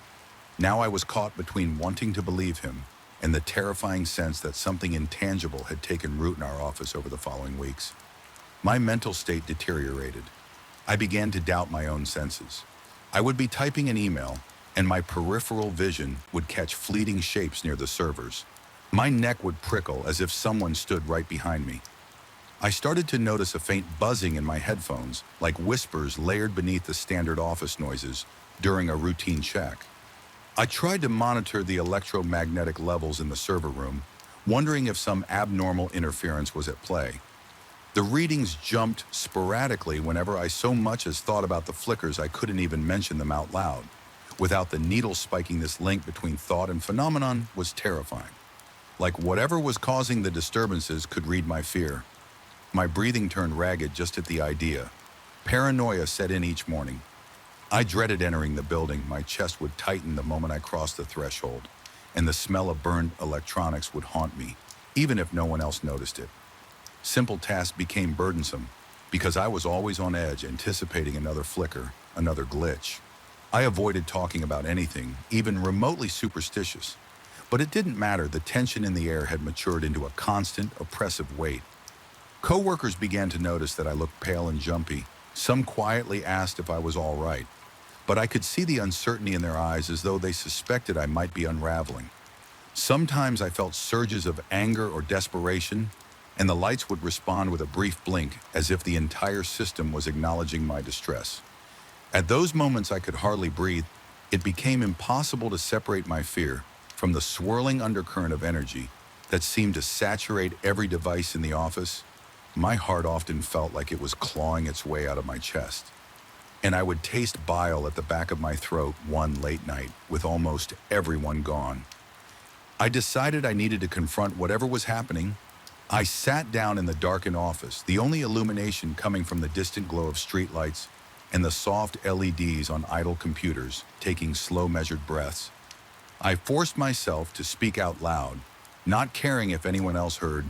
Now I was caught between wanting to believe him and the terrifying sense that something intangible had taken root in our office over the following weeks. My mental state deteriorated. I began to doubt my own senses. I would be typing an email, and my peripheral vision would catch fleeting shapes near the servers. My neck would prickle as if someone stood right behind me. I started to notice a faint buzzing in my headphones, like whispers layered beneath the standard office noises during a routine check. I tried to monitor the electromagnetic levels in the server room, wondering if some abnormal interference was at play. The readings jumped sporadically whenever I so much as thought about the flickers. I couldn't even mention them out loud. Without the needle spiking, this link between thought and phenomenon was terrifying. Like whatever was causing the disturbances could read my fear. My breathing turned ragged just at the idea. Paranoia set in each morning. I dreaded entering the building. My chest would tighten the moment I crossed the threshold, and the smell of burned electronics would haunt me, even if no one else noticed it. Simple tasks became burdensome because I was always on edge, anticipating another flicker, another glitch. I avoided talking about anything, even remotely superstitious. But it didn't matter. The tension in the air had matured into a constant, oppressive weight. Coworkers began to notice that I looked pale and jumpy. Some quietly asked if I was all right, but I could see the uncertainty in their eyes, as though they suspected I might be unraveling. Sometimes I felt surges of anger or desperation, and the lights would respond with a brief blink, as if the entire system was acknowledging my distress. At those moments, I could hardly breathe. It became impossible to separate my fear from the swirling undercurrent of energy that seemed to saturate every device in the office. My heart often felt like it was clawing its way out of my chest, and I would taste bile at the back of my throat one late night with almost everyone gone. I decided I needed to confront whatever was happening. I sat down in the darkened office, the only illumination coming from the distant glow of streetlights and the soft LEDs on idle computers, taking slow measured breaths. I forced myself to speak out loud, not caring if anyone else heard.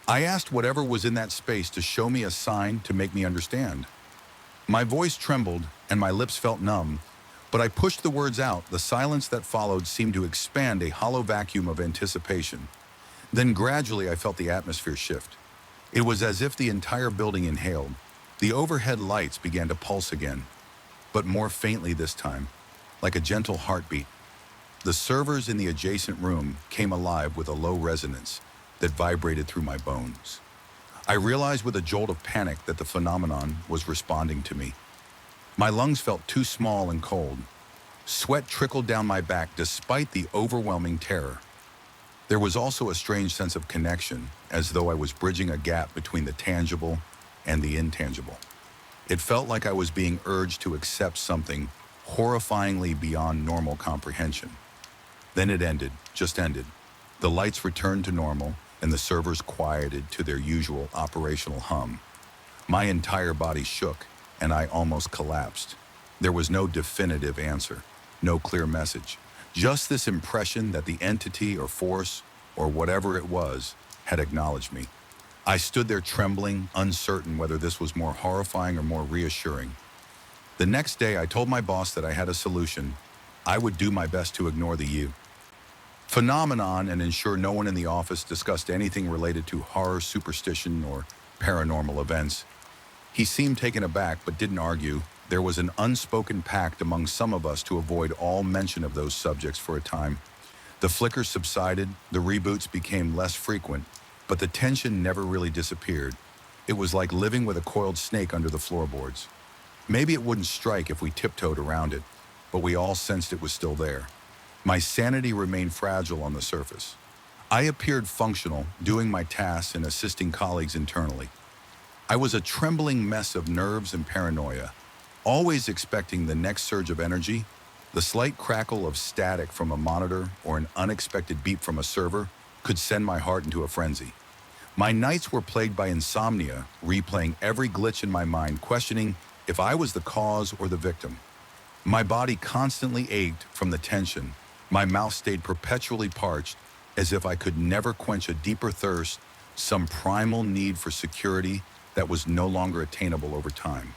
I asked whatever was in that space to show me a sign to make me understand. My voice trembled and my lips felt numb, but I pushed the words out. The silence that followed seemed to expand, a hollow vacuum of anticipation. Then gradually I felt the atmosphere shift. It was as if the entire building inhaled. The overhead lights began to pulse again, but more faintly this time, like a gentle heartbeat. The servers in the adjacent room came alive with a low resonance that vibrated through my bones. I realized with a jolt of panic that the phenomenon was responding to me. My lungs felt too small and cold. Sweat trickled down my back despite the overwhelming terror. There was also a strange sense of connection, as though I was bridging a gap between the tangible and the intangible. It felt like I was being urged to accept something horrifyingly beyond normal comprehension. Then it ended, just ended. The lights returned to normal, and the servers quieted to their usual operational hum. My entire body shook, and I almost collapsed. There was no definitive answer, no clear message, just this impression that the entity or force, or whatever it was, had acknowledged me. I stood there trembling, uncertain whether this was more horrifying or more reassuring. The next day, I told my boss that I had a solution. I would do my best to ignore the phenomenon and ensure no one in the office discussed anything related to horror, superstition, or paranormal events. He seemed taken aback but didn't argue. There was an unspoken pact among some of us to avoid all mention of those subjects for a time. The flickers subsided, the reboots became less frequent, but the tension never really disappeared. It was like living with a coiled snake under the floorboards. Maybe it wouldn't strike if we tiptoed around it, but we all sensed it was still there. My sanity remained fragile on the surface. I appeared functional, doing my tasks and assisting colleagues internally. I was a trembling mess of nerves and paranoia, always expecting the next surge of energy. The slight crackle of static from a monitor or an unexpected beep from a server could send my heart into a frenzy. My nights were plagued by insomnia, replaying every glitch in my mind, questioning if I was the cause or the victim. My body constantly ached from the tension. My mouth stayed perpetually parched, as if I could never quench a deeper thirst, some primal need for security that was no longer attainable over time.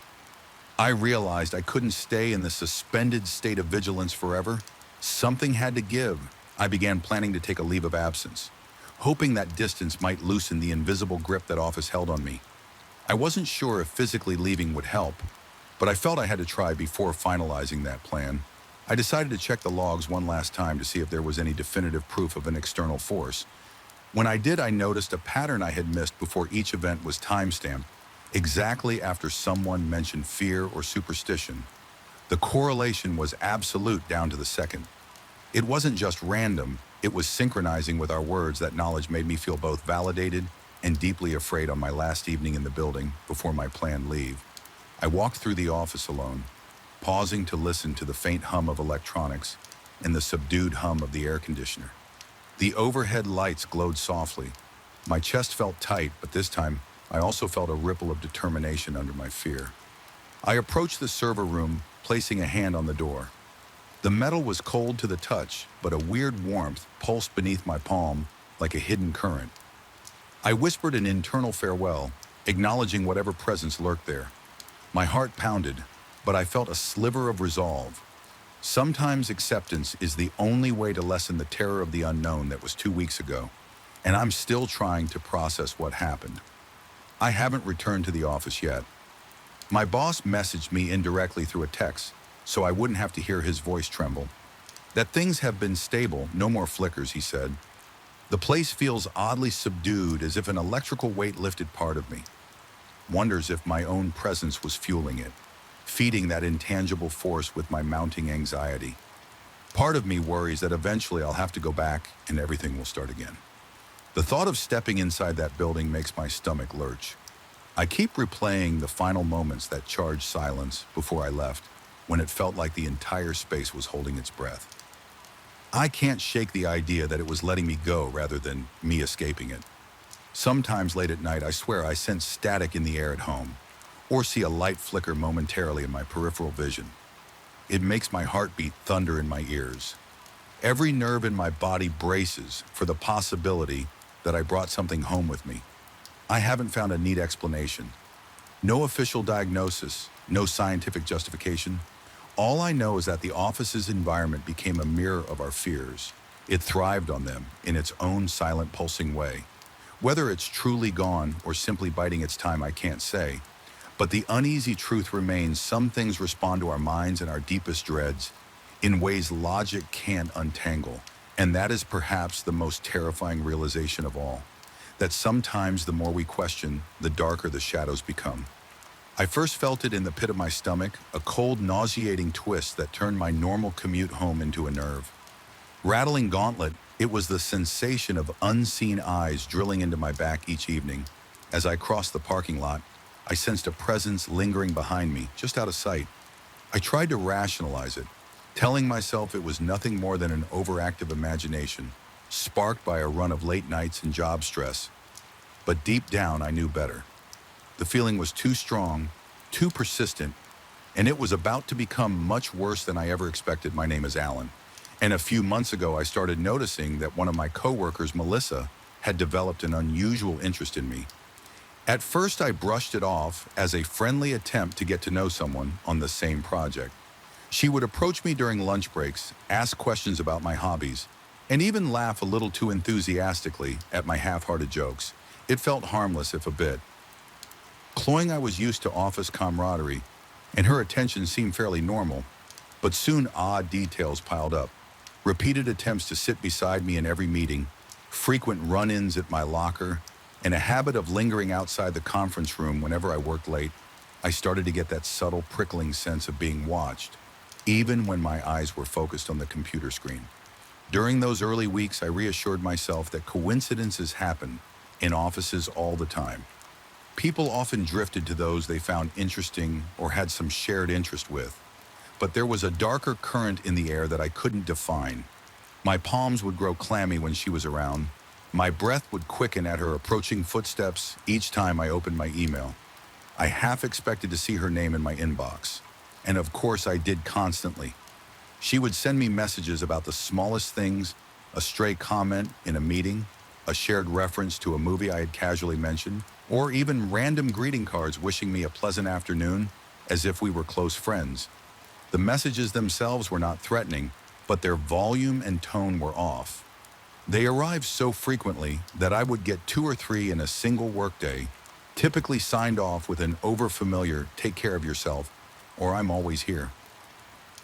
I realized I couldn't stay in the suspended state of vigilance forever. Something had to give. I began planning to take a leave of absence, hoping that distance might loosen the invisible grip that office held on me. I wasn't sure if physically leaving would help, but I felt I had to try before finalizing that plan. I decided to check the logs one last time to see if there was any definitive proof of an external force. When I did, I noticed a pattern I had missed before each event was timestamped, exactly after someone mentioned fear or superstition. The correlation was absolute down to the second. It wasn't just random, it was synchronizing with our words. That knowledge made me feel both validated and deeply afraid on my last evening in the building before my planned leave. I walked through the office alone, pausing to listen to the faint hum of electronics and the subdued hum of the air conditioner. The overhead lights glowed softly. My chest felt tight, but this time I also felt a ripple of determination under my fear. I approached the server room, placing a hand on the door. The metal was cold to the touch, but a weird warmth pulsed beneath my palm like a hidden current. I whispered an internal farewell, acknowledging whatever presence lurked there. My heart pounded, but I felt a sliver of resolve. Sometimes acceptance is the only way to lessen the terror of the unknown. That was 2 weeks ago, and I'm still trying to process what happened. I haven't returned to the office yet. My boss messaged me indirectly through a text, so I wouldn't have to hear his voice tremble. That things have been stable, no more flickers, he said. The place feels oddly subdued, as if an electrical weight lifted part of me. Wonders if my own presence was fueling it, feeding that intangible force with my mounting anxiety. Part of me worries that eventually I'll have to go back and everything will start again. The thought of stepping inside that building makes my stomach lurch. I keep replaying the final moments, that charged silence before I left, when it felt like the entire space was holding its breath. I can't shake the idea that it was letting me go rather than me escaping it. Sometimes late at night, I swear I sense static in the air at home, or see a light flicker momentarily in my peripheral vision. It makes my heartbeat thunder in my ears. Every nerve in my body braces for the possibility that I brought something home with me. I haven't found a neat explanation. No official diagnosis, no scientific justification. All I know is that the office's environment became a mirror of our fears. It thrived on them in its own silent, pulsing way. Whether it's truly gone or simply biding its time, I can't say. But the uneasy truth remains: some things respond to our minds and our deepest dreads in ways logic can't untangle. And that is perhaps the most terrifying realization of all, that sometimes the more we question, the darker the shadows become. I first felt it in the pit of my stomach, a cold, nauseating twist that turned my normal commute home into a nerve. Rattling gauntlet, it was the sensation of unseen eyes drilling into my back each evening. As I crossed the parking lot, I sensed a presence lingering behind me, just out of sight. I tried to rationalize it, telling myself it was nothing more than an overactive imagination, sparked by a run of late nights and job stress. But deep down, I knew better. The feeling was too strong, too persistent, and it was about to become much worse than I ever expected. My name is Alan, and a few months ago I started noticing that one of my coworkers, Melissa, had developed an unusual interest in me. At first I brushed it off as a friendly attempt to get to know someone on the same project. She would approach me during lunch breaks, ask questions about my hobbies, and even laugh a little too enthusiastically at my half-hearted jokes. It felt harmless, if a bit. Cloying, I was used to office camaraderie, and her attention seemed fairly normal, but soon odd details piled up. Repeated attempts to sit beside me in every meeting, frequent run-ins at my locker, and a habit of lingering outside the conference room whenever I worked late. I started to get that subtle, prickling sense of being watched, even when my eyes were focused on the computer screen. During those early weeks, I reassured myself that coincidences happen in offices all the time. People often drifted to those they found interesting or had some shared interest with. But there was a darker current in the air that I couldn't define. My palms would grow clammy when she was around. My breath would quicken at her approaching footsteps each time I opened my email. I half expected to see her name in my inbox. And of course I did constantly. She would send me messages about the smallest things, a stray comment in a meeting, a shared reference to a movie I had casually mentioned, or even random greeting cards wishing me a pleasant afternoon, as if we were close friends. The messages themselves were not threatening, but their volume and tone were off. They arrived so frequently that I would get 2 or 3 in a single workday, typically signed off with an overfamiliar "take care of yourself," or "I'm always here."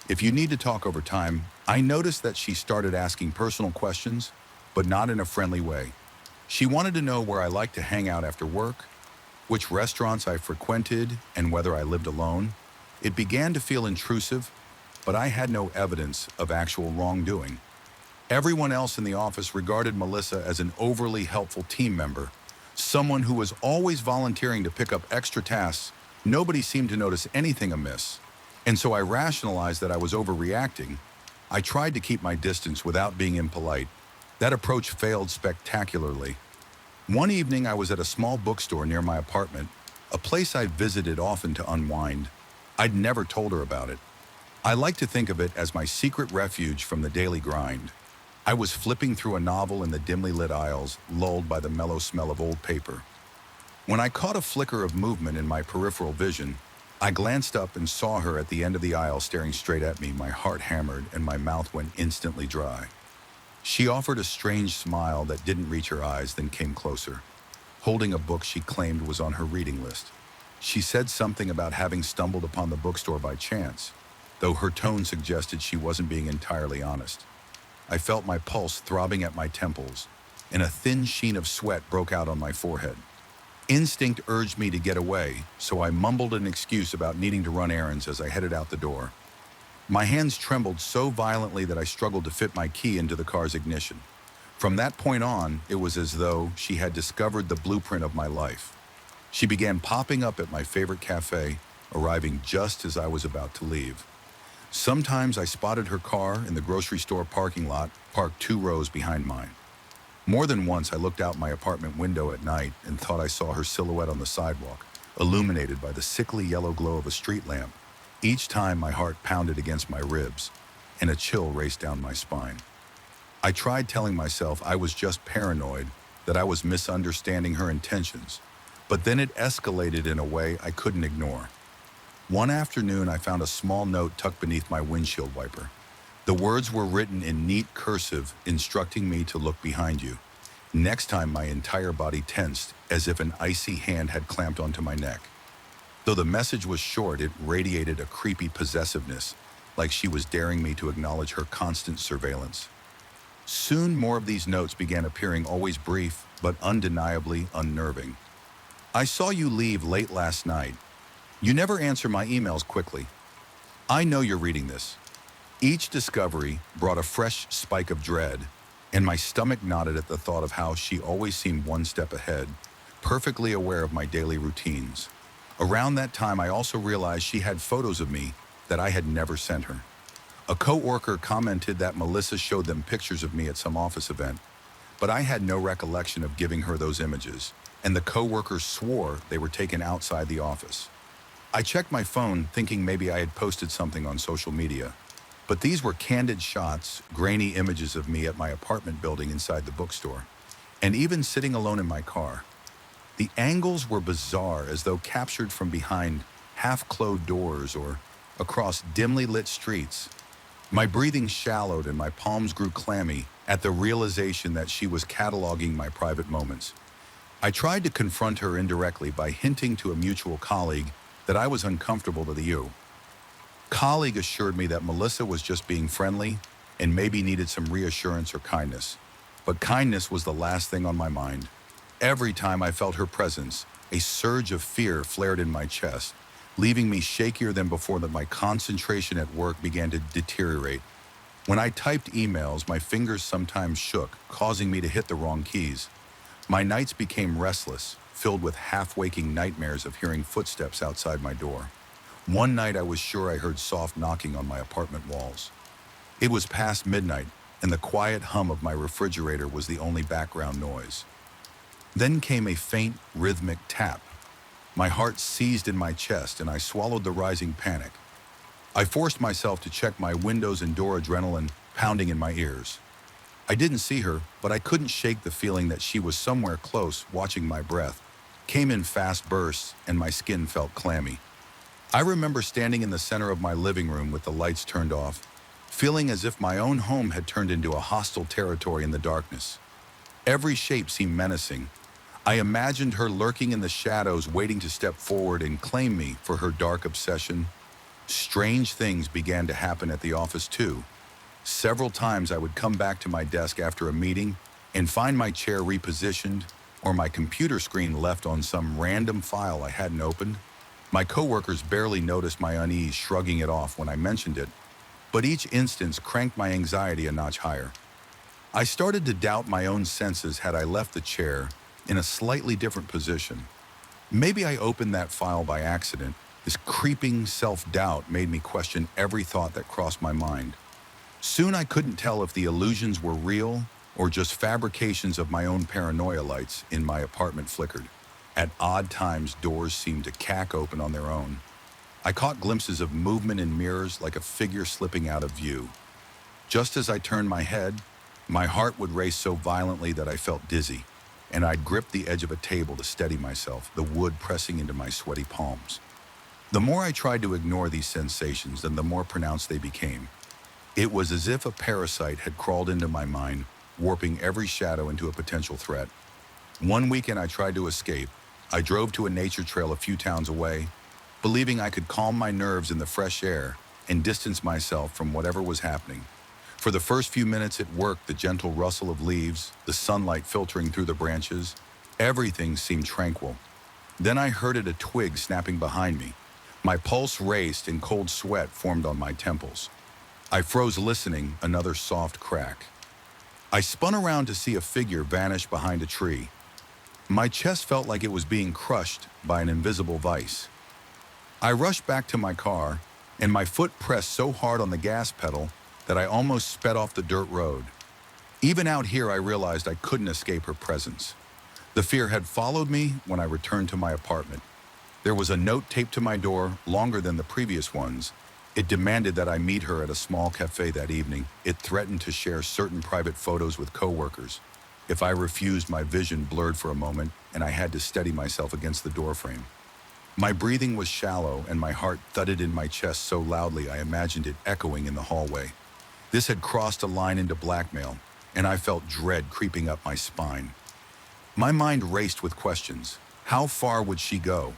If you need to talk over time, I noticed that she started asking personal questions, but not in a friendly way. She wanted to know where I liked to hang out after work, which restaurants I frequented, and whether I lived alone. It began to feel intrusive, but I had no evidence of actual wrongdoing. Everyone else in the office regarded Melissa as an overly helpful team member, someone who was always volunteering to pick up extra tasks. Nobody seemed to notice anything amiss, and so I rationalized that I was overreacting. I tried to keep my distance without being impolite. That approach failed spectacularly. One evening, I was at a small bookstore near my apartment, a place I'd visited often to unwind. I'd never told her about it. I like to think of it as my secret refuge from the daily grind. I was flipping through a novel in the dimly lit aisles, lulled by the mellow smell of old paper. When I caught a flicker of movement in my peripheral vision, I glanced up and saw her at the end of the aisle staring straight at me. My heart hammered and my mouth went instantly dry. She offered a strange smile that didn't reach her eyes, then came closer, holding a book she claimed was on her reading list. She said something about having stumbled upon the bookstore by chance, though her tone suggested she wasn't being entirely honest. I felt my pulse throbbing at my temples, and a thin sheen of sweat broke out on my forehead. Instinct urged me to get away, so I mumbled an excuse about needing to run errands as I headed out the door. My hands trembled so violently that I struggled to fit my key into the car's ignition. From that point on, it was as though she had discovered the blueprint of my life. She began popping up at my favorite cafe, arriving just as I was about to leave. Sometimes I spotted her car in the grocery store parking lot, parked 2 rows behind mine. More than once, I looked out my apartment window at night and thought I saw her silhouette on the sidewalk, illuminated by the sickly yellow glow of a street lamp. Each time my heart pounded against my ribs, and a chill raced down my spine. I tried telling myself I was just paranoid, that I was misunderstanding her intentions, but then it escalated in a way I couldn't ignore. One afternoon, I found a small note tucked beneath my windshield wiper. The words were written in neat cursive, instructing me to look behind you. Next time, my entire body tensed, as if an icy hand had clamped onto my neck. Though the message was short, it radiated a creepy possessiveness, like she was daring me to acknowledge her constant surveillance. Soon, more of these notes began appearing, always brief, but undeniably unnerving. I saw you leave late last night. You never answer my emails quickly. I know you're reading this. Each discovery brought a fresh spike of dread, and my stomach knotted at the thought of how she always seemed one step ahead, perfectly aware of my daily routines. Around that time, I also realized she had photos of me that I had never sent her. A coworker commented that Melissa showed them pictures of me at some office event, but I had no recollection of giving her those images, and the coworker swore they were taken outside the office. I checked my phone, thinking maybe I had posted something on social media, but these were candid shots, grainy images of me at my apartment building inside the bookstore, and even sitting alone in my car. The angles were bizarre, as though captured from behind half-closed doors or across dimly lit streets. My breathing shallowed and my palms grew clammy at the realization that she was cataloging my private moments. I tried to confront her indirectly by hinting to a mutual colleague that I was uncomfortable with you. Colleague assured me that Melissa was just being friendly and maybe needed some reassurance or kindness. But kindness was the last thing on my mind. Every time I felt her presence, a surge of fear flared in my chest, leaving me shakier than before. That my concentration at work began to deteriorate. When I typed emails, my fingers sometimes shook, causing me to hit the wrong keys. My nights became restless, filled with half-waking nightmares of hearing footsteps outside my door. One night I was sure I heard soft knocking on my apartment walls. It was past midnight, and the quiet hum of my refrigerator was the only background noise. Then came a faint, rhythmic tap. My heart seized in my chest, and I swallowed the rising panic. I forced myself to check my windows and door, adrenaline pounding in my ears. I didn't see her, but I couldn't shake the feeling that she was somewhere close, watching. My breath came in fast bursts, and my skin felt clammy. I remember standing in the center of my living room with the lights turned off, feeling as if my own home had turned into a hostile territory in the darkness. Every shape seemed menacing. I imagined her lurking in the shadows, waiting to step forward and claim me for her dark obsession. Strange things began to happen at the office too. Several times I would come back to my desk after a meeting and find my chair repositioned or my computer screen left on some random file I hadn't opened. My coworkers barely noticed my unease, shrugging it off when I mentioned it, but each instance cranked my anxiety a notch higher. I started to doubt my own senses had I left the chair in a slightly different position. Maybe I opened that file by accident. This creeping self-doubt made me question every thought that crossed my mind. Soon I couldn't tell if the illusions were real or just fabrications of my own paranoia. Lights in my apartment flickered. At odd times, doors seemed to cack open on their own. I caught glimpses of movement in mirrors, like a figure slipping out of view. Just as I turned my head, my heart would race so violently that I felt dizzy, and I'd grip the edge of a table to steady myself, the wood pressing into my sweaty palms. The more I tried to ignore these sensations, then the more pronounced they became. It was as if a parasite had crawled into my mind, warping every shadow into a potential threat. One weekend I tried to escape. I drove to a nature trail a few towns away, believing I could calm my nerves in the fresh air and distance myself from whatever was happening. For the first few minutes it worked, the gentle rustle of leaves, the sunlight filtering through the branches. Everything seemed tranquil. Then I heard a twig snapping behind me. My pulse raced and cold sweat formed on my temples. I froze listening, another soft crack. I spun around to see a figure vanish behind a tree. My chest felt like it was being crushed by an invisible vice. I rushed back to my car, and my foot pressed so hard on the gas pedal that I almost sped off the dirt road. Even out here, I realized I couldn't escape her presence. The fear had followed me when I returned to my apartment. There was a note taped to my door, longer than the previous ones. It demanded that I meet her at a small cafe that evening. It threatened to share certain private photos with coworkers. If I refused, my vision blurred for a moment, and I had to steady myself against the doorframe. My breathing was shallow, and my heart thudded in my chest so loudly I imagined it echoing in the hallway. This had crossed a line into blackmail, and I felt dread creeping up my spine. My mind raced with questions. How far would she go?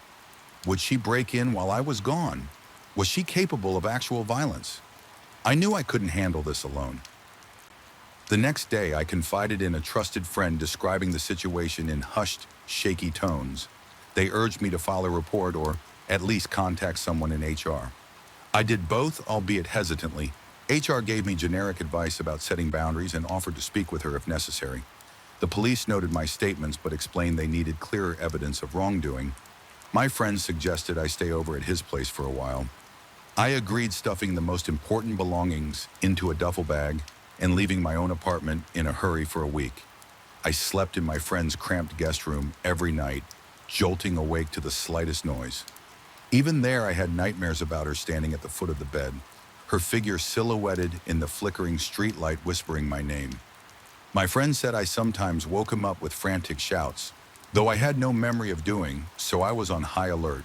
Would she break in while I was gone? Was she capable of actual violence? I knew I couldn't handle this alone. The next day, I confided in a trusted friend describing the situation in hushed, shaky tones. They urged me to file a report or at least contact someone in HR. I did both, albeit hesitantly. HR gave me generic advice about setting boundaries and offered to speak with her if necessary. The police noted my statements but explained they needed clearer evidence of wrongdoing. My friend suggested I stay over at his place for a while. I agreed, stuffing the most important belongings into a duffel bag and leaving my own apartment in a hurry for a week. I slept in my friend's cramped guest room every night, jolting awake to the slightest noise. Even there, I had nightmares about her standing at the foot of the bed, her figure silhouetted in the flickering streetlight whispering my name. My friend said I sometimes woke him up with frantic shouts, though I had no memory of doing, so I was on high alert,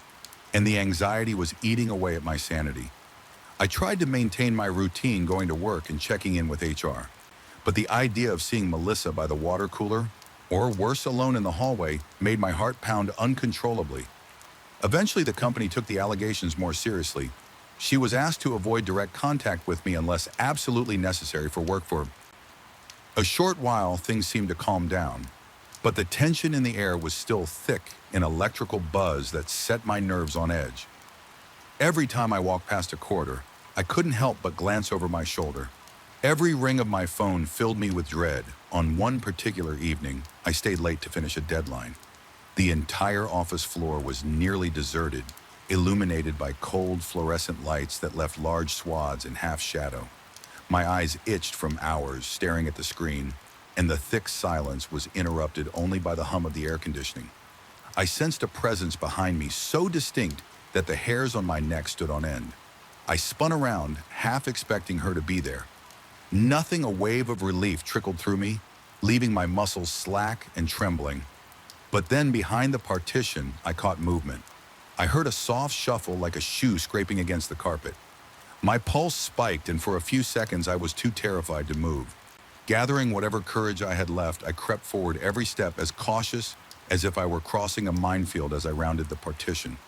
and the anxiety was eating away at my sanity. I tried to maintain my routine going to work and checking in with HR, but the idea of seeing Melissa by the water cooler, or worse, alone in the hallway, made my heart pound uncontrollably. Eventually, the company took the allegations more seriously. She was asked to avoid direct contact with me unless absolutely necessary for work. For a short while, things seemed to calm down, but the tension in the air was still thick, an electrical buzz that set my nerves on edge. Every time I walked past a corridor, I couldn't help but glance over my shoulder. Every ring of my phone filled me with dread. On one particular evening, I stayed late to finish a deadline. The entire office floor was nearly deserted, illuminated by cold fluorescent lights that left large swaths in half shadow. My eyes itched from hours staring at the screen, and the thick silence was interrupted only by the hum of the air conditioning. I sensed a presence behind me so distinct that the hairs on my neck stood on end. I spun around, half expecting her to be there. Nothing, a wave of relief trickled through me, leaving my muscles slack and trembling. But then behind the partition, I caught movement. I heard a soft shuffle like a shoe scraping against the carpet. My pulse spiked, and for a few seconds I was too terrified to move. Gathering whatever courage I had left, I crept forward every step, as cautious as if I were crossing a minefield as I rounded the partition.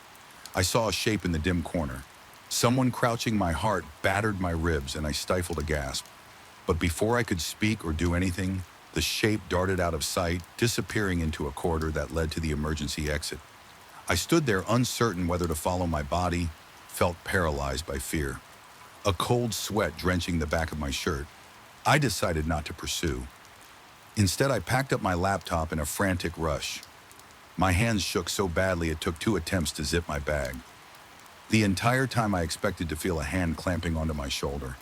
I saw a shape in the dim corner. Someone crouching. My heart battered my ribs, and I stifled a gasp. But before I could speak or do anything, the shape darted out of sight, disappearing into a corridor that led to the emergency exit. I stood there, uncertain whether to follow my body, felt paralyzed by fear. A cold sweat drenching the back of my shirt. I decided not to pursue. Instead, I packed up my laptop in a frantic rush. My hands shook so badly it took 2 attempts to zip my bag. The entire time I expected to feel a hand clamping onto my shoulder.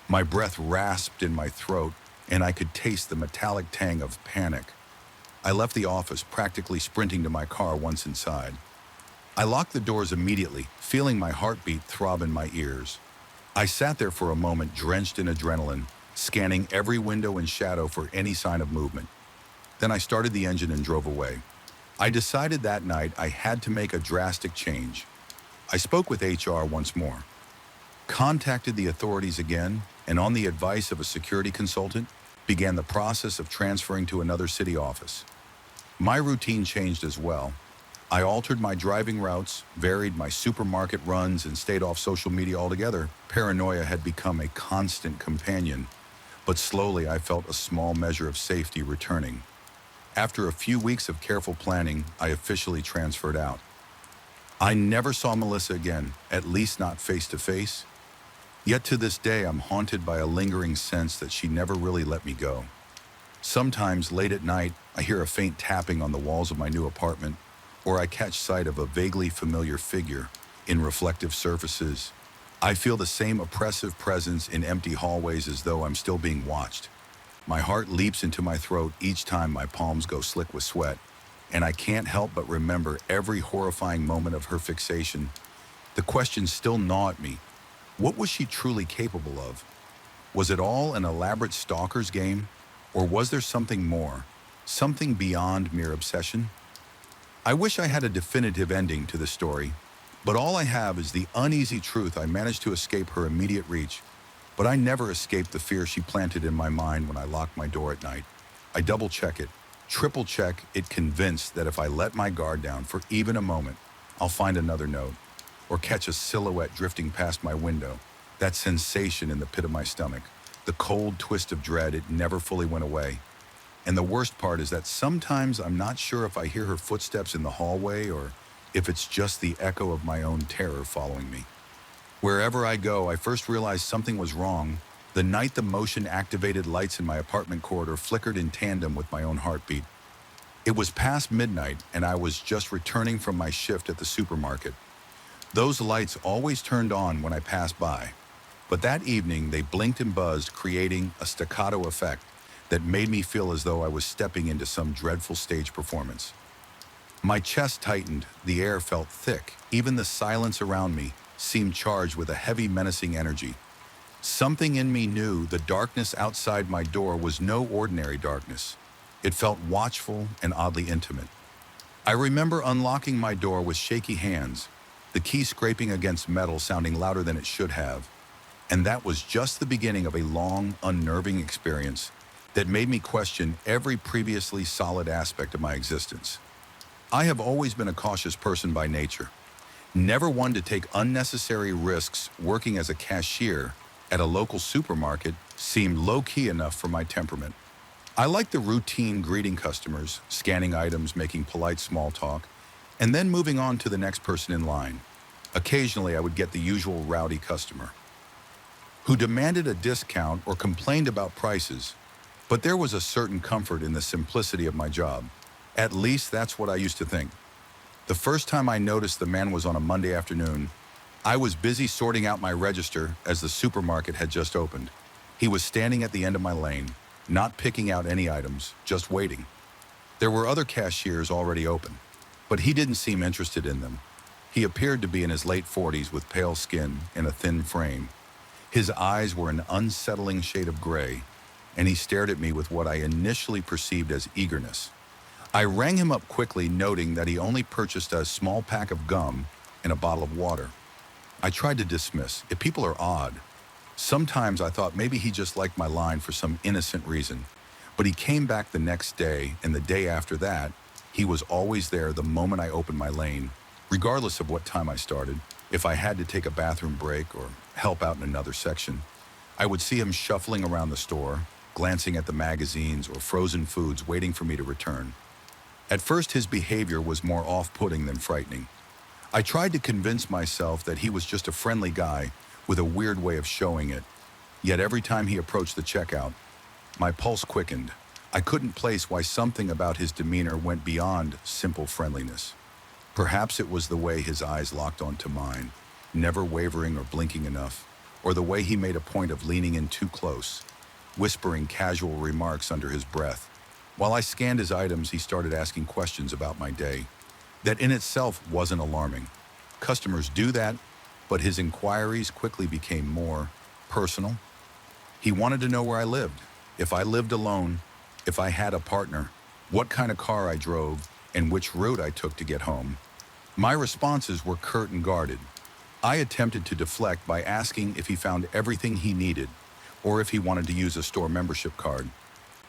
My breath rasped in my throat, and I could taste the metallic tang of panic. I left the office, practically sprinting to my car once inside. I locked the doors immediately, feeling my heartbeat throb in my ears. I sat there for a moment, drenched in adrenaline, scanning every window and shadow for any sign of movement. Then I started the engine and drove away. I decided that night I had to make a drastic change. I spoke with HR once more, contacted the authorities again, and on the advice of a security consultant, began the process of transferring to another city office. My routine changed as well. I altered my driving routes, varied my supermarket runs, and stayed off social media altogether. Paranoia had become a constant companion, but slowly I felt a small measure of safety returning. After a few weeks of careful planning, I officially transferred out. I never saw Melissa again, at least not face to face. Yet to this day, I'm haunted by a lingering sense that she never really let me go. Sometimes, late at night, I hear a faint tapping on the walls of my new apartment, or I catch sight of a vaguely familiar figure in reflective surfaces. I feel the same oppressive presence in empty hallways as though I'm still being watched. My heart leaps into my throat each time my palms go slick with sweat, and I can't help but remember every horrifying moment of her fixation. The questions still gnaw at me. What was she truly capable of? Was it all an elaborate stalker's game? Or was there something more? Something beyond mere obsession? I wish I had a definitive ending to the story, but all I have is the uneasy truth I managed to escape her immediate reach, but I never escaped the fear she planted in my mind when I locked my door at night. I double-check it, triple-check it, convinced that if I let my guard down for even a moment, I'll find another note, or catch a silhouette drifting past my window. That sensation in the pit of my stomach, the cold twist of dread, it never fully went away. And the worst part is that sometimes I'm not sure if I hear her footsteps in the hallway or if it's just the echo of my own terror following me. Wherever I go, I first realized something was wrong the night the motion-activated lights in my apartment corridor flickered in tandem with my own heartbeat. It was past midnight, and I was just returning from my shift at the supermarket. Those lights always turned on when I passed by, but that evening they blinked and buzzed, creating a staccato effect that made me feel as though I was stepping into some dreadful stage performance. My chest tightened, the air felt thick, even the silence around me seemed charged with a heavy, menacing energy. Something in me knew the darkness outside my door was no ordinary darkness. It felt watchful and oddly intimate. I remember unlocking my door with shaky hands, the key scraping against metal sounding louder than it should have, and that was just the beginning of a long, unnerving experience that made me question every previously solid aspect of my existence. I have always been a cautious person by nature, never one to take unnecessary risks. Working as a cashier at a local supermarket seemed low-key enough for my temperament. I liked the routine greeting customers, scanning items, making polite small talk, and then moving on to the next person in line. Occasionally, I would get the usual rowdy customer who demanded a discount or complained about prices, but there was a certain comfort in the simplicity of my job. At least that's what I used to think. The first time I noticed the man was on a Monday afternoon. I was busy sorting out my register as the supermarket had just opened. He was standing at the end of my lane, not picking out any items, just waiting. There were other cashiers already open, but he didn't seem interested in them. He appeared to be in his late 40s with pale skin and a thin frame. His eyes were an unsettling shade of gray, and he stared at me with what I initially perceived as eagerness. I rang him up quickly, noting that he only purchased a small pack of gum and a bottle of water. I tried to dismiss. If people are odd. Sometimes I thought maybe he just liked my line for some innocent reason. But he came back the next day, and the day after that, he was always there the moment I opened my lane, regardless of what time I started. If I had to take a bathroom break or help out in another section, I would see him shuffling around the store, glancing at the magazines or frozen foods, waiting for me to return. At first, his behavior was more off-putting than frightening. I tried to convince myself that he was just a friendly guy with a weird way of showing it. Yet every time he approached the checkout, my pulse quickened. I couldn't place why something about his demeanor went beyond simple friendliness. Perhaps it was the way his eyes locked onto mine, never wavering or blinking enough, or the way he made a point of leaning in too close, whispering casual remarks under his breath. While I scanned his items, he started asking questions about my day. That in itself wasn't alarming. Customers do that, but his inquiries quickly became more personal. He wanted to know where I lived, if I lived alone, if I had a partner, what kind of car I drove, and which route I took to get home. My responses were curt and guarded. I attempted to deflect by asking if he found everything he needed, or if he wanted to use a store membership card.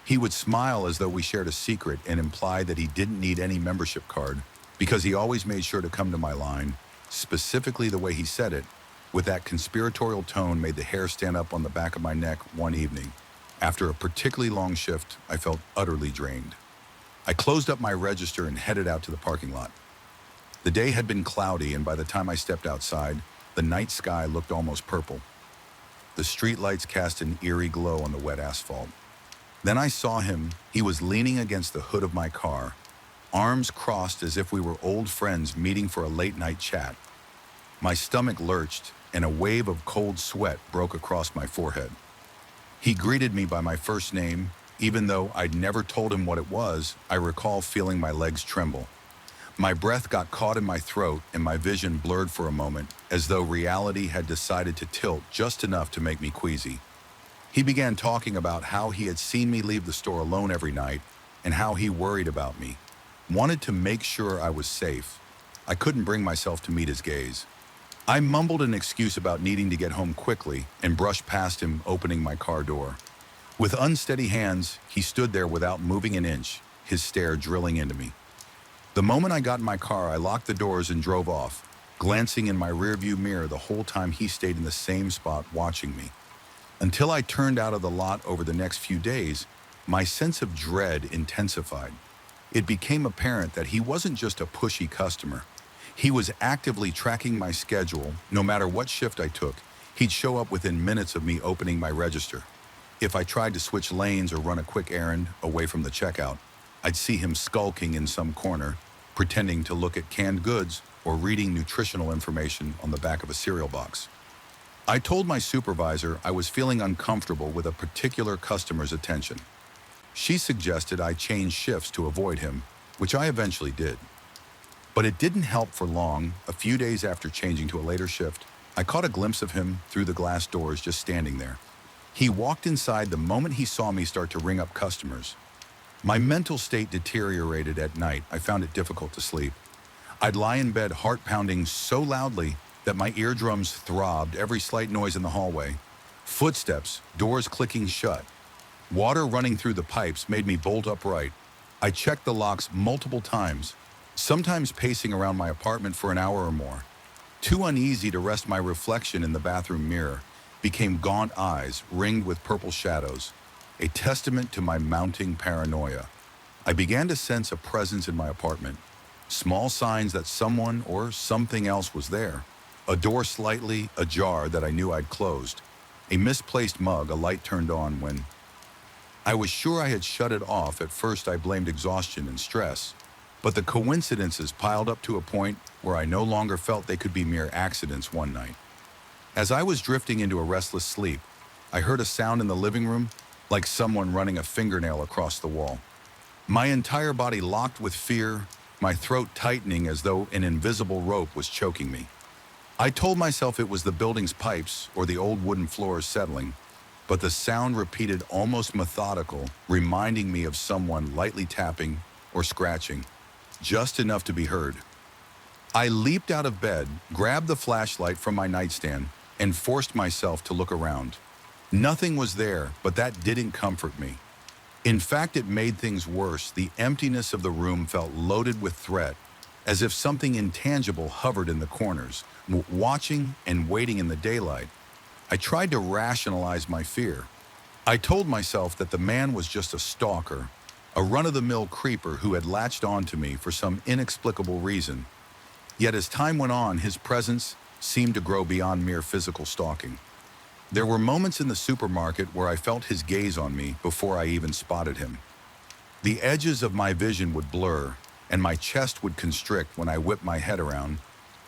He would smile as though we shared a secret and imply that he didn't need any membership card because he always made sure to come to my line. Specifically, the way he said it, with that conspiratorial tone, made the hair stand up on the back of my neck one evening. After a particularly long shift, I felt utterly drained. I closed up my register and headed out to the parking lot. The day had been cloudy, and by the time I stepped outside, the night sky looked almost purple. The streetlights cast an eerie glow on the wet asphalt. Then I saw him. He was leaning against the hood of my car, arms crossed as if we were old friends meeting for a late-night chat. My stomach lurched, and a wave of cold sweat broke across my forehead. He greeted me by my first name. Even though I'd never told him what it was, I recall feeling my legs tremble. My breath got caught in my throat, and my vision blurred for a moment, as though reality had decided to tilt just enough to make me queasy. He began talking about how he had seen me leave the store alone every night, and how he worried about me, wanted to make sure I was safe. I couldn't bring myself to meet his gaze. I mumbled an excuse about needing to get home quickly and brushed past him, opening my car door. With unsteady hands, he stood there without moving an inch, his stare drilling into me. The moment I got in my car, I locked the doors and drove off, glancing in my rearview mirror the whole time he stayed in the same spot watching me. Until I turned out of the lot over the next few days, my sense of dread intensified. It became apparent that he wasn't just a pushy customer. He was actively tracking my schedule. No matter what shift I took, he'd show up within minutes of me opening my register. If I tried to switch lanes or run a quick errand away from the checkout, I'd see him skulking in some corner, pretending to look at canned goods or reading nutritional information on the back of a cereal box. I told my supervisor I was feeling uncomfortable with a particular customer's attention. She suggested I change shifts to avoid him, which I eventually did. But it didn't help for long. A few days after changing to a later shift, I caught a glimpse of him through the glass doors just standing there. He walked inside the moment he saw me start to ring up customers. My mental state deteriorated at night. I found it difficult to sleep. I'd lie in bed, heart pounding so loudly that my eardrums throbbed, every slight noise in the hallway. Footsteps, doors clicking shut. Water running through the pipes made me bolt upright. I checked the locks multiple times, sometimes pacing around my apartment for an hour or more. Too uneasy to rest, my reflection in the bathroom mirror became gaunt eyes ringed with purple shadows, a testament to my mounting paranoia. I began to sense a presence in my apartment, small signs that someone or something else was there. A door slightly ajar that I knew I'd closed, a misplaced mug, a light turned on when I was sure I had shut it off. At first I blamed exhaustion and stress, but the coincidences piled up to a point where I no longer felt they could be mere accidents one night. As I was drifting into a restless sleep, I heard a sound in the living room, like someone running a fingernail across the wall. My entire body locked with fear, my throat tightening as though an invisible rope was choking me. I told myself it was the building's pipes or the old wooden floors settling, but the sound repeated, almost methodical, reminding me of someone lightly tapping or scratching, just enough to be heard. I leaped out of bed, grabbed the flashlight from my nightstand, and forced myself to look around. Nothing was there, but that didn't comfort me. In fact, it made things worse. The emptiness of the room felt loaded with threat, as if something intangible hovered in the corners, watching and waiting in the daylight. I tried to rationalize my fear. I told myself that the man was just a stalker, a run-of-the-mill creeper who had latched onto me for some inexplicable reason. Yet as time went on, his presence seemed to grow beyond mere physical stalking. There were moments in the supermarket where I felt his gaze on me before I even spotted him. The edges of my vision would blur, and my chest would constrict when I whipped my head around.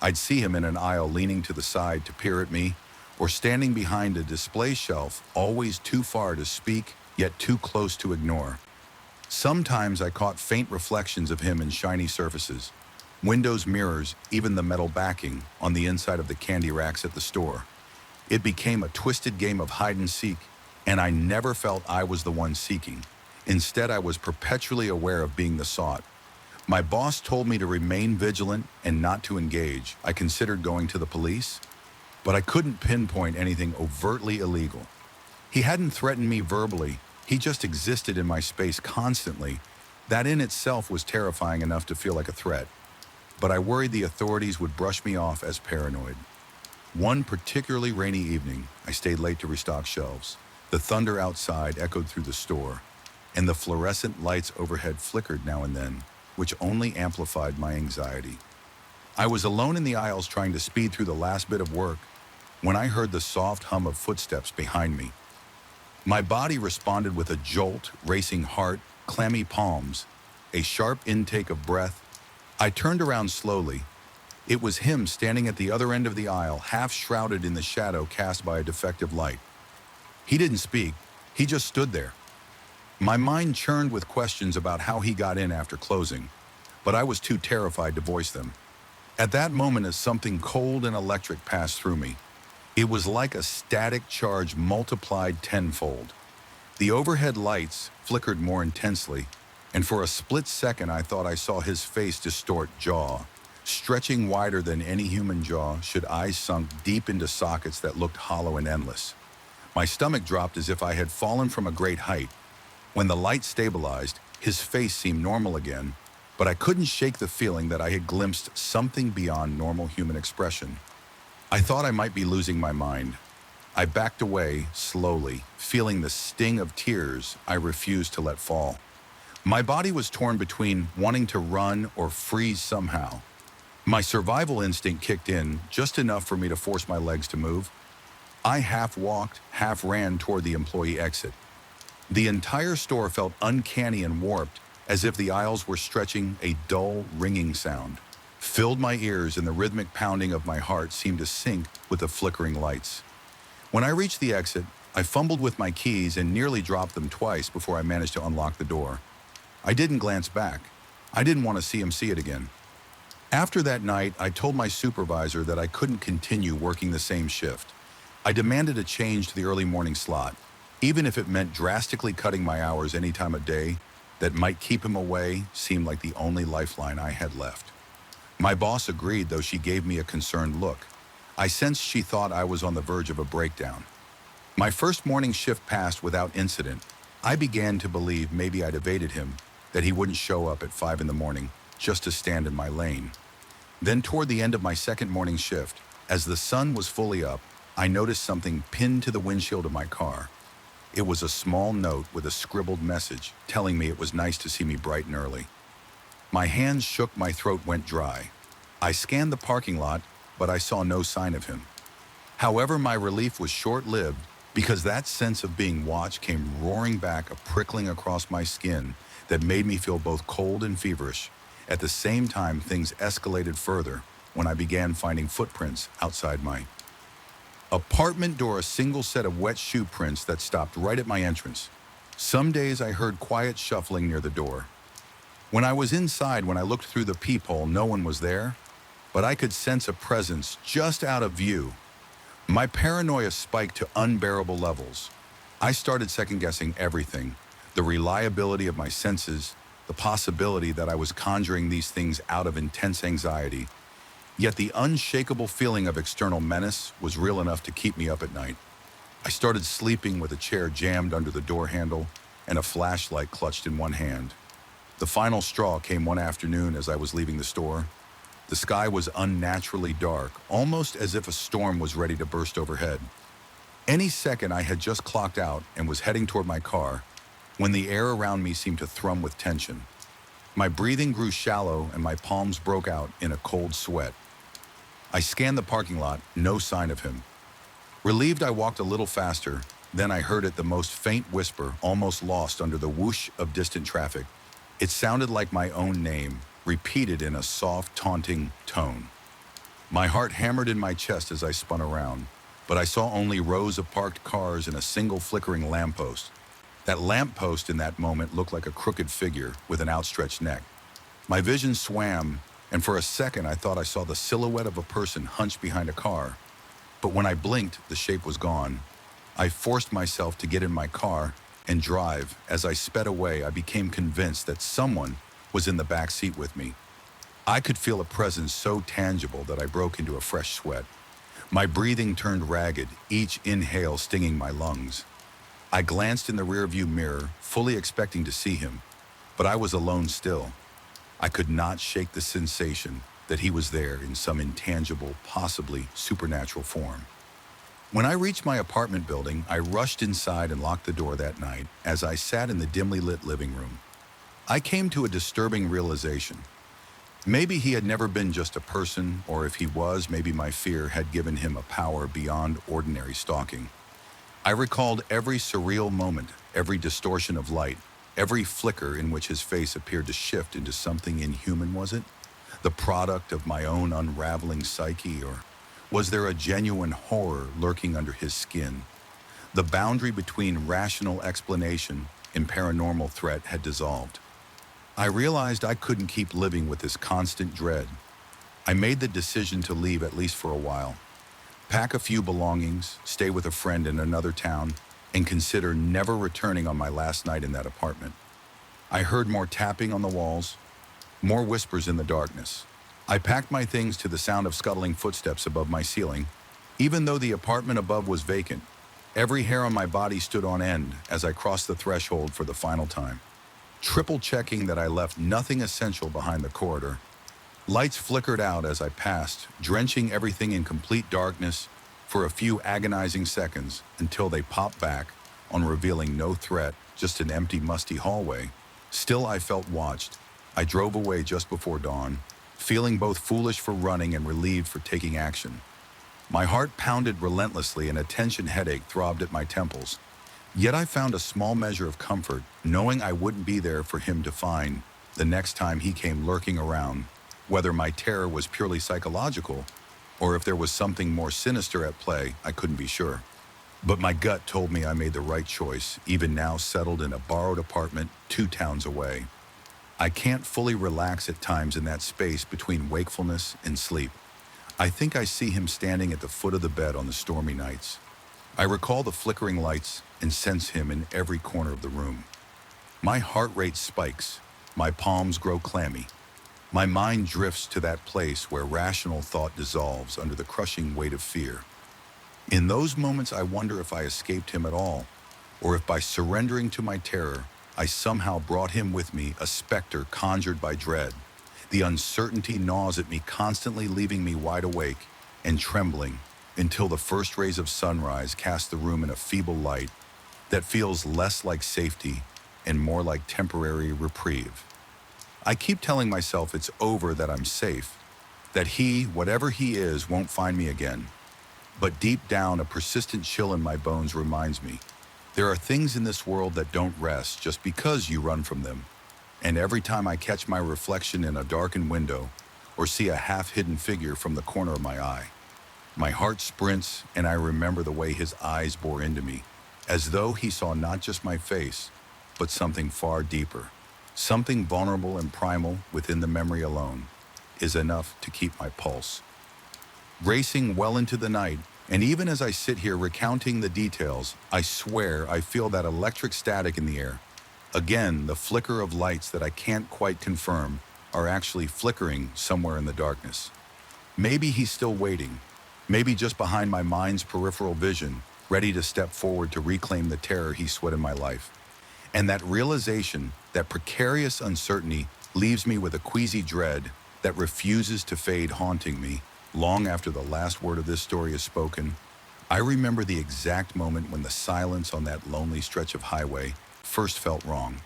I'd see him in an aisle leaning to the side to peer at me, or standing behind a display shelf, always too far to speak, yet too close to ignore. Sometimes I caught faint reflections of him in shiny surfaces, windows, mirrors, even the metal backing on the inside of the candy racks at the store. It became a twisted game of hide and seek, and I never felt I was the one seeking. Instead, I was perpetually aware of being the sought. My boss told me to remain vigilant and not to engage. I considered going to the police, but I couldn't pinpoint anything overtly illegal. He hadn't threatened me verbally. He just existed in my space constantly. That in itself was terrifying enough to feel like a threat. But I worried the authorities would brush me off as paranoid. One particularly rainy evening, I stayed late to restock shelves. The thunder outside echoed through the store, and the fluorescent lights overhead flickered now and then, which only amplified my anxiety. I was alone in the aisles trying to speed through the last bit of work when I heard the soft hum of footsteps behind me. My body responded with a jolt, racing heart, clammy palms, a sharp intake of breath. I turned around slowly. It was him standing at the other end of the aisle, half shrouded in the shadow cast by a defective light. He didn't speak, he just stood there. My mind churned with questions about how he got in after closing, but I was too terrified to voice them. At that moment, as something cold and electric passed through me, it was like a static charge multiplied tenfold. The overhead lights flickered more intensely, and for a split second I thought I saw his face distort, jaw stretching wider than any human jaw, should eyes sunk deep into sockets that looked hollow and endless. My stomach dropped as if I had fallen from a great height. When the light stabilized, his face seemed normal again, but I couldn't shake the feeling that I had glimpsed something beyond normal human expression. I thought I might be losing my mind. I backed away, slowly, feeling the sting of tears I refused to let fall. My body was torn between wanting to run or freeze somehow. My survival instinct kicked in, just enough for me to force my legs to move. I half walked, half ran toward the employee exit. The entire store felt uncanny and warped, as if the aisles were stretching. A dull, ringing sound filled my ears, and the rhythmic pounding of my heart seemed to sync with the flickering lights. When I reached the exit, I fumbled with my keys and nearly dropped them twice before I managed to unlock the door. I didn't glance back. I didn't want to see him see it again. After that night, I told my supervisor that I couldn't continue working the same shift. I demanded a change to the early morning slot, even if it meant drastically cutting my hours any time of day that might keep him away. Seemed like the only lifeline I had left. My boss agreed, though she gave me a concerned look. I sensed she thought I was on the verge of a breakdown. My first morning shift passed without incident. I began to believe maybe I'd evaded him, that he wouldn't show up at 5 in the morning just to stand in my lane. Then toward the end of my second morning shift, as the sun was fully up, I noticed something pinned to the windshield of my car. It was a small note with a scribbled message telling me it was nice to see me bright and early. My hands shook, my throat went dry. I scanned the parking lot, but I saw no sign of him. However, my relief was short-lived, because that sense of being watched came roaring back, a prickling across my skin that made me feel both cold and feverish. At the same time, things escalated further when I began finding footprints outside my apartment door, a single set of wet shoe prints that stopped right at my entrance. Some days I heard quiet shuffling near the door. When I was inside, when I looked through the peephole, no one was there, but I could sense a presence just out of view. My paranoia spiked to unbearable levels. I started second-guessing everything, the reliability of my senses, the possibility that I was conjuring these things out of intense anxiety. Yet the unshakable feeling of external menace was real enough to keep me up at night. I started sleeping with a chair jammed under the door handle and a flashlight clutched in one hand. The final straw came one afternoon as I was leaving the store. The sky was unnaturally dark, almost as if a storm was ready to burst overhead. Any second, I had just clocked out and was heading toward my car when the air around me seemed to thrum with tension. My breathing grew shallow and my palms broke out in a cold sweat. I scanned the parking lot, no sign of him. Relieved, I walked a little faster. Then I heard it, the most faint whisper, almost lost under the whoosh of distant traffic. It sounded like my own name, repeated in a soft, taunting tone. My heart hammered in my chest as I spun around, but I saw only rows of parked cars and a single flickering lamppost. That lamppost in that moment looked like a crooked figure with an outstretched neck. My vision swam, and for a second I thought I saw the silhouette of a person hunched behind a car. But when I blinked, the shape was gone. I forced myself to get in my car and drive. As I sped away, I became convinced that someone was in the back seat with me. I could feel a presence so tangible that I broke into a fresh sweat. My breathing turned ragged, each inhale stinging my lungs. I glanced in the rearview mirror, fully expecting to see him, but I was alone still. I could not shake the sensation that he was there in some intangible, possibly supernatural form. When I reached my apartment building, I rushed inside and locked the door that night. As I sat in the dimly lit living room, I came to a disturbing realization. Maybe he had never been just a person, or if he was, maybe my fear had given him a power beyond ordinary stalking. I recalled every surreal moment, every distortion of light, every flicker in which his face appeared to shift into something inhuman, was it? The product of my own unraveling psyche, or was there a genuine horror lurking under his skin? The boundary between rational explanation and paranormal threat had dissolved. I realized I couldn't keep living with this constant dread. I made the decision to leave at least for a while, pack a few belongings, stay with a friend in another town, and consider never returning on my last night in that apartment. I heard more tapping on the walls, more whispers in the darkness. I packed my things to the sound of scuttling footsteps above my ceiling. Even though the apartment above was vacant, every hair on my body stood on end as I crossed the threshold for the final time, triple checking that I left nothing essential behind the corridor. Lights flickered out as I passed, drenching everything in complete darkness for a few agonizing seconds until they popped back on revealing no threat, just an empty, musty hallway. Still, I felt watched. I drove away just before dawn, feeling both foolish for running and relieved for taking action. My heart pounded relentlessly and a tension headache throbbed at my temples. Yet I found a small measure of comfort knowing I wouldn't be there for him to find the next time he came lurking around, whether my terror was purely psychological or if there was something more sinister at play. I couldn't be sure. But my gut told me I made the right choice, even now settled in a borrowed apartment 2 towns away. I can't fully relax at times in that space between wakefulness and sleep. I think I see him standing at the foot of the bed on the stormy nights. I recall the flickering lights and sense him in every corner of the room. My heart rate spikes, my palms grow clammy. My mind drifts to that place where rational thought dissolves under the crushing weight of fear. In those moments, I wonder if I escaped him at all, or if by surrendering to my terror, I somehow brought him with me, a specter conjured by dread. The uncertainty gnaws at me, constantly leaving me wide awake and trembling until the first rays of sunrise cast the room in a feeble light that feels less like safety and more like temporary reprieve. I keep telling myself it's over, that I'm safe, that he, whatever he is, won't find me again. But deep down, a persistent chill in my bones reminds me there are things in this world that don't rest just because you run from them. And every time I catch my reflection in a darkened window or see a half-hidden figure from the corner of my eye, my heart sprints and I remember the way his eyes bore into me, as though he saw not just my face, but something far deeper. Something vulnerable and primal within the memory alone is enough to keep my pulse racing well into the night. And even as I sit here recounting the details, I swear I feel that electric static in the air. Again, the flicker of lights that I can't quite confirm are actually flickering somewhere in the darkness. Maybe he's still waiting, maybe just behind my mind's peripheral vision, ready to step forward to reclaim the terror he sweat in my life. And that realization, that precarious uncertainty, leaves me with a queasy dread that refuses to fade, haunting me long after the last word of this story is spoken. I remember the exact moment when the silence on that lonely stretch of highway first felt wrong.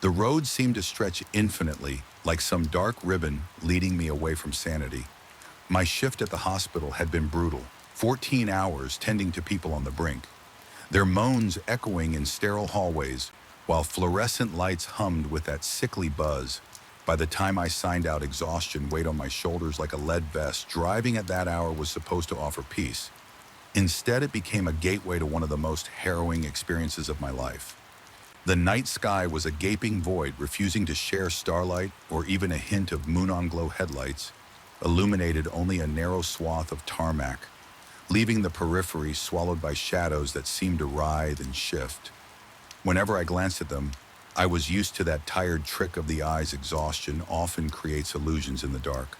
The road seemed to stretch infinitely, like some dark ribbon leading me away from sanity. My shift at the hospital had been brutal, 14 hours tending to people on the brink, their moans echoing in sterile hallways, while fluorescent lights hummed with that sickly buzz. By the time I signed out, exhaustion weighed on my shoulders like a lead vest. Driving at that hour was supposed to offer peace. Instead, it became a gateway to one of the most harrowing experiences of my life. The night sky was a gaping void, refusing to share starlight or even a hint of moon-on-glow headlights, illuminated only a narrow swath of tarmac, leaving the periphery swallowed by shadows that seemed to writhe and shift. Whenever I glanced at them, I was used to that tired trick of the eye's exhaustion often creates illusions in the dark.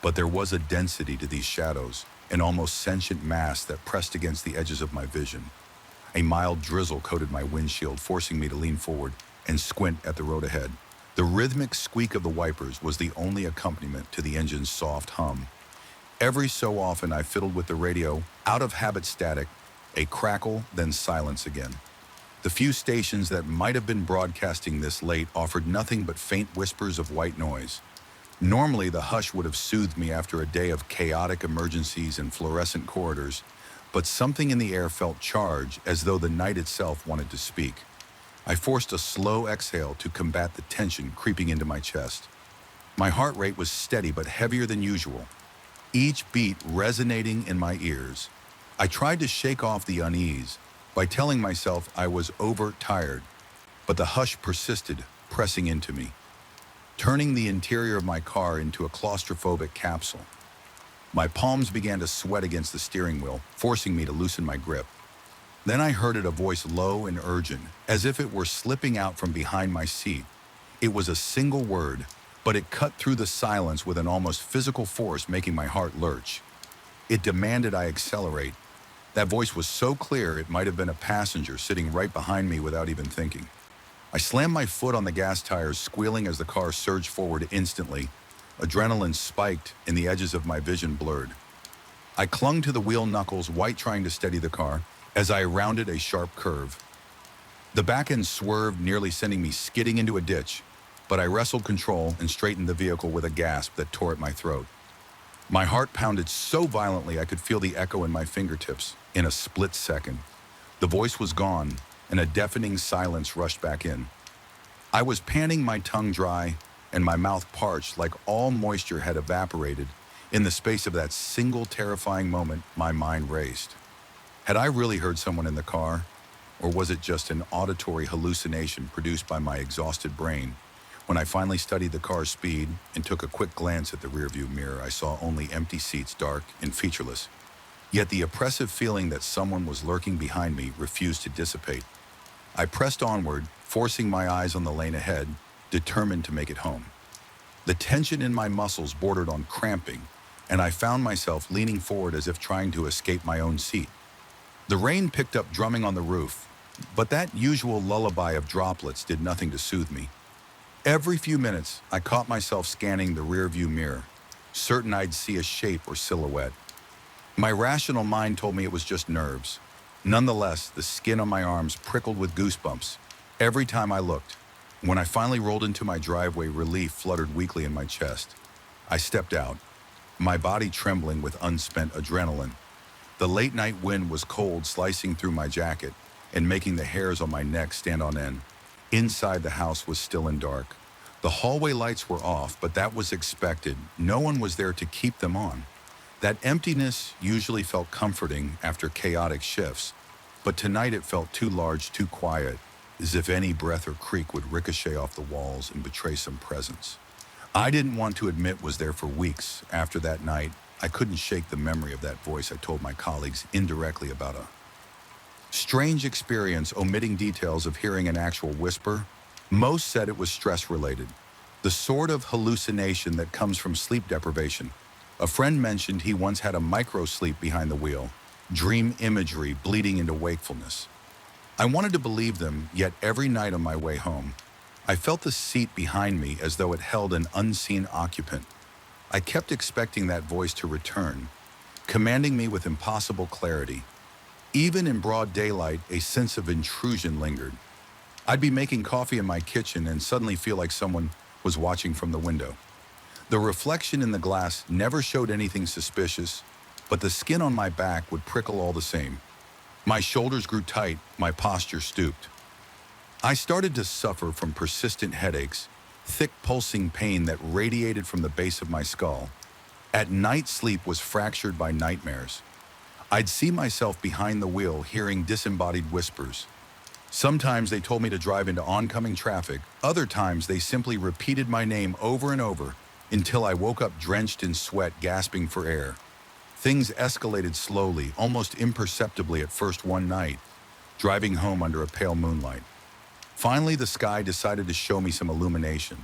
But there was a density to these shadows, an almost sentient mass that pressed against the edges of my vision. A mild drizzle coated my windshield, forcing me to lean forward and squint at the road ahead. The rhythmic squeak of the wipers was the only accompaniment to the engine's soft hum. Every so often I fiddled with the radio, out of habit static, a crackle, then silence again. The few stations that might have been broadcasting this late offered nothing but faint whispers of white noise. Normally, the hush would have soothed me after a day of chaotic emergencies and fluorescent corridors, but something in the air felt charged as though the night itself wanted to speak. I forced a slow exhale to combat the tension creeping into my chest. My heart rate was steady but heavier than usual, each beat resonating in my ears. I tried to shake off the unease by telling myself I was overtired, but the hush persisted, pressing into me, turning the interior of my car into a claustrophobic capsule. My palms began to sweat against the steering wheel, forcing me to loosen my grip. Then I heard a voice low and urgent, as if it were slipping out from behind my seat. It was a single word, but it cut through the silence with an almost physical force, making my heart lurch. It demanded I accelerate. That voice was so clear it might have been a passenger sitting right behind me without even thinking. I slammed my foot on the gas tires, squealing as the car surged forward instantly. Adrenaline spiked and the edges of my vision blurred. I clung to the wheel knuckles, white, trying to steady the car as I rounded a sharp curve. The back end swerved, nearly sending me skidding into a ditch, but I wrestled control and straightened the vehicle with a gasp that tore at my throat. My heart pounded so violently I could feel the echo in my fingertips. In a split second, the voice was gone, and a deafening silence rushed back in. I was panting, my tongue dry, and my mouth parched like all moisture had evaporated. In the space of that single terrifying moment, my mind raced. Had I really heard someone in the car, or was it just an auditory hallucination produced by my exhausted brain? When I finally studied the car's speed and took a quick glance at the rearview mirror, I saw only empty seats, dark and featureless. Yet the oppressive feeling that someone was lurking behind me refused to dissipate. I pressed onward, forcing my eyes on the lane ahead, determined to make it home. The tension in my muscles bordered on cramping, and I found myself leaning forward as if trying to escape my own seat. The rain picked up, drumming on the roof, but that usual lullaby of droplets did nothing to soothe me. Every few minutes, I caught myself scanning the rearview mirror, certain I'd see a shape or silhouette. My rational mind told me it was just nerves. Nonetheless, the skin on my arms prickled with goosebumps every time I looked. When I finally rolled into my driveway, relief fluttered weakly in my chest. I stepped out, my body trembling with unspent adrenaline. The late-night wind was cold, slicing through my jacket and making the hairs on my neck stand on end. Inside, the house was still and dark. The hallway lights were off, but that was expected. No one was there to keep them on. That emptiness usually felt comforting after chaotic shifts, but tonight it felt too large, too quiet, as if any breath or creak would ricochet off the walls and betray some presence. I didn't want to admit was there for weeks. After that night, I couldn't shake the memory of that voice I told my colleagues indirectly about, a strange experience, omitting details of hearing an actual whisper. Most said it was stress-related, the sort of hallucination that comes from sleep deprivation. A friend mentioned he once had a micro-sleep behind the wheel, dream imagery bleeding into wakefulness. I wanted to believe them, yet every night on my way home, I felt the seat behind me as though it held an unseen occupant. I kept expecting that voice to return, commanding me with impossible clarity. Even in broad daylight, a sense of intrusion lingered. I'd be making coffee in my kitchen and suddenly feel like someone was watching from the window. The reflection in the glass never showed anything suspicious, but the skin on my back would prickle all the same. My shoulders grew tight, my posture stooped. I started to suffer from persistent headaches, thick pulsing pain that radiated from the base of my skull. At night, sleep was fractured by nightmares. I'd see myself behind the wheel, hearing disembodied whispers. Sometimes they told me to drive into oncoming traffic. Other times they simply repeated my name over and over until I woke up drenched in sweat, gasping for air. Things escalated slowly, almost imperceptibly at first one night, driving home under a pale moonlight. Finally, the sky decided to show me some illumination.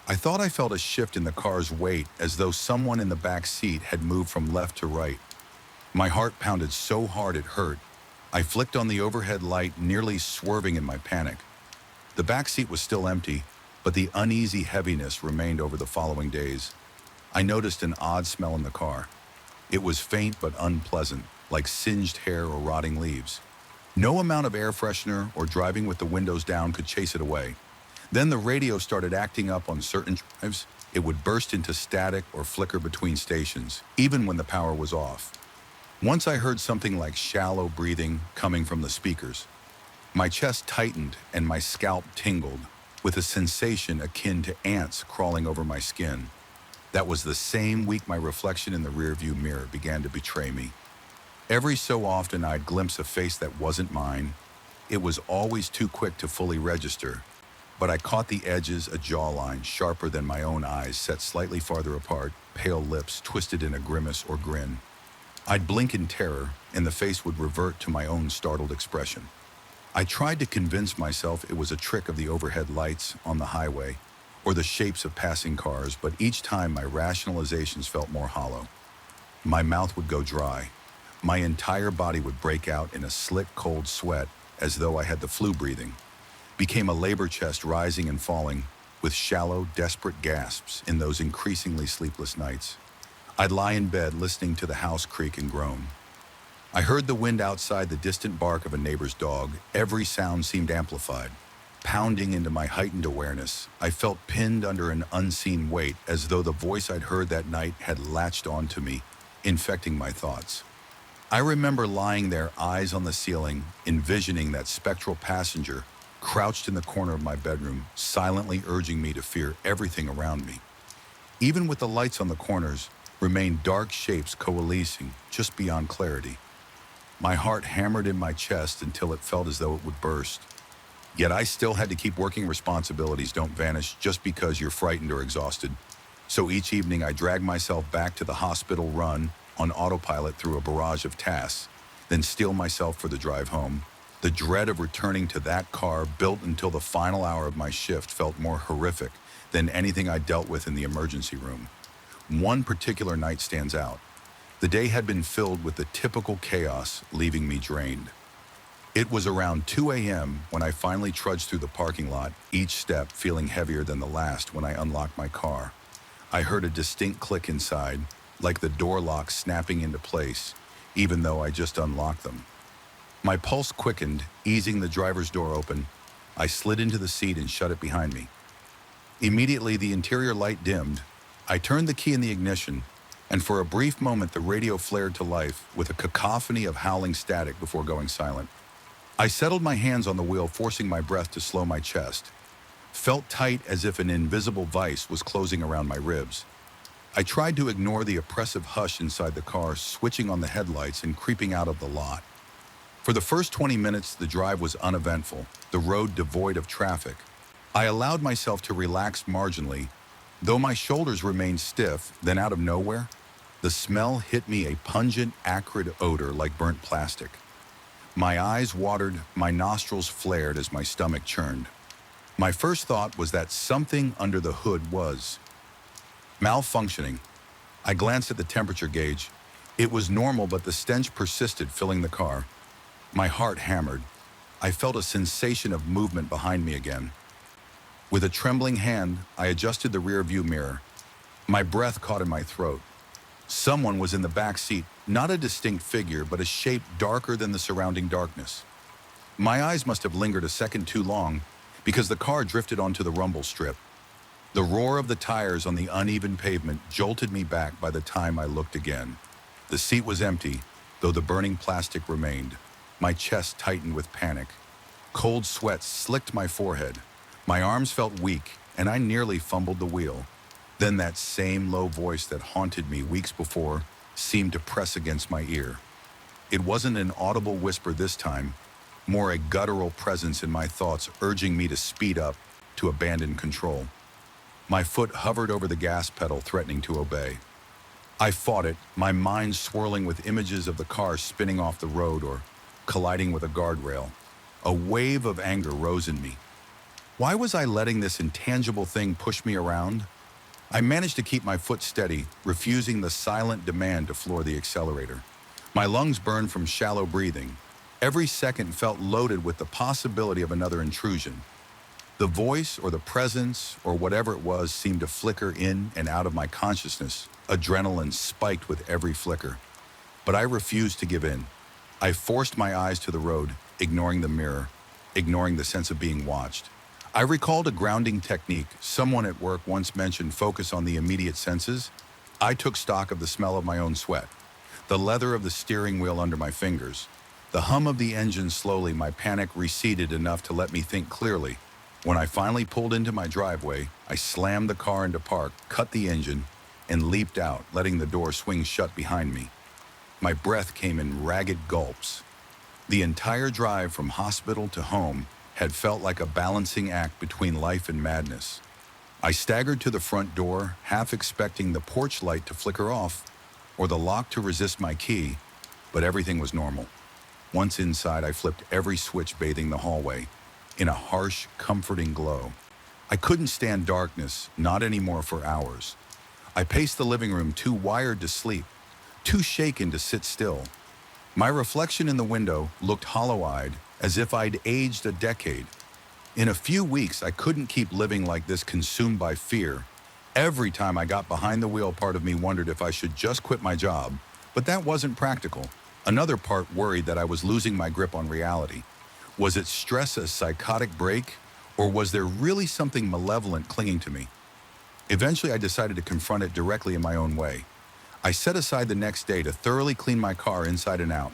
I thought I felt a shift in the car's weight, as though someone in the back seat had moved from left to right. My heart pounded so hard it hurt. I flicked on the overhead light, nearly swerving in my panic. The back seat was still empty, but the uneasy heaviness remained over the following days. I noticed an odd smell in the car. It was faint but unpleasant, like singed hair or rotting leaves. No amount of air freshener or driving with the windows down could chase it away. Then the radio started acting up on certain drives, It would burst into static or flicker between stations, even when the power was off. Once I heard something like shallow breathing coming from the speakers. My chest tightened and my scalp tingled, with a sensation akin to ants crawling over my skin. That was the same week my reflection in the rearview mirror began to betray me. Every so often I'd glimpse a face that wasn't mine. It was always too quick to fully register, but I caught the edges, a jawline sharper than my own eyes set slightly farther apart, pale lips twisted in a grimace or grin. I'd blink in terror, and the face would revert to my own startled expression. I tried to convince myself it was a trick of the overhead lights on the highway, or the shapes of passing cars, but each time my rationalizations felt more hollow. My mouth would go dry. My entire body would break out in a slick, cold sweat, as though I had the flu breathing. Became a labor chest rising and falling, with shallow, desperate gasps in those increasingly sleepless nights. I'd lie in bed listening to the house creak and groan. I heard the wind outside, the distant bark of a neighbor's dog. Every sound seemed amplified. Pounding into my heightened awareness, I felt pinned under an unseen weight, as though the voice I'd heard that night had latched onto me, infecting my thoughts. I remember lying there, eyes on the ceiling, envisioning that spectral passenger crouched in the corner of my bedroom, silently urging me to fear everything around me. Even with the lights on the corners, remained dark shapes coalescing just beyond clarity. My heart hammered in my chest until it felt as though it would burst. Yet I still had to keep working. Responsibilities don't vanish just because you're frightened or exhausted. So each evening I dragged myself back to the hospital, run on autopilot through a barrage of tasks, then steel myself for the drive home. The dread of returning to that car, built until the final hour of my shift, felt more horrific than anything I dealt with in the emergency room. One particular night stands out. The day had been filled with the typical chaos, leaving me drained. It was around 2 a.m. when I finally trudged through the parking lot, each step feeling heavier than the last. When I unlocked my car, I heard a distinct click inside, like the door locks snapping into place, even though I just unlocked them. My pulse quickened, easing the driver's door open. I slid into the seat and shut it behind me. Immediately, the interior light dimmed. I turned the key in the ignition, and for a brief moment the radio flared to life with a cacophony of howling static before going silent. I settled my hands on the wheel, forcing my breath to slow my chest. Felt tight, as if an invisible vice was closing around my ribs. I tried to ignore the oppressive hush inside the car, switching on the headlights and creeping out of the lot. For the first 20 minutes, the drive was uneventful, the road devoid of traffic. I allowed myself to relax marginally, though my shoulders remained stiff. Then out of nowhere, the smell hit me, a pungent, acrid odor like burnt plastic. My eyes watered, my nostrils flared as my stomach churned. My first thought was that something under the hood was malfunctioning. I glanced at the temperature gauge. It was normal, but the stench persisted, filling the car. My heart hammered. I felt a sensation of movement behind me again. With a trembling hand, I adjusted the rear-view mirror. My breath caught in my throat. Someone was in the back seat, not a distinct figure, but a shape darker than the surrounding darkness. My eyes must have lingered a second too long, because the car drifted onto the rumble strip. The roar of the tires on the uneven pavement jolted me back by the time I looked again. The seat was empty, though the burning plastic remained. My chest tightened with panic. Cold sweat slicked my forehead. My arms felt weak, and I nearly fumbled the wheel. Then that same low voice that haunted me weeks before seemed to press against my ear. It wasn't an audible whisper this time, more a guttural presence in my thoughts, urging me to speed up, to abandon control. My foot hovered over the gas pedal, threatening to obey. I fought it, my mind swirling with images of the car spinning off the road or colliding with a guardrail. A wave of anger rose in me. Why was I letting this intangible thing push me around? I managed to keep my foot steady, refusing the silent demand to floor the accelerator. My lungs burned from shallow breathing. Every second felt loaded with the possibility of another intrusion. The voice or the presence or whatever it was seemed to flicker in and out of my consciousness. Adrenaline spiked with every flicker. But I refused to give in. I forced my eyes to the road, ignoring the mirror, ignoring the sense of being watched. I recalled a grounding technique someone at work once mentioned: focus on the immediate senses. I took stock of the smell of my own sweat, the leather of the steering wheel under my fingers, the hum of the engine. Slowly, my panic receded enough to let me think clearly. When I finally pulled into my driveway, I slammed the car into park, cut the engine, and leaped out, letting the door swing shut behind me. My breath came in ragged gulps. The entire drive from hospital to home had felt like a balancing act between life and madness. I staggered to the front door, half expecting the porch light to flicker off or the lock to resist my key, but everything was normal. Once inside, I flipped every switch, bathing the hallway in a harsh, comforting glow. I couldn't stand darkness, not anymore, for hours. I paced the living room, too wired to sleep, too shaken to sit still. My reflection in the window looked hollow-eyed, as if I'd aged a decade. In a few weeks, I couldn't keep living like this, consumed by fear. Every time I got behind the wheel, part of me wondered if I should just quit my job, but that wasn't practical. Another part worried that I was losing my grip on reality. Was it stress, a psychotic break, or was there really something malevolent clinging to me? Eventually, I decided to confront it directly in my own way. I set aside the next day to thoroughly clean my car inside and out.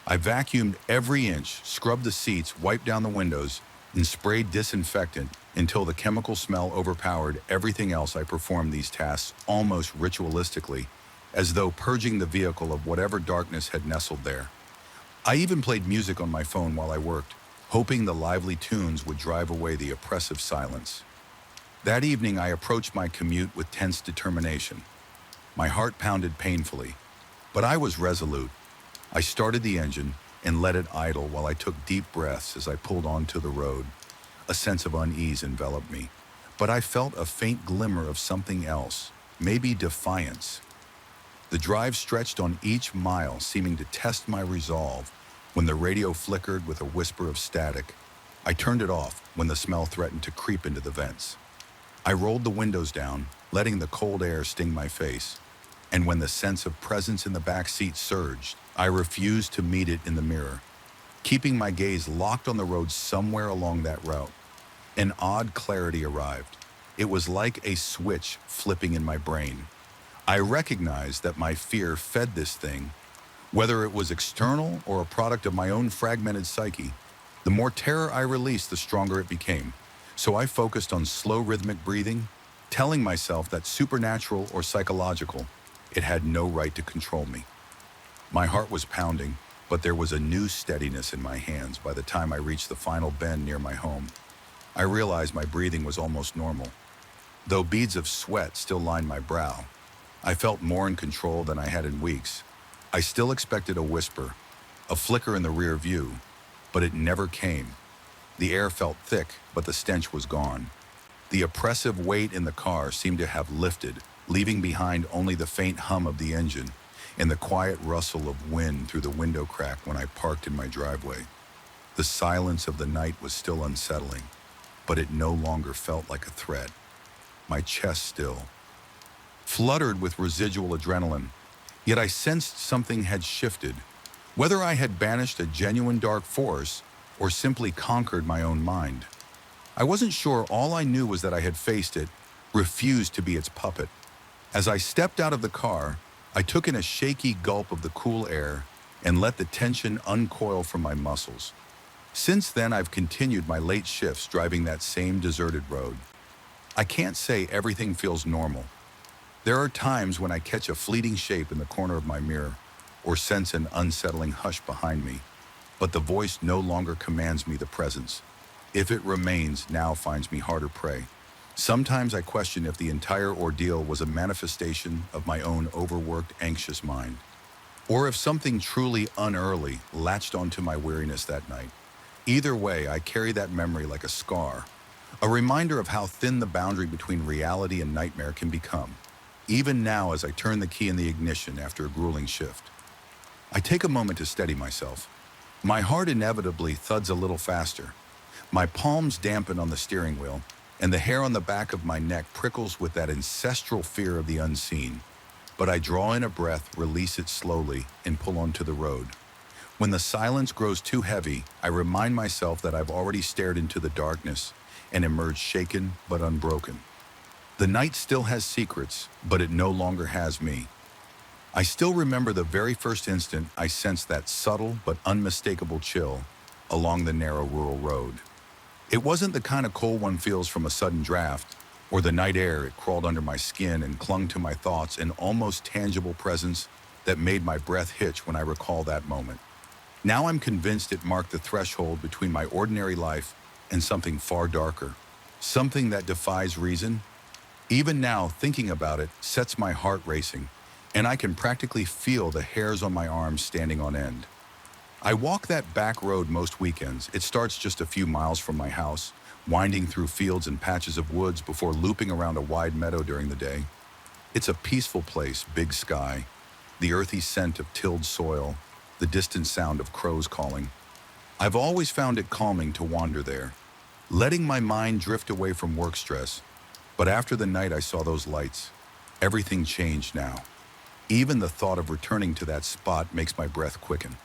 I vacuumed every inch, scrubbed the seats, wiped down the windows, and sprayed disinfectant until the chemical smell overpowered everything else. I performed these tasks almost ritualistically, as though purging the vehicle of whatever darkness had nestled there. I even played music on my phone while I worked, hoping the lively tunes would drive away the oppressive silence. That evening, I approached my commute with tense determination. My heart pounded painfully, but I was resolute. I started the engine and let it idle while I took deep breaths as I pulled onto the road. A sense of unease enveloped me, but I felt a faint glimmer of something else, maybe defiance. The drive stretched on each mile, seeming to test my resolve. When the radio flickered with a whisper of static, I turned it off when the smell threatened to creep into the vents. I rolled the windows down, letting the cold air sting my face. And when the sense of presence in the back seat surged, I refused to meet it in the mirror, keeping my gaze locked on the road somewhere along that route. An odd clarity arrived. It was like a switch flipping in my brain. I recognized that my fear fed this thing, whether it was external or a product of my own fragmented psyche. The more terror I released, the stronger it became. So I focused on slow, rhythmic breathing, telling myself that, supernatural or psychological, it had no right to control me. My heart was pounding, but there was a new steadiness in my hands by the time I reached the final bend near my home. I realized my breathing was almost normal. Though beads of sweat still lined my brow, I felt more in control than I had in weeks. I still expected a whisper, a flicker in the rear view, but it never came. The air felt thick, but the stench was gone. The oppressive weight in the car seemed to have lifted, leaving behind only the faint hum of the engine and the quiet rustle of wind through the window crack when I parked in my driveway. The silence of the night was still unsettling, but it no longer felt like a threat. My chest still fluttered with residual adrenaline, yet I sensed something had shifted. Whether I had banished a genuine dark force or simply conquered my own mind, I wasn't sure. All I knew was that I had faced it, refused to be its puppet. As I stepped out of the car, I took in a shaky gulp of the cool air and let the tension uncoil from my muscles. Since then, I've continued my late shifts driving that same deserted road. I can't say everything feels normal. There are times when I catch a fleeting shape in the corner of my mirror or sense an unsettling hush behind me, but the voice no longer commands me. The presence, if it remains, now finds me harder prey. Sometimes I question if the entire ordeal was a manifestation of my own overworked, anxious mind, or if something truly unearthly latched onto my weariness that night. Either way, I carry that memory like a scar, a reminder of how thin the boundary between reality and nightmare can become. Even now, as I turn the key in the ignition after a grueling shift, I take a moment to steady myself. My heart inevitably thuds a little faster. My palms dampen on the steering wheel, and the hair on the back of my neck prickles with that ancestral fear of the unseen. But I draw in a breath, release it slowly, and pull onto the road. When the silence grows too heavy, I remind myself that I've already stared into the darkness, and emerge shaken but unbroken. The night still has secrets, but it no longer has me. I still remember the very first instant I sensed that subtle but unmistakable chill along the narrow rural road. It wasn't the kind of cold one feels from a sudden draft, or the night air. It crawled under my skin and clung to my thoughts, an almost tangible presence that made my breath hitch when I recall that moment. Now I'm convinced it marked the threshold between my ordinary life and something far darker, something that defies reason. Even now, thinking about it sets my heart racing, and I can practically feel the hairs on my arms standing on end. I walk that back road most weekends. It starts just a few miles from my house, winding through fields and patches of woods before looping around a wide meadow during the day. It's a peaceful place, big sky, the earthy scent of tilled soil, the distant sound of crows calling. I've always found it calming to wander there, letting my mind drift away from work stress. But after the night I saw those lights, everything changed now. Even the thought of returning to that spot makes my breath quicken.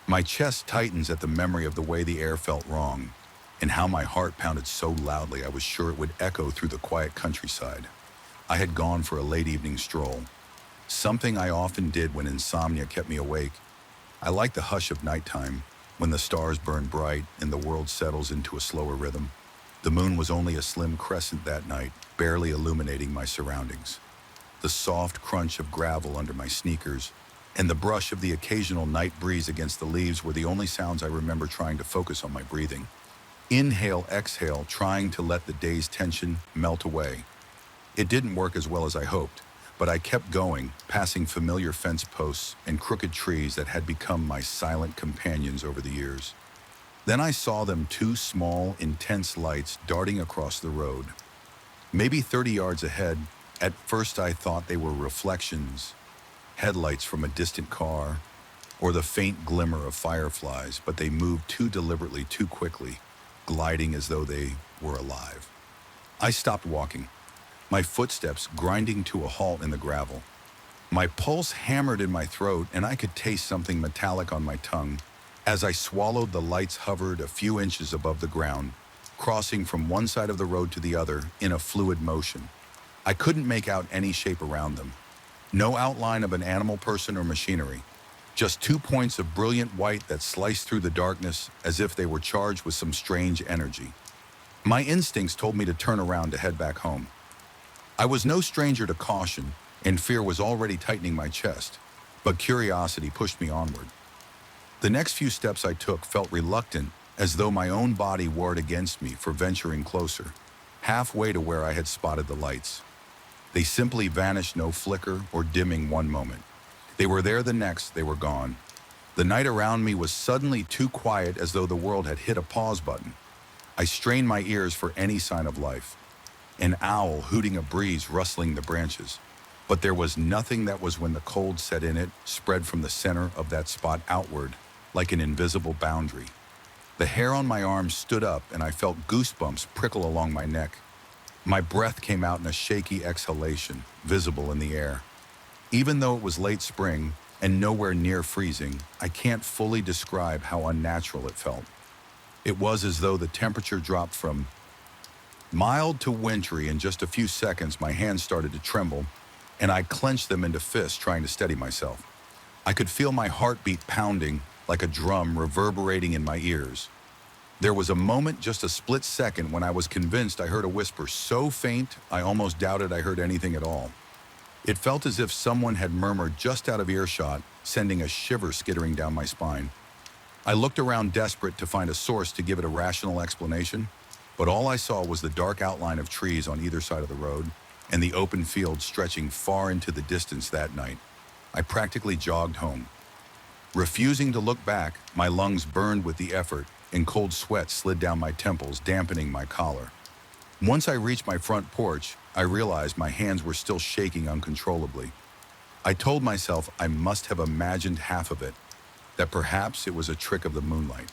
My chest tightens at the memory of the way the air felt wrong, and how my heart pounded so loudly I was sure it would echo through the quiet countryside. I had gone for a late evening stroll, something I often did when insomnia kept me awake. I like the hush of nighttime, when the stars burn bright and the world settles into a slower rhythm. The moon was only a slim crescent that night, barely illuminating my surroundings. The soft crunch of gravel under my sneakers and the brush of the occasional night breeze against the leaves were the only sounds I remember, trying to focus on my breathing. Inhale, exhale, trying to let the day's tension melt away. It didn't work as well as I hoped, but I kept going, passing familiar fence posts and crooked trees that had become my silent companions over the years. Then I saw them, two small, intense lights darting across the road. Maybe 30 yards ahead. At first I thought they were reflections, headlights from a distant car, or the faint glimmer of fireflies, but they moved too deliberately, too quickly, gliding as though they were alive. I stopped walking, my footsteps grinding to a halt in the gravel. My pulse hammered in my throat, and I could taste something metallic on my tongue. As I swallowed, the lights hovered a few inches above the ground, crossing from one side of the road to the other in a fluid motion. I couldn't make out any shape around them. No outline of an animal, person, or machinery. Just 2 points of brilliant white that sliced through the darkness as if they were charged with some strange energy. My instincts told me to turn around to head back home. I was no stranger to caution, and fear was already tightening my chest, but curiosity pushed me onward. The next few steps I took felt reluctant, as though my own body warred against me for venturing closer, halfway to where I had spotted the lights. They simply vanished, no flicker or dimming one moment. They were there the next, they were gone. The night around me was suddenly too quiet, as though the world had hit a pause button. I strained my ears for any sign of life. An owl hooting, a breeze rustling the branches. But there was nothing. That was when the cold set in. It spread from the center of that spot outward, like an invisible boundary. The hair on my arms stood up, and I felt goosebumps prickle along my neck. My breath came out in a shaky exhalation, visible in the air. Even though it was late spring and nowhere near freezing, I can't fully describe how unnatural it felt. It was as though the temperature dropped from mild to wintry in just a few seconds. My hands started to tremble, and I clenched them into fists, trying to steady myself. I could feel my heartbeat pounding like a drum, reverberating in my ears. There was a moment, just a split second, when I was convinced I heard a whisper so faint I almost doubted I heard anything at all. It felt as if someone had murmured just out of earshot, sending a shiver skittering down my spine. I looked around, desperate to find a source to give it a rational explanation, but all I saw was the dark outline of trees on either side of the road and the open field stretching far into the distance. That night, I practically jogged home. Refusing to look back, my lungs burned with the effort, and cold sweat slid down my temples, dampening my collar. Once I reached my front porch, I realized my hands were still shaking uncontrollably. I told myself I must have imagined half of it, that perhaps it was a trick of the moonlight.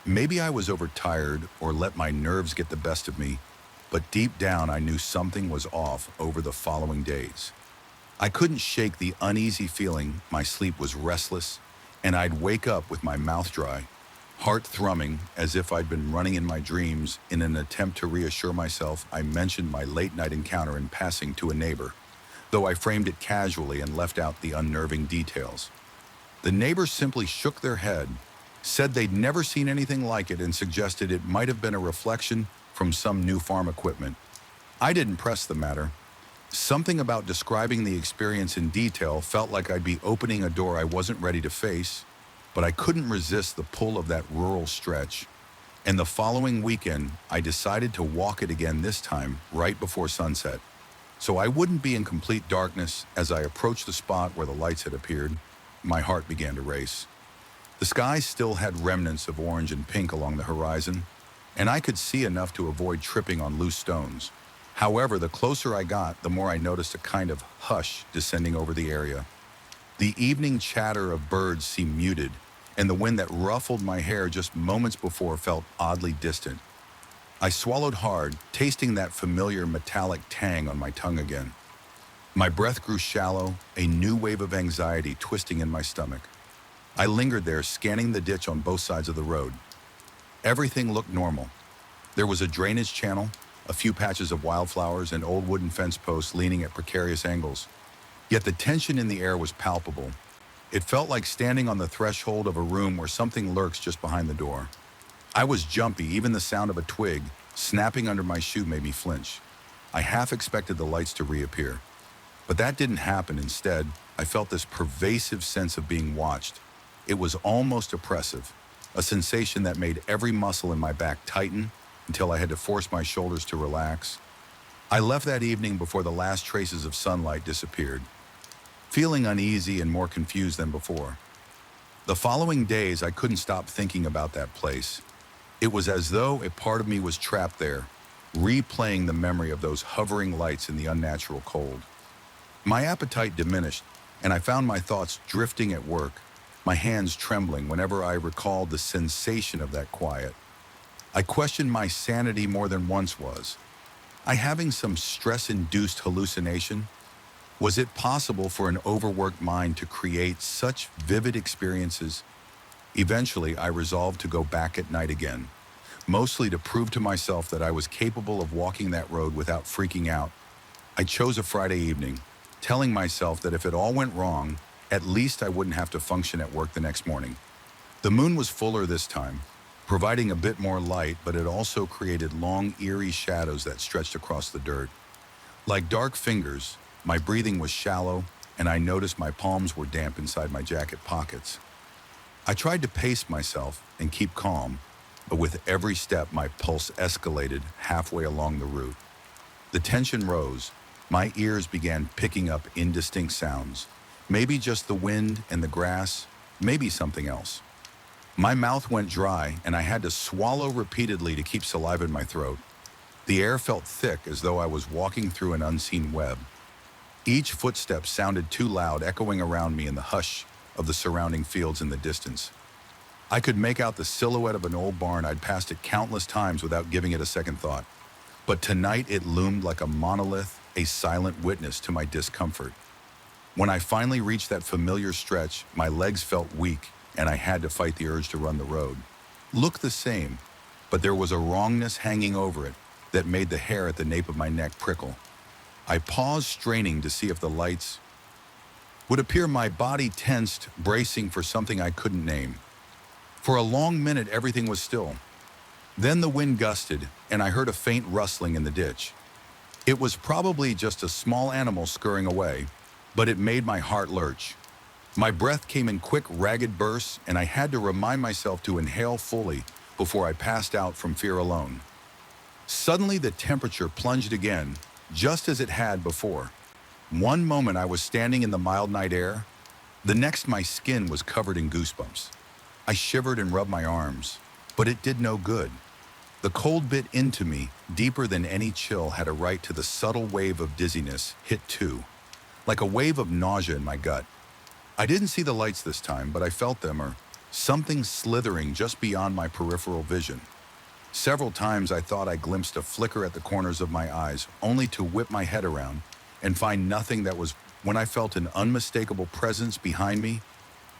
Maybe I was overtired or let my nerves get the best of me, but deep down I knew something was off. Over the following days, I couldn't shake the uneasy feeling. My sleep was restless, and I'd wake up with my mouth dry, Heart thrumming as if I'd been running in my dreams. In an attempt to reassure myself, I mentioned my late-night encounter in passing to a neighbor, though I framed it casually and left out the unnerving details. The neighbor simply shook their head, said they'd never seen anything like it, and suggested it might have been a reflection from some new farm equipment. I didn't press the matter. Something about describing the experience in detail felt like I'd be opening a door I wasn't ready to face, but I couldn't resist the pull of that rural stretch. And the following weekend, I decided to walk it again, this time right before sunset, so I wouldn't be in complete darkness. As I approached the spot where the lights had appeared, my heart began to race. The sky still had remnants of orange and pink along the horizon, and I could see enough to avoid tripping on loose stones. However, the closer I got, the more I noticed a kind of hush descending over the area. The evening chatter of birds seemed muted, and the wind that ruffled my hair just moments before felt oddly distant. I swallowed hard, tasting that familiar metallic tang on my tongue again. My breath grew shallow, a new wave of anxiety twisting in my stomach. I lingered there, scanning the ditch on both sides of the road. Everything looked normal. There was a drainage channel, a few patches of wildflowers, and old wooden fence posts leaning at precarious angles. Yet the tension in the air was palpable. It felt like standing on the threshold of a room where something lurks just behind the door. I was jumpy. Even the sound of a twig snapping under my shoe made me flinch. I half expected the lights to reappear, but that didn't happen. Instead, I felt this pervasive sense of being watched. It was almost oppressive, a sensation that made every muscle in my back tighten until I had to force my shoulders to relax. I left that evening before the last traces of sunlight disappeared, feeling uneasy and more confused than before. The following days, I couldn't stop thinking about that place. It was as though a part of me was trapped there, replaying the memory of those hovering lights in the unnatural cold. My appetite diminished, and I found my thoughts drifting at work, my hands trembling whenever I recalled the sensation of that quiet. I questioned my sanity more than once. Was I having some stress-induced hallucination? Was it possible for an overworked mind to create such vivid experiences? Eventually, I resolved to go back at night again, mostly to prove to myself that I was capable of walking that road without freaking out. I chose a Friday evening, telling myself that if it all went wrong, at least I wouldn't have to function at work the next morning. The moon was fuller this time, providing a bit more light, but it also created long, eerie shadows that stretched across the dirt. Like dark fingers, my breathing was shallow, and I noticed my palms were damp inside my jacket pockets. I tried to pace myself and keep calm, but with every step, my pulse escalated halfway along the route. The tension rose. My ears began picking up indistinct sounds. Maybe just the wind and the grass, maybe something else. My mouth went dry, and I had to swallow repeatedly to keep saliva in my throat. The air felt thick, as though I was walking through an unseen web. Each footstep sounded too loud, echoing around me in the hush of the surrounding fields in the distance. I could make out the silhouette of an old barn. I'd passed it countless times without giving it a second thought. But tonight it loomed like a monolith, a silent witness to my discomfort. When I finally reached that familiar stretch, my legs felt weak, and I had to fight the urge to run the road. Looked the same, but there was a wrongness hanging over it that made the hair at the nape of my neck prickle. I paused, straining to see if the lights would appear. My body tensed, bracing for something I couldn't name. For a long minute, everything was still. Then the wind gusted, and I heard a faint rustling in the ditch. It was probably just a small animal scurrying away, but it made my heart lurch. My breath came in quick, ragged bursts, and I had to remind myself to inhale fully before I passed out from fear alone. Suddenly, the temperature plunged again, just as it had before. One moment I was standing in the mild night air, the next my skin was covered in goosebumps. I shivered and rubbed my arms, but it did no good. The cold bit into me, deeper than any chill had a right to. The subtle wave of dizziness hit too, like a wave of nausea in my gut. I didn't see the lights this time, but I felt them, or something slithering just beyond my peripheral vision. Several times I thought I glimpsed a flicker at the corners of my eyes, only to whip my head around and find nothing. That was when I felt an unmistakable presence behind me.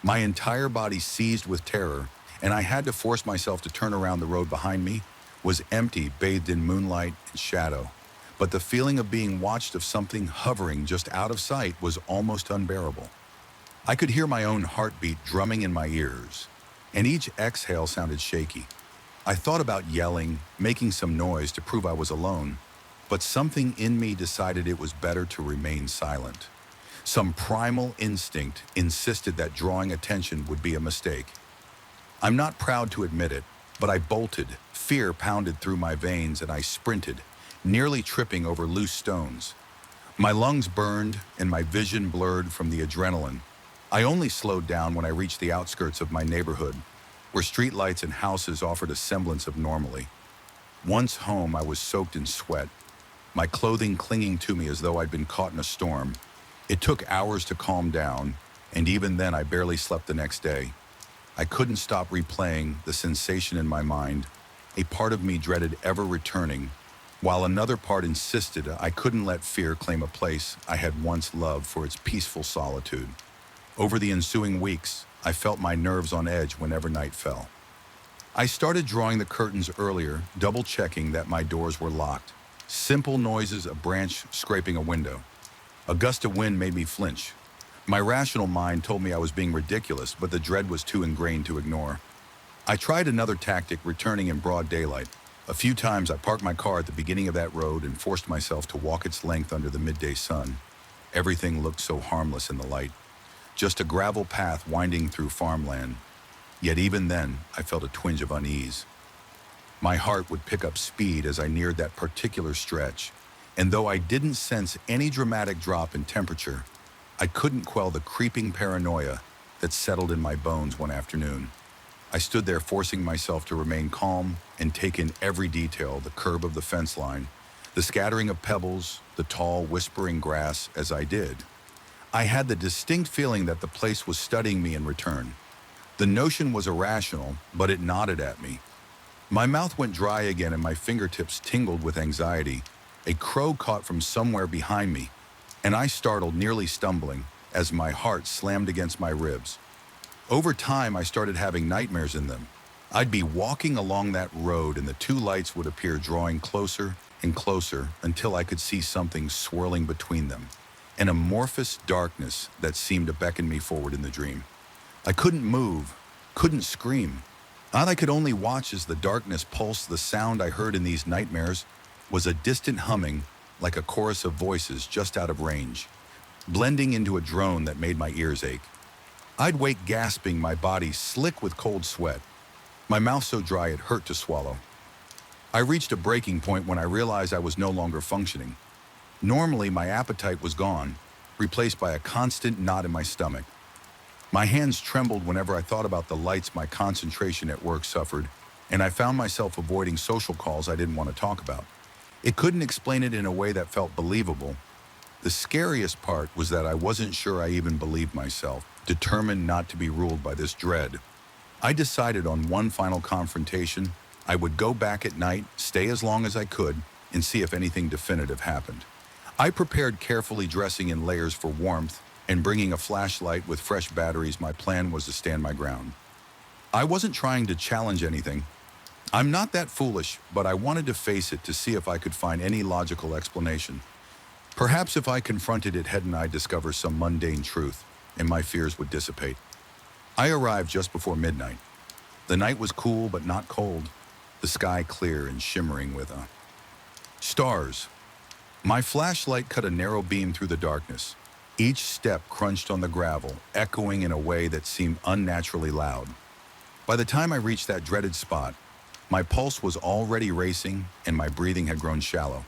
My entire body seized with terror, and I had to force myself to turn around. The road behind me was empty, bathed in moonlight and shadow. But the feeling of being watched, of something hovering just out of sight, was almost unbearable. I could hear my own heartbeat drumming in my ears, and each exhale sounded shaky. I thought about yelling, making some noise to prove I was alone, but something in me decided it was better to remain silent. Some primal instinct insisted that drawing attention would be a mistake. I'm not proud to admit it, but I bolted. Fear pounded through my veins and I sprinted, nearly tripping over loose stones. My lungs burned and my vision blurred from the adrenaline. I only slowed down when I reached the outskirts of my neighborhood, where streetlights and houses offered a semblance of normalcy. Once home, I was soaked in sweat, my clothing clinging to me as though I'd been caught in a storm. It took hours to calm down, and even then I barely slept the next day. I couldn't stop replaying the sensation in my mind. A part of me dreaded ever returning, while another part insisted I couldn't let fear claim a place I had once loved for its peaceful solitude. Over the ensuing weeks, I felt my nerves on edge whenever night fell. I started drawing the curtains earlier, double-checking that my doors were locked. Simple noises, a branch scraping a window. A gust of wind made me flinch. My rational mind told me I was being ridiculous, but the dread was too ingrained to ignore. I tried another tactic, returning in broad daylight. A few times I parked my car at the beginning of that road and forced myself to walk its length under the midday sun. Everything looked so harmless in the light. Just a gravel path winding through farmland. Yet even then, I felt a twinge of unease. My heart would pick up speed as I neared that particular stretch, and though I didn't sense any dramatic drop in temperature, I couldn't quell the creeping paranoia that settled in my bones one afternoon. I stood there forcing myself to remain calm and take in every detail: the curve of the fence line, the scattering of pebbles, the tall, whispering grass. As I did, I had the distinct feeling that the place was studying me in return. The notion was irrational, but it nodded at me. My mouth went dry again and my fingertips tingled with anxiety. A crow caught from somewhere behind me, and I startled, nearly stumbling, as my heart slammed against my ribs. Over time, I started having nightmares in them. I'd be walking along that road and the two lights would appear, drawing closer and closer until I could see something swirling between them, an amorphous darkness that seemed to beckon me forward in the dream. I couldn't move, couldn't scream. I could only watch as the darkness pulsed. The sound I heard in these nightmares was a distant humming, like a chorus of voices just out of range, blending into a drone that made my ears ache. I'd wake gasping, my body slick with cold sweat, my mouth so dry it hurt to swallow. I reached a breaking point when I realized I was no longer functioning. Normally, my appetite was gone, replaced by a constant knot in my stomach. My hands trembled whenever I thought about the lights. My concentration at work suffered, and I found myself avoiding social calls I didn't want to talk about. It couldn't explain it in a way that felt believable. The scariest part was that I wasn't sure I even believed myself, determined not to be ruled by this dread. I decided on one final confrontation. I would go back at night, stay as long as I could, and see if anything definitive happened. I prepared carefully, dressing in layers for warmth and bringing a flashlight with fresh batteries. My plan was to stand my ground. I wasn't trying to challenge anything. I'm not that foolish, but I wanted to face it to see if I could find any logical explanation. Perhaps if I confronted it head on, I'd discover some mundane truth, and my fears would dissipate. I arrived just before midnight. The night was cool but not cold, the sky clear and shimmering with stars. My flashlight cut a narrow beam through the darkness. Each step crunched on the gravel, echoing in a way that seemed unnaturally loud. By the time I reached that dreaded spot, my pulse was already racing and my breathing had grown shallow.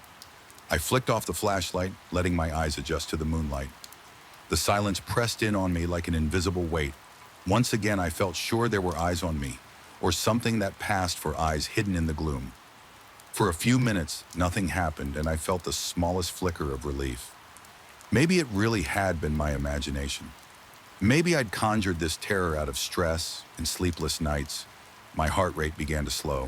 I flicked off the flashlight, letting my eyes adjust to the moonlight. The silence pressed in on me like an invisible weight. Once again, I felt sure there were eyes on me, or something that passed for eyes hidden in the gloom. For a few minutes, nothing happened, and I felt the smallest flicker of relief. Maybe it really had been my imagination. Maybe I'd conjured this terror out of stress and sleepless nights. My heart rate began to slow.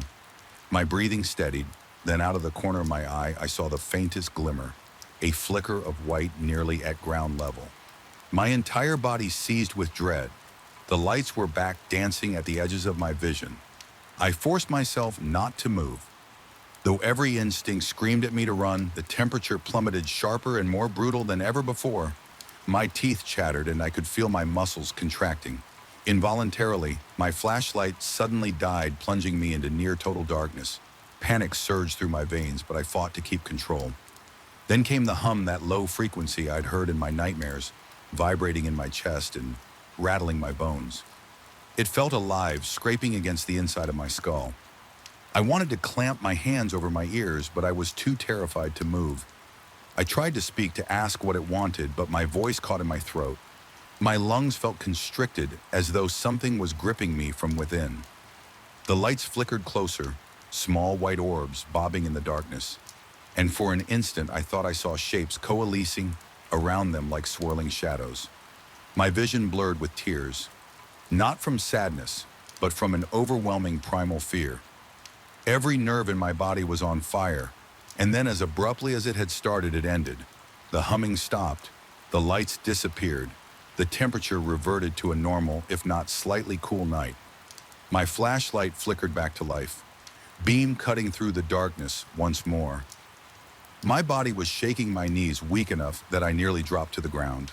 My breathing steadied. Then out of the corner of my eye, I saw the faintest glimmer, a flicker of white nearly at ground level. My entire body seized with dread. The lights were back dancing at the edges of my vision. I forced myself not to move. Though every instinct screamed at me to run, the temperature plummeted sharper and more brutal than ever before. My teeth chattered and I could feel my muscles contracting. Involuntarily, my flashlight suddenly died, plunging me into near-total darkness. Panic surged through my veins, but I fought to keep control. Then came the hum, that low frequency I'd heard in my nightmares, vibrating in my chest and rattling my bones. It felt alive, scraping against the inside of my skull. I wanted to clamp my hands over my ears, but I was too terrified to move. I tried to speak, to ask what it wanted, but my voice caught in my throat. My lungs felt constricted, as though something was gripping me from within. The lights flickered closer, small white orbs bobbing in the darkness, and for an instant I thought I saw shapes coalescing around them like swirling shadows. My vision blurred with tears, not from sadness, but from an overwhelming primal fear. Every nerve in my body was on fire, and then as abruptly as it had started, it ended. The humming stopped, the lights disappeared, the temperature reverted to a normal, if not slightly cool night. My flashlight flickered back to life, beam cutting through the darkness once more. My body was shaking, my knees weak enough that I nearly dropped to the ground.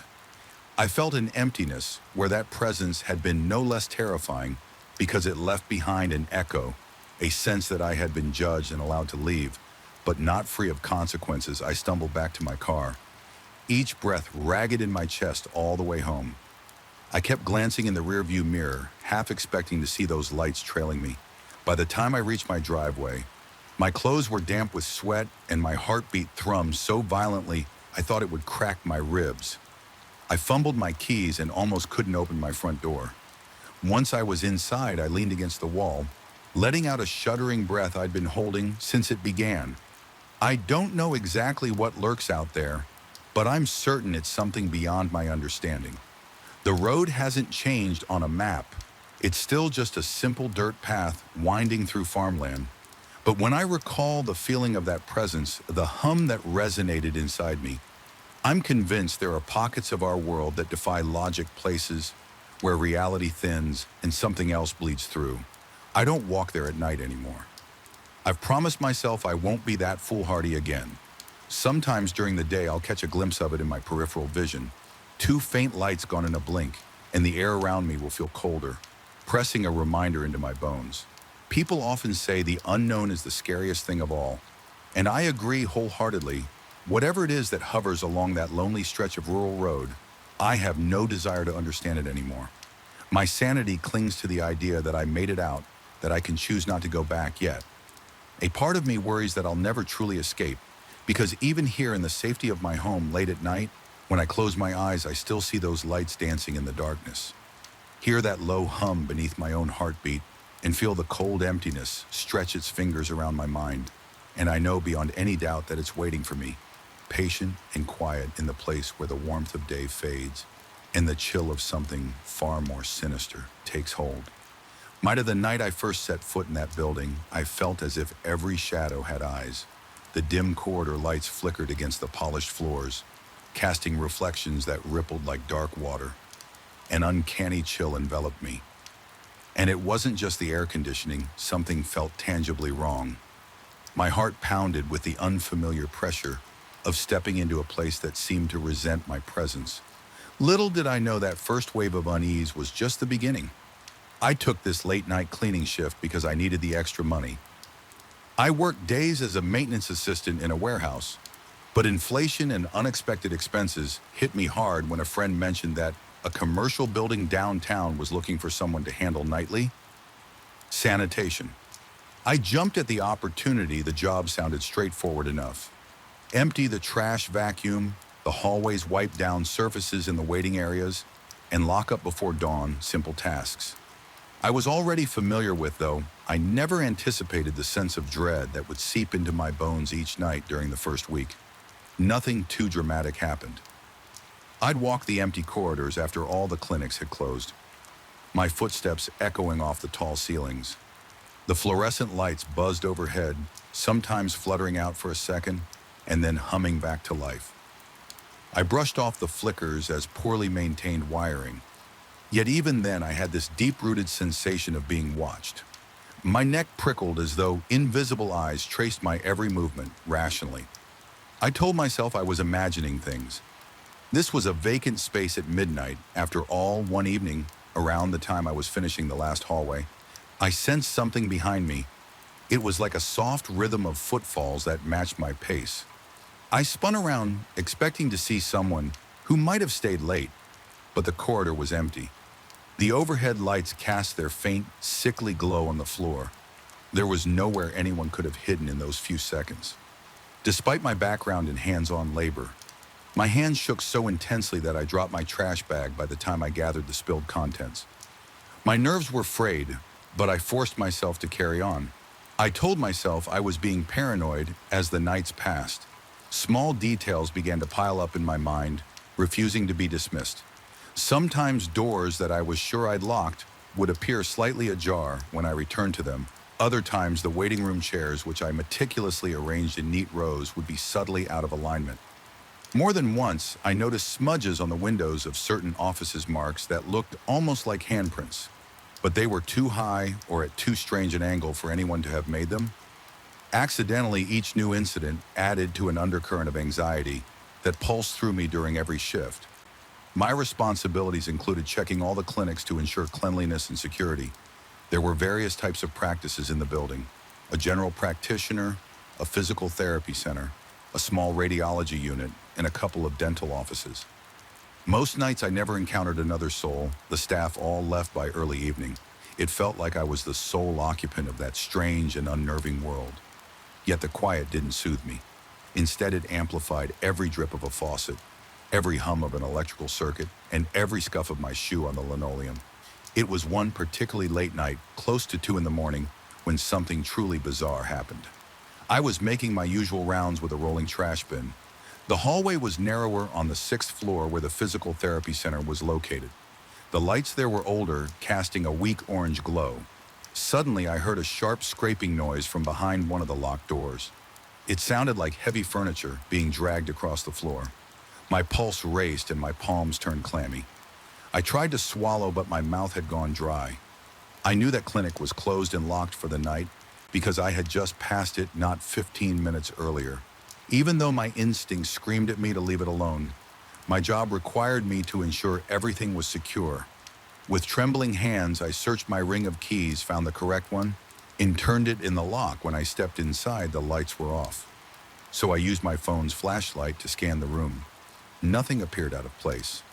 I felt an emptiness where that presence had been no less terrifying because it left behind an echo, a sense that I had been judged and allowed to leave, but not free of consequences. I stumbled back to my car, each breath ragged in my chest all the way home. I kept glancing in the rearview mirror, half expecting to see those lights trailing me. By the time I reached my driveway, my clothes were damp with sweat and my heartbeat thrummed so violently I thought it would crack my ribs. I fumbled my keys and almost couldn't open my front door. Once I was inside, I leaned against the wall, letting out a shuddering breath I'd been holding since it began. I don't know exactly what lurks out there, but I'm certain it's something beyond my understanding. The road hasn't changed on a map. It's still just a simple dirt path winding through farmland. But when I recall the feeling of that presence, the hum that resonated inside me, I'm convinced there are pockets of our world that defy logic, places where reality thins and something else bleeds through. I don't walk there at night anymore. I've promised myself I won't be that foolhardy again. Sometimes during the day I'll catch a glimpse of it in my peripheral vision. Two faint lights gone in a blink, and the air around me will feel colder, pressing a reminder into my bones. People often say the unknown is the scariest thing of all, and I agree wholeheartedly. Whatever it is that hovers along that lonely stretch of rural road, I have no desire to understand it anymore. My sanity clings to the idea that I made it out, that I can choose not to go back yet. A part of me worries that I'll never truly escape, because even here in the safety of my home late at night, when I close my eyes, I still see those lights dancing in the darkness. Hear that low hum beneath my own heartbeat, and feel the cold emptiness stretch its fingers around my mind. And I know beyond any doubt that it's waiting for me, patient and quiet in the place where the warmth of day fades and the chill of something far more sinister takes hold. Might have the night I first set foot in that building, I felt as if every shadow had eyes. The dim corridor lights flickered against the polished floors, casting reflections that rippled like dark water. An uncanny chill enveloped me. And it wasn't just the air conditioning, something felt tangibly wrong. My heart pounded with the unfamiliar pressure of stepping into a place that seemed to resent my presence. Little did I know that first wave of unease was just the beginning. I took this late-night cleaning shift because I needed the extra money. I worked days as a maintenance assistant in a warehouse, but inflation and unexpected expenses hit me hard when a friend mentioned that a commercial building downtown was looking for someone to handle nightly sanitation. I jumped at the opportunity. The job sounded straightforward enough. Empty the trash, vacuum the hallways, wipe down surfaces in the waiting areas, and lock up before dawn. Simple tasks I was already familiar with, though I never anticipated the sense of dread that would seep into my bones each night during the first week. Nothing too dramatic happened. I'd walk the empty corridors after all the clinics had closed, my footsteps echoing off the tall ceilings. The fluorescent lights buzzed overhead, sometimes fluttering out for a second and then humming back to life. I brushed off the flickers as poorly maintained wiring, Yet even then, I had this deep-rooted sensation of being watched. My neck prickled as though invisible eyes traced my every movement rationally. I told myself I was imagining things. This was a vacant space at midnight. After all, one evening, around the time I was finishing the last hallway, I sensed something behind me. It was like a soft rhythm of footfalls that matched my pace. I spun around, expecting to see someone who might have stayed late, but the corridor was empty. The overhead lights cast their faint, sickly glow on the floor. There was nowhere anyone could have hidden in those few seconds. Despite my background in hands-on labor, my hands shook so intensely that I dropped my trash bag by the time I gathered the spilled contents. My nerves were frayed, but I forced myself to carry on. I told myself I was being paranoid as the nights passed. Small details began to pile up in my mind, refusing to be dismissed. Sometimes doors that I was sure I'd locked would appear slightly ajar when I returned to them. Other times, the waiting room chairs, which I meticulously arranged in neat rows, would be subtly out of alignment. More than once, I noticed smudges on the windows of certain offices' marks that looked almost like handprints, but they were too high or at too strange an angle for anyone to have made them. Accidentally, each new incident added to an undercurrent of anxiety that pulsed through me during every shift. My responsibilities included checking all the clinics to ensure cleanliness and security. There were various types of practices in the building: a general practitioner, a physical therapy center, a small radiology unit, and a couple of dental offices. Most nights I never encountered another soul, the staff all left by early evening. It felt like I was the sole occupant of that strange and unnerving world. Yet the quiet didn't soothe me. Instead, it amplified every drip of a faucet, every hum of an electrical circuit, and every scuff of my shoe on the linoleum. It was one particularly late night, close to 2 in the morning, when something truly bizarre happened. I was making my usual rounds with a rolling trash bin. The hallway was narrower on the 6th floor where the physical therapy center was located. The lights there were older, casting a weak orange glow. Suddenly, I heard a sharp scraping noise from behind one of the locked doors. It sounded like heavy furniture being dragged across the floor. My pulse raced and my palms turned clammy. I tried to swallow, but my mouth had gone dry. I knew that clinic was closed and locked for the night because I had just passed it not 15 minutes earlier. Even though my instincts screamed at me to leave it alone, my job required me to ensure everything was secure. With trembling hands, I searched my ring of keys, found the correct one, and turned it in the lock. When I stepped inside, the lights were off. So I used my phone's flashlight to scan the room. Nothing appeared out of place.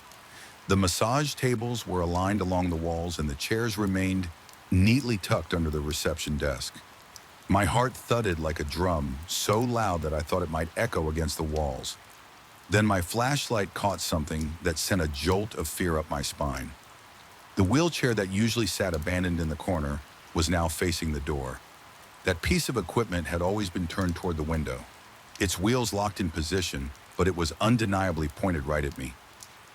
The massage tables were aligned along the walls and the chairs remained neatly tucked under the reception desk. My heart thudded like a drum, so loud that I thought it might echo against the walls. Then my flashlight caught something that sent a jolt of fear up my spine. The wheelchair that usually sat abandoned in the corner was now facing the door. That piece of equipment had always been turned toward the window. Its wheels locked in position, but it was undeniably pointed right at me.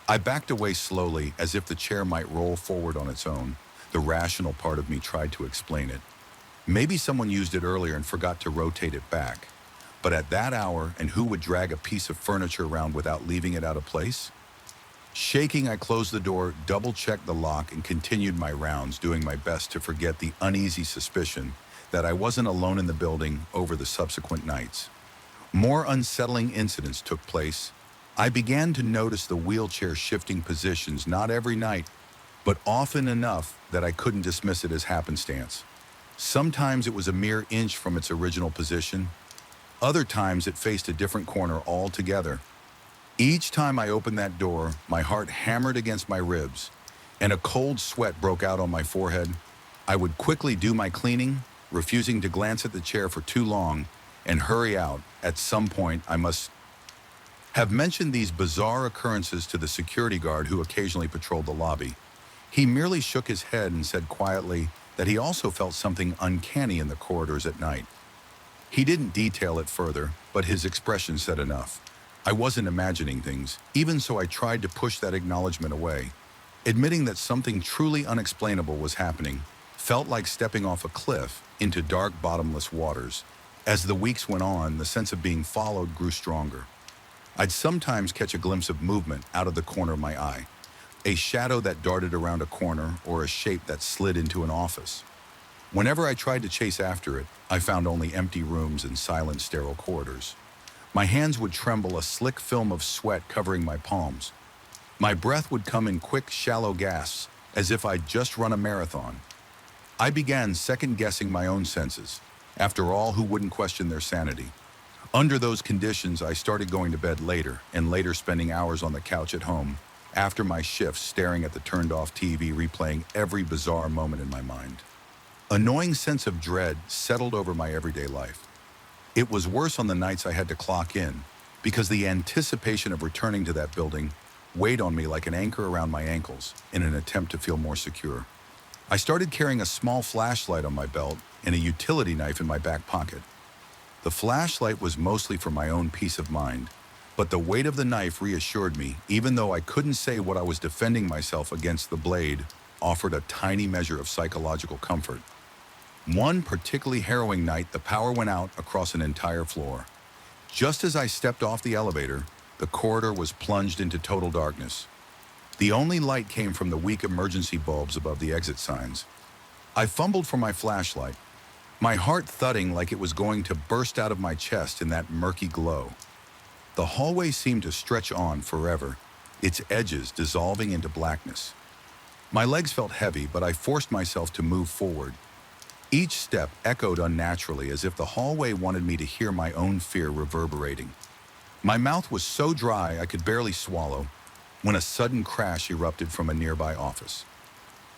I backed away slowly, as if the chair might roll forward on its own. The rational part of me tried to explain it. Maybe someone used it earlier and forgot to rotate it back. But at that hour, and who would drag a piece of furniture around without leaving it out of place? Shaking, I closed the door, double-checked the lock, and continued my rounds, doing my best to forget the uneasy suspicion that I wasn't alone in the building over the subsequent nights. More unsettling incidents took place. I began to notice the wheelchair shifting positions, not every night, but often enough that I couldn't dismiss it as happenstance. Sometimes it was a mere inch from its original position. Other times it faced a different corner altogether. Each time I opened that door, my heart hammered against my ribs, and a cold sweat broke out on my forehead. I would quickly do my cleaning, refusing to glance at the chair for too long, and hurry out. At some point, I must have mentioned these bizarre occurrences to the security guard who occasionally patrolled the lobby. He merely shook his head and said quietly that he also felt something uncanny in the corridors at night. He didn't detail it further, but his expression said enough. I wasn't imagining things. Even so, I tried to push that acknowledgement away. Admitting that something truly unexplainable was happening felt like stepping off a cliff into dark, bottomless waters. As the weeks went on, the sense of being followed grew stronger. I'd sometimes catch a glimpse of movement out of the corner of my eye, a shadow that darted around a corner, or a shape that slid into an office. Whenever I tried to chase after it, I found only empty rooms and silent, sterile corridors. My hands would tremble, a slick film of sweat covering my palms. My breath would come in quick, shallow gasps, as if I'd just run a marathon. I began second-guessing my own senses. After all, who wouldn't question their sanity? Under those conditions, I started going to bed later, and later spending hours on the couch at home, after my shifts, staring at the turned-off TV, replaying every bizarre moment in my mind. A gnawing sense of dread settled over my everyday life. It was worse on the nights I had to clock in, because the anticipation of returning to that building weighed on me like an anchor around my ankles in an attempt to feel more secure. I started carrying a small flashlight on my belt and a utility knife in my back pocket. The flashlight was mostly for my own peace of mind, but the weight of the knife reassured me, even though I couldn't say what I was defending myself against. The blade offered a tiny measure of psychological comfort. One particularly harrowing night, the power went out across an entire floor. Just as I stepped off the elevator, the corridor was plunged into total darkness. The only light came from the weak emergency bulbs above the exit signs. I fumbled for my flashlight, my heart thudding like it was going to burst out of my chest in that murky glow. The hallway seemed to stretch on forever, its edges dissolving into blackness. My legs felt heavy, but I forced myself to move forward. Each step echoed unnaturally, as if the hallway wanted me to hear my own fear reverberating. My mouth was so dry I could barely swallow when a sudden crash erupted from a nearby office.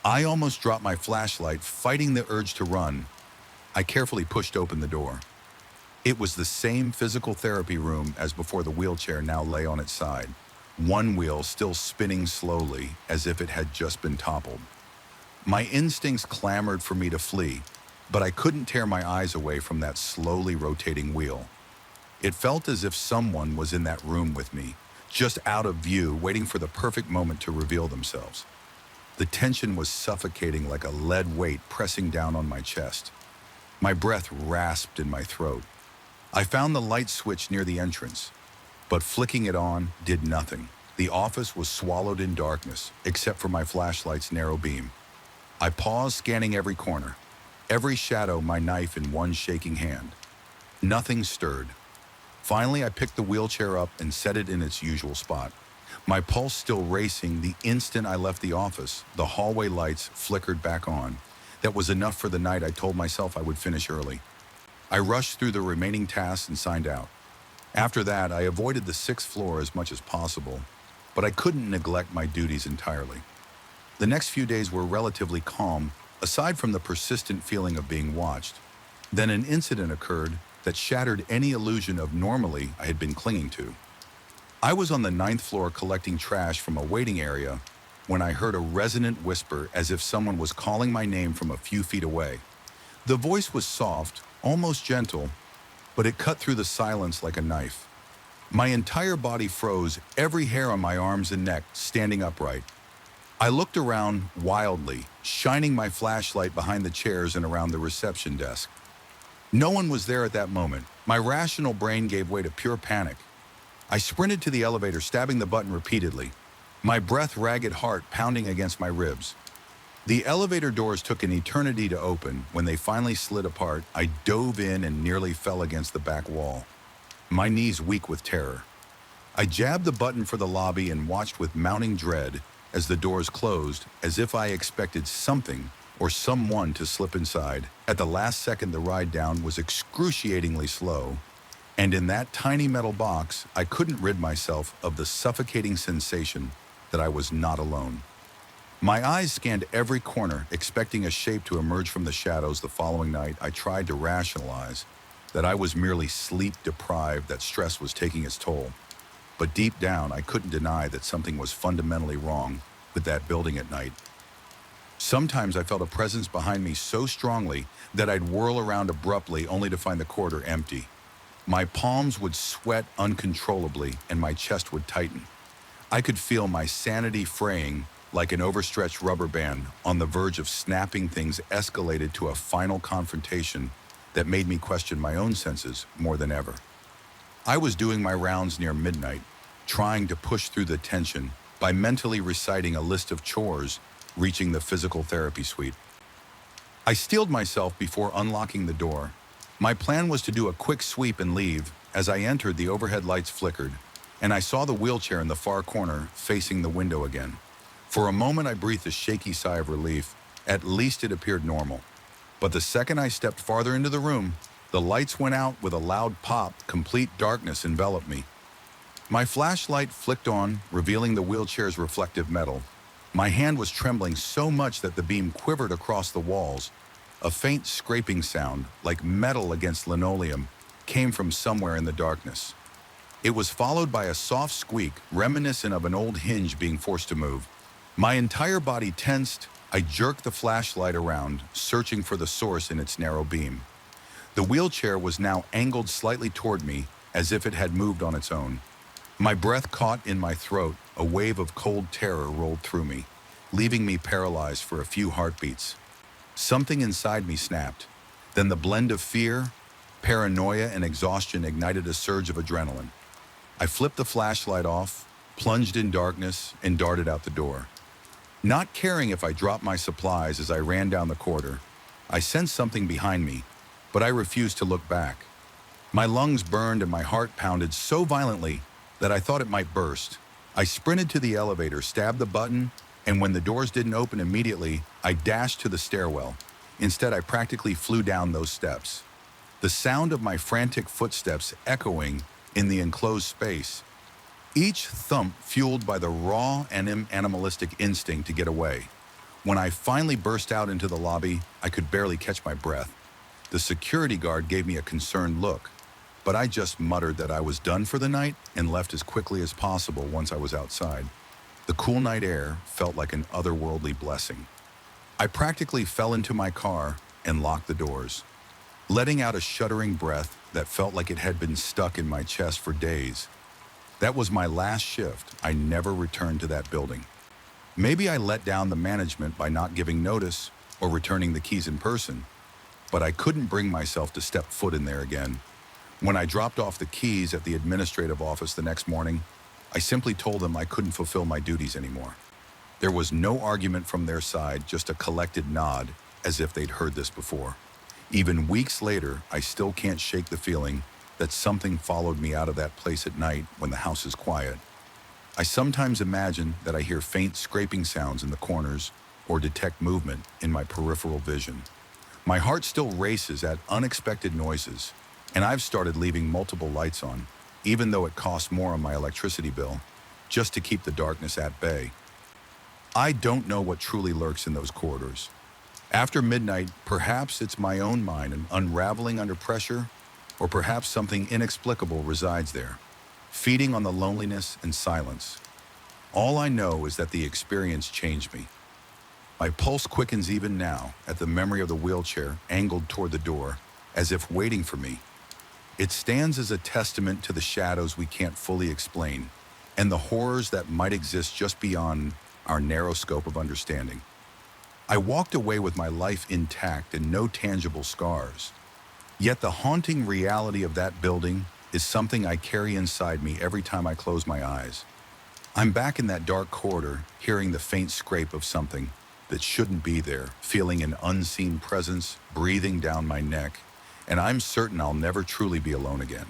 I almost dropped my flashlight, fighting the urge to run. I carefully pushed open the door. It was the same physical therapy room as before. The wheelchair now lay on its side, one wheel still spinning slowly as if it had just been toppled. My instincts clamored for me to flee, but I couldn't tear my eyes away from that slowly rotating wheel. It felt as if someone was in that room with me, just out of view, waiting for the perfect moment to reveal themselves. The tension was suffocating, like a lead weight pressing down on my chest. My breath rasped in my throat. I found the light switch near the entrance, but flicking it on did nothing. The office was swallowed in darkness, except for my flashlight's narrow beam. I paused, scanning every corner, every shadow, my knife in one shaking hand. Nothing stirred. Finally, I picked the wheelchair up and set it in its usual spot. My pulse still racing. The instant I left the office, the hallway lights flickered back on. That was enough for the night. I told myself I would finish early. I rushed through the remaining tasks and signed out. After that, I avoided the 6th floor as much as possible, but I couldn't neglect my duties entirely. The next few days were relatively calm, aside from the persistent feeling of being watched. Then an incident occurred that shattered any illusion of normally I had been clinging to. I was on the 9th floor collecting trash from a waiting area when I heard a resonant whisper, as if someone was calling my name from a few feet away. The voice was soft, almost gentle, but it cut through the silence like a knife. My entire body froze, every hair on my arms and neck standing upright. I looked around wildly, shining my flashlight behind the chairs and around the reception desk. No one was there at that moment. My rational brain gave way to pure panic. I sprinted to the elevator, stabbing the button repeatedly, my breath, ragged heart pounding against my ribs. The elevator doors took an eternity to open. When they finally slid apart, I dove in and nearly fell against the back wall, my knees weak with terror. I jabbed the button for the lobby and watched with mounting dread as the doors closed, as if I expected something or someone to slip inside. At the last second, the ride down was excruciatingly slow, and in that tiny metal box, I couldn't rid myself of the suffocating sensation that I was not alone. My eyes scanned every corner, expecting a shape to emerge from the shadows. The following night, I tried to rationalize that I was merely sleep deprived, that stress was taking its toll. But deep down, I couldn't deny that something was fundamentally wrong with that building at night. Sometimes I felt a presence behind me so strongly that I'd whirl around abruptly, only to find the corridor empty. My palms would sweat uncontrollably and my chest would tighten. I could feel my sanity fraying like an overstretched rubber band, on the verge of snapping. Things escalated to a final confrontation that made me question my own senses more than ever. I was doing my rounds near midnight, trying to push through the tension, by mentally reciting a list of chores, reaching the physical therapy suite. I steeled myself before unlocking the door. My plan was to do a quick sweep and leave. As I entered, the overhead lights flickered, and I saw the wheelchair in the far corner facing the window again. For a moment, I breathed a shaky sigh of relief. At least it appeared normal. But the second I stepped farther into the room, the lights went out with a loud pop. Complete darkness enveloped me. My flashlight flicked on, revealing the wheelchair's reflective metal. My hand was trembling so much that the beam quivered across the walls. A faint scraping sound, like metal against linoleum, came from somewhere in the darkness. It was followed by a soft squeak, reminiscent of an old hinge being forced to move. My entire body tensed. I jerked the flashlight around, searching for the source in its narrow beam. The wheelchair was now angled slightly toward me, as if it had moved on its own. My breath caught in my throat. A wave of cold terror rolled through me, leaving me paralyzed for a few heartbeats. Something inside me snapped. Then the blend of fear, paranoia, and exhaustion ignited a surge of adrenaline. I flipped the flashlight off, plunged in darkness, and darted out the door. Not caring if I dropped my supplies as I ran down the corridor, I sensed something behind me, but I refused to look back. My lungs burned and my heart pounded so violently that I thought it might burst. I sprinted to the elevator, stabbed the button, and when the doors didn't open immediately, I dashed to the stairwell. Instead, I practically flew down those steps. The sound of my frantic footsteps echoing in the enclosed space, each thump fueled by the raw and animalistic instinct to get away. When I finally burst out into the lobby, I could barely catch my breath. The security guard gave me a concerned look, but I just muttered that I was done for the night and left as quickly as possible once I was outside. The cool night air felt like an otherworldly blessing. I practically fell into my car and locked the doors, letting out a shuddering breath that felt like it had been stuck in my chest for days. That was my last shift. I never returned to that building. Maybe I let down the management by not giving notice or returning the keys in person, but I couldn't bring myself to step foot in there again. When I dropped off the keys at the administrative office the next morning, I simply told them I couldn't fulfill my duties anymore. There was no argument from their side, just a collected nod, as if they'd heard this before. Even weeks later, I still can't shake the feeling that something followed me out of that place at night when the house is quiet. I sometimes imagine that I hear faint scraping sounds in the corners or detect movement in my peripheral vision. My heart still races at unexpected noises, and I've started leaving multiple lights on, even though it costs more on my electricity bill, just to keep the darkness at bay. I don't know what truly lurks in those corridors. After midnight, perhaps it's my own mind unraveling under pressure, or perhaps something inexplicable resides there, feeding on the loneliness and silence. All I know is that the experience changed me. My pulse quickens even now at the memory of the wheelchair angled toward the door, as if waiting for me. It stands as a testament to the shadows we can't fully explain, and the horrors that might exist just beyond our narrow scope of understanding. I walked away with my life intact and no tangible scars. Yet the haunting reality of that building is something I carry inside me every time I close my eyes. I'm back in that dark corridor, hearing the faint scrape of something that shouldn't be there, feeling an unseen presence breathing down my neck, and I'm certain I'll never truly be alone again.